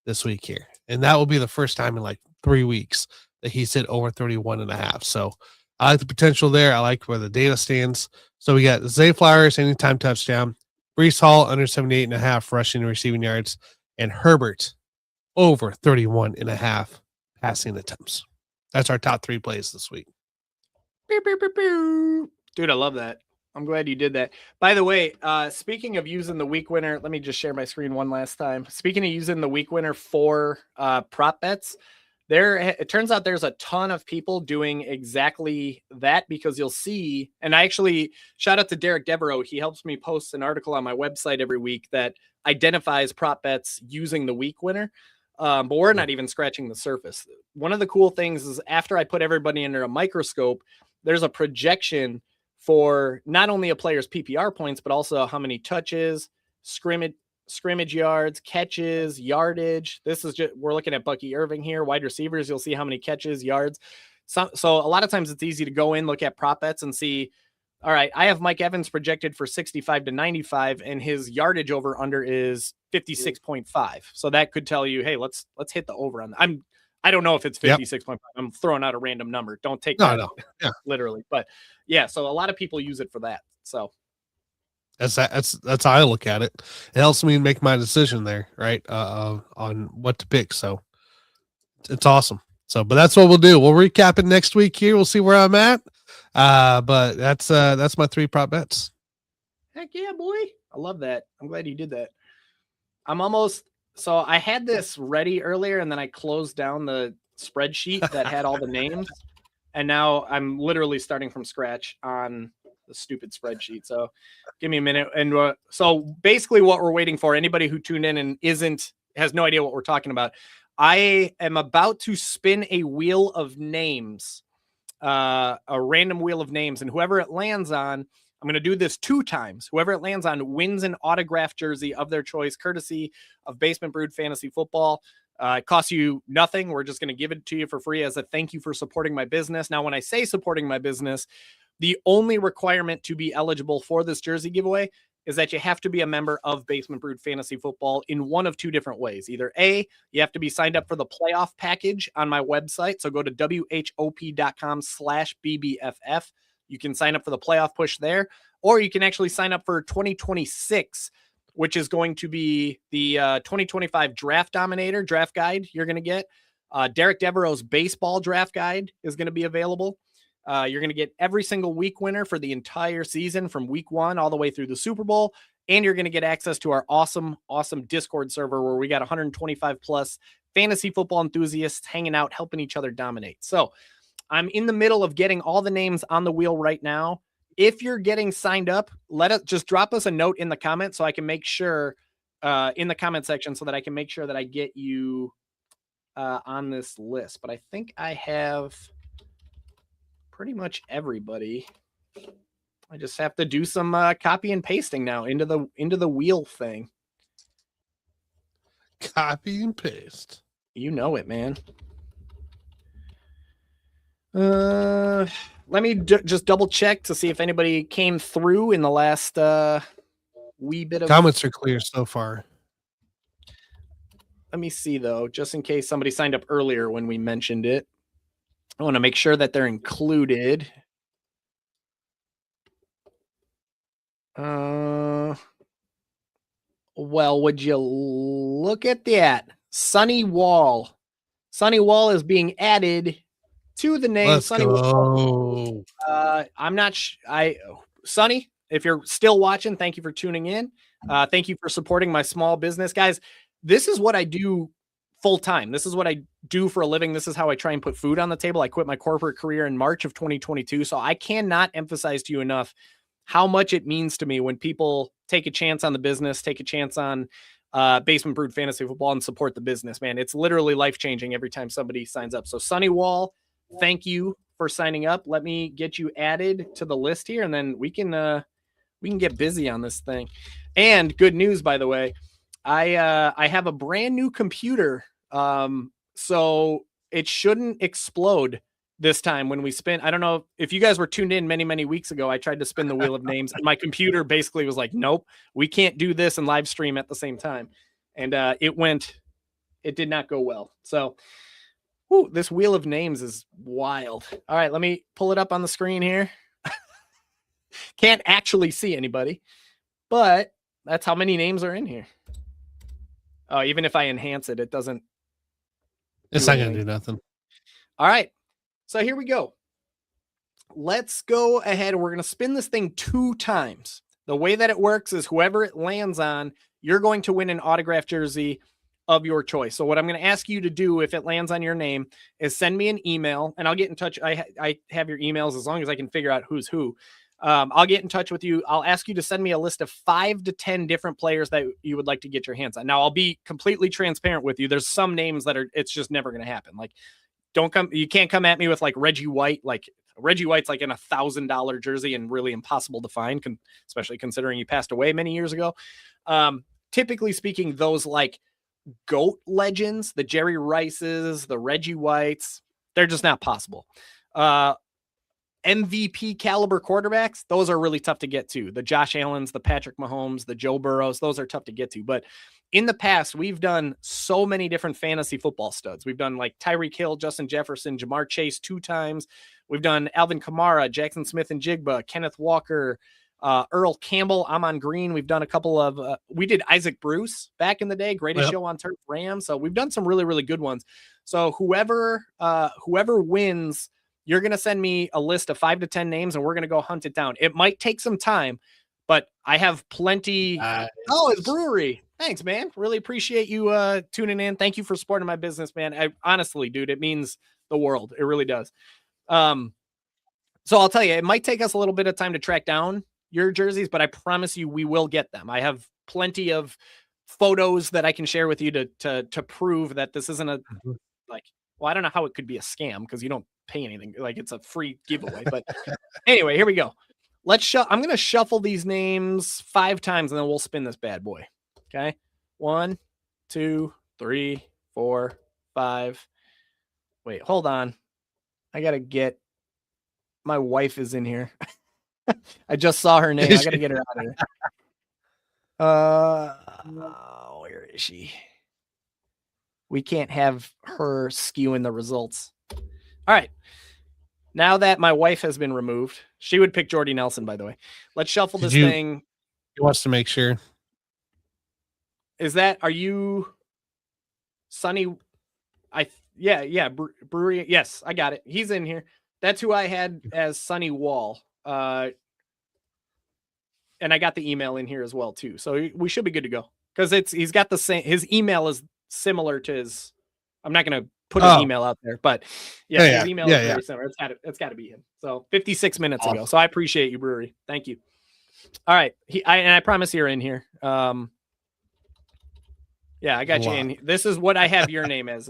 this week here. And that will be the first time in like 3 weeks that he's hit over 31.5. So I like the potential there. I like where the data stands. So we got Zay Flowers, anytime touchdown, Breece Hall under 78.5 rushing and receiving yards, and Herbert over 31.5 passing attempts. That's our top 3 plays this week. Dude, I love that. I'm glad you did that. By the way, speaking of using the week winner, let me just share my screen one last time. Speaking of using the week winner for prop bets, it turns out there's a ton of people doing exactly that because you'll see, and I actually shout out to Derek Devereaux. He helps me post an article on my website every week that identifies prop bets using the week winner. But we're not even scratching the surface. One of the cool things is after I put everybody under a microscope, there's a projection for not only a player's PPR points, but also how many touches, scrimmage yards, catches, yardage. This is just, we're looking at Bucky Irving here, wide receivers. You'll see how many catches, yards. So a lot of times it's easy to go in, look at prop bets and see, all right, I have Mike Evans projected for 65 to 95 and his yardage over under is 56.5. So that could tell you, hey, let's hit the over on that. I don't know if it's 56.5. Yep. I'm throwing out a random number. Don't take that literally. But yeah, so a lot of people use it for that. So that's how I look at it. It helps me make my decision there, right? On what to pick. So it's awesome. So, but that's what we'll do. We'll recap it next week here. We'll see where I'm at. But that's my 3 prop bets. Heck yeah, boy. I love that. I'm glad you did that. So I had this ready earlier and then I closed down the spreadsheet that had all the names. And now I'm literally starting from scratch on stupid spreadsheet. So give me a minute. And so basically what we're waiting for, anybody who tuned in and has no idea what we're talking about, I am about to spin a wheel of names, a random wheel of names, and whoever it lands on, I'm going to do this 2 times. Whoever it lands on wins an autographed jersey of their choice, courtesy of Basement Brood Fantasy Football. It costs you nothing. We're just going to give it to you for free as a thank you for supporting my business. Now, when I say supporting my business, the only requirement to be eligible for this jersey giveaway is that you have to be a member of Basement Brood Fantasy Football in one of 2 different ways. Either A, you have to be signed up for the playoff package on my website. So go to whop.com/BBFF. You can sign up for the playoff push there, or you can actually sign up for 2026, which is going to be the 2025 draft guide you're going to get. Derek Devereaux's baseball draft guide is going to be available. You're going to get every single week winner for the entire season from week 1 all the way through the Super Bowl. And you're going to get access to our awesome Discord server where we got 125 plus fantasy football enthusiasts hanging out, helping each other dominate. So I'm in the middle of getting all the names on the wheel right now. If you're getting signed up, just drop us a note in the comments so I can make sure in the comment section so that I can make sure that I get you on this list. But I think I have pretty much everybody. I just have to do some copy and pasting now into the wheel thing. Copy and paste. You know it, man. Let me just double check to see if anybody came through in the last wee bit of comments are clear so far. Let me see though, just in case somebody signed up earlier when we mentioned it. I want to make sure that they're included. Well, would you look at that? Sunny Wall. Sunny Wall is being added to the name. Let's Sunny go. Wall. I'm not Sunny, if you're still watching, thank you for tuning in. Thank you for supporting my small business. Guys, this is what I do full time. This is what I do for a living. This is how I try and put food on the table. I quit my corporate career in March of 2022. So I cannot emphasize to you enough how much it means to me when people take a chance on the business, take a chance on Basement Brood Fantasy Football and support the business, man. It's literally life-changing every time somebody signs up. So Sunny Wall, thank you for signing up. Let me get you added to the list here, and then we can get busy on this thing. And good news, by the way, I have a brand new computer, so it shouldn't explode this time when we spin. I don't know if you guys were tuned in many weeks ago. I tried to spin the wheel of names, and my computer basically was like, "Nope, we can't do this and live stream at the same time." And it did not go well. So, this wheel of names is wild. All right, let me pull it up on the screen here. Can't actually see anybody, but that's how many names are in here. Oh, even if I enhance it, it doesn't. It's not going to do nothing. All right. So here we go. Let's go ahead. We're going to spin this thing 2 times. The way that it works is whoever it lands on, you're going to win an autographed jersey of your choice. So what I'm going to ask you to do if it lands on your name is send me an email, and I'll get in touch. I have your emails as long as I can figure out who's who. I'll get in touch with you. I'll ask you to send me a list of 5 to 10 different players that you would like to get your hands on. Now, I'll be completely transparent with you. There's some names that it's just never going to happen. Like, you can't come at me with like Reggie White. Like, Reggie White's like in $1,000 jersey and really impossible to find, especially considering he passed away many years ago. Typically speaking, those like GOAT legends, the Jerry Rices, the Reggie Whites, they're just not possible. MVP caliber quarterbacks, those are really tough to get to. The Josh Allens, the Patrick Mahomes, the Joe Burrows, those are tough to get to. But in the past, we've done so many different fantasy football studs. We've done like Tyreek Hill, Justin Jefferson, Jamar Chase 2 times. We've done Alvin Kamara, Jackson Smith and Jigba, Kenneth Walker, Earl Campbell, Amon Green. We've done a couple of, we did Isaac Bruce back in the day, greatest show on turf, Rams. So we've done some really, really good ones. So whoever wins, you're going to send me a list of 5 to 10 names and we're going to go hunt it down. It might take some time, but I have plenty. Oh, it's Brewery. Thanks, man. Really appreciate you tuning in. Thank you for supporting my business, man. Honestly, dude, it means the world. It really does. So I'll tell you, it might take us a little bit of time to track down your jerseys, but I promise you we will get them. I have plenty of photos that I can share with you to prove that this isn't a like, well, I don't know how it could be a scam because you don't pay anything. Like, it's a free giveaway. But anyway, here we go. I'm going to shuffle these names 5 times and then we'll spin this bad boy. Okay. 1, 2, 3, 4, 5. Wait, hold on. I got to get, my wife is in here. I just saw her name. I got to get her out of here. Where is she? We can't have her skewing the results. All right. Now that my wife has been removed, she would pick Jordy Nelson, by the way. Let's shuffle this thing. He wants to make sure. Are you Sonny? Yeah. Brewery. Yes, I got it. He's in here. That's who I had as Sonny Wall. And I got the email in here as well too. So we should be good to go. Because he's got the same, his email is similar to his, I'm not going to put his email out there, but his email is very similar. It's got to be him. So 56 minutes ago. So I appreciate you, Brewery. Thank you. All right. I promise you're in here. I got you in. This is what I have your name as,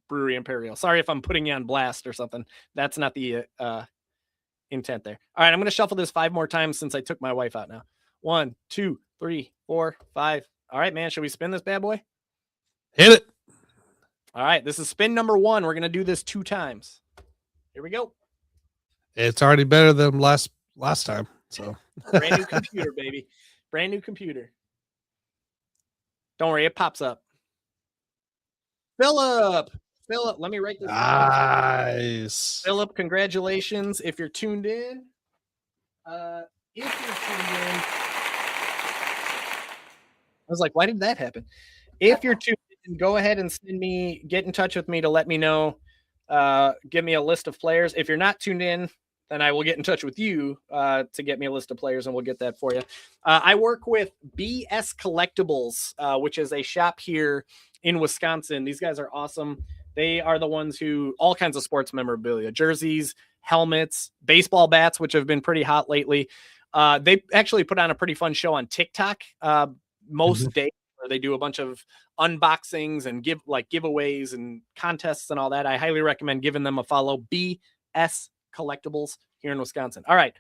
Brewery Imperial. Sorry if I'm putting you on blast or something. That's not the intent there. All right. I'm going to shuffle this 5 more times since I took my wife out now. 1, 2, 3, 4, 5. All right, man. Should we spin this bad boy? Hit it. All right, this is spin number 1. We're going to do this 2 times. Here we go. It's already better than last time. So brand new computer, baby. Brand new computer. Don't worry, it pops up. Philip, let me write this down. Nice. Philip, congratulations. If you're tuned in, I was like, why did that happen? If you're tuned in, go ahead and get in touch with me to let me know. Give me a list of players. If you're not tuned in, then I will get in touch with you to get me a list of players, and we'll get that for you. I work with BS Collectibles, which is a shop here in Wisconsin. These guys are awesome. They are the ones who, all kinds of sports memorabilia, jerseys, helmets, baseball bats, which have been pretty hot lately. They actually put on a pretty fun show on TikTok most days, where they do a bunch of unboxings and giveaways and contests and all that. I highly recommend giving them a follow. BS Collectibles here in Wisconsin. All right.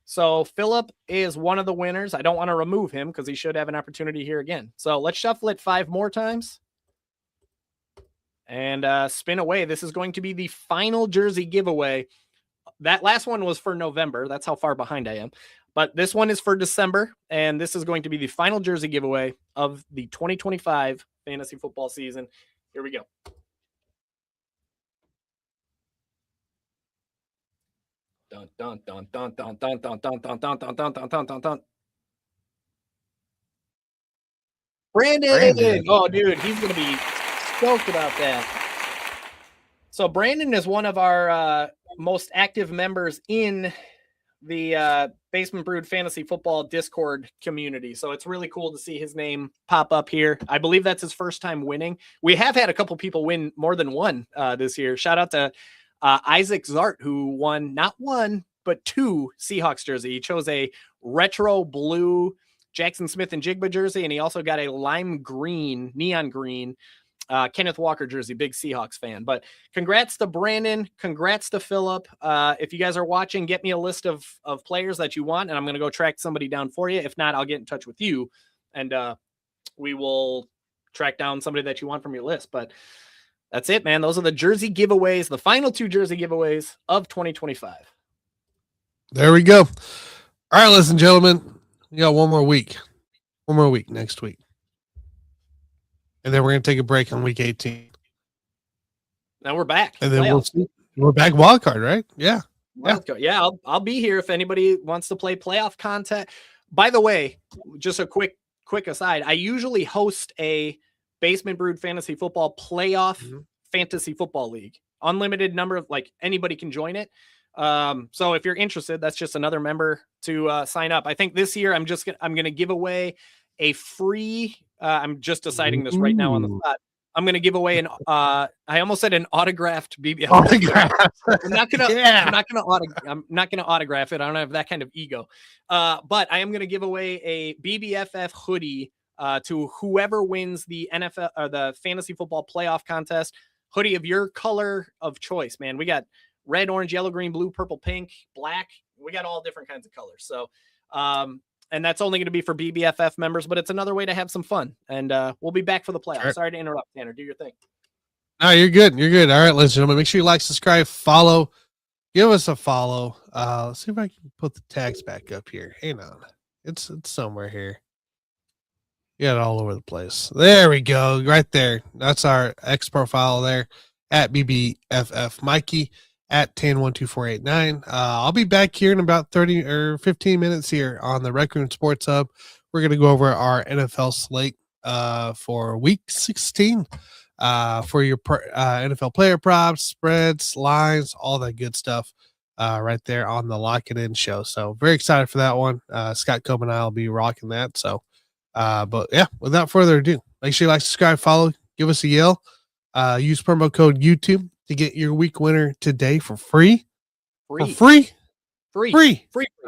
So Philip is one of the winners. I don't want to remove him because he should have an opportunity here again. So let's shuffle it 5 more times and spin away. This is going to be the final jersey giveaway. That last one was for November. That's how far behind I am. But this one is for December, and this is going to be the final jersey giveaway of the 2025 fantasy football season. Here we go. Dun dun dun dun dun dun dun dun dun dun dun dun dun dun dun. Brandon. Oh, dude, he's gonna be stoked about that. So Brandon is one of our most active members in the Basement Brood Fantasy Football Discord community. So it's really cool to see his name pop up here. I believe that's his first time winning. We have had a couple people win more than one this year. Shout out to Isaac Zart, who won not 1, but 2 Seahawks jersey. He chose a retro blue Jackson Smith and Jigba jersey, and he also got a lime green, neon green Kenneth Walker jersey. Big Seahawks fan. But congrats to Brandon. Congrats to Philip. If you guys are watching, get me a list of players that you want, and I'm going to go track somebody down for you. If not, I'll get in touch with you, and we will track down somebody that you want from your list. But that's it, man. Those are the jersey giveaways, the final 2 jersey giveaways of 2025. There we go. All right, ladies and gentlemen, we got one more week next week. And then we're going to take a break on week 18. Now we're back. And then we'll see. We're back wild card, right? Yeah. Yeah, I'll be here if anybody wants to play playoff content. By the way, just a quick aside, I usually host a Basement Brood Fantasy Football playoff fantasy football league. Unlimited number of, anybody can join it. So if you're interested, that's just another member to sign up. I think this year I'm going to give away a free, I'm just deciding this right now on the spot, I'm going to give away an I almost said an autographed BBFF. Autograph. I'm not going to Yeah. I'm not going to autograph it. I don't have that kind of ego. But I am going to give away a BBFF hoodie to whoever wins the NFL or the fantasy football playoff contest. Hoodie of your color of choice, man. We got red, orange, yellow, green, blue, purple, pink, black. We got all different kinds of colors. So and that's only going to be for BBFF members, but it's another way to have some fun. And we'll be back for the playoffs. Sure. Sorry to interrupt, Tanner. Do your thing. No, you're good. You're good. All right, ladies and gentlemen, make sure you like, subscribe, follow. Give us a follow. Let's see if I can put the tags back up here. Hang on. It's somewhere here. You got it all over the place. There we go. Right there. That's our X profile there at BBFF Mikey at 10-12489. I'll be back here in about 30 or 15 minutes here on the Rec Room Sports Hub. We're going to go over our NFL slate for week 16 for your NFL player props, spreads, lines, all that good stuff right there on the Lock It In show. So very excited for that one. Scott Cobb and I will be rocking that. So, but yeah, without further ado, make sure you like, subscribe, follow, give us a yell. Use promo code YouTube to get your week winner today for free. For free. I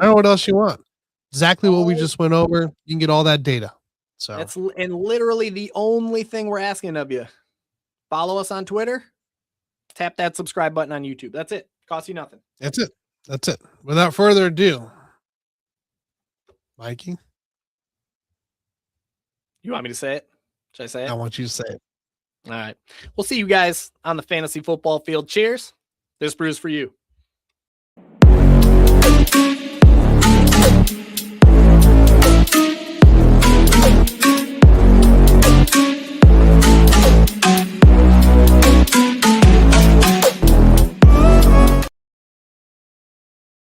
don't know what else you want. Exactly what we just went over. You can get all that data. So that's and literally the only thing we're asking of you. Follow us on Twitter. Tap that subscribe button on YouTube. That's it. Costs you nothing. That's it. That's it. Without further ado, Mikey, you want me to say it? Should I say it? I want you to say it. All right. We'll see you guys on the fantasy football field. Cheers. This brew's for you.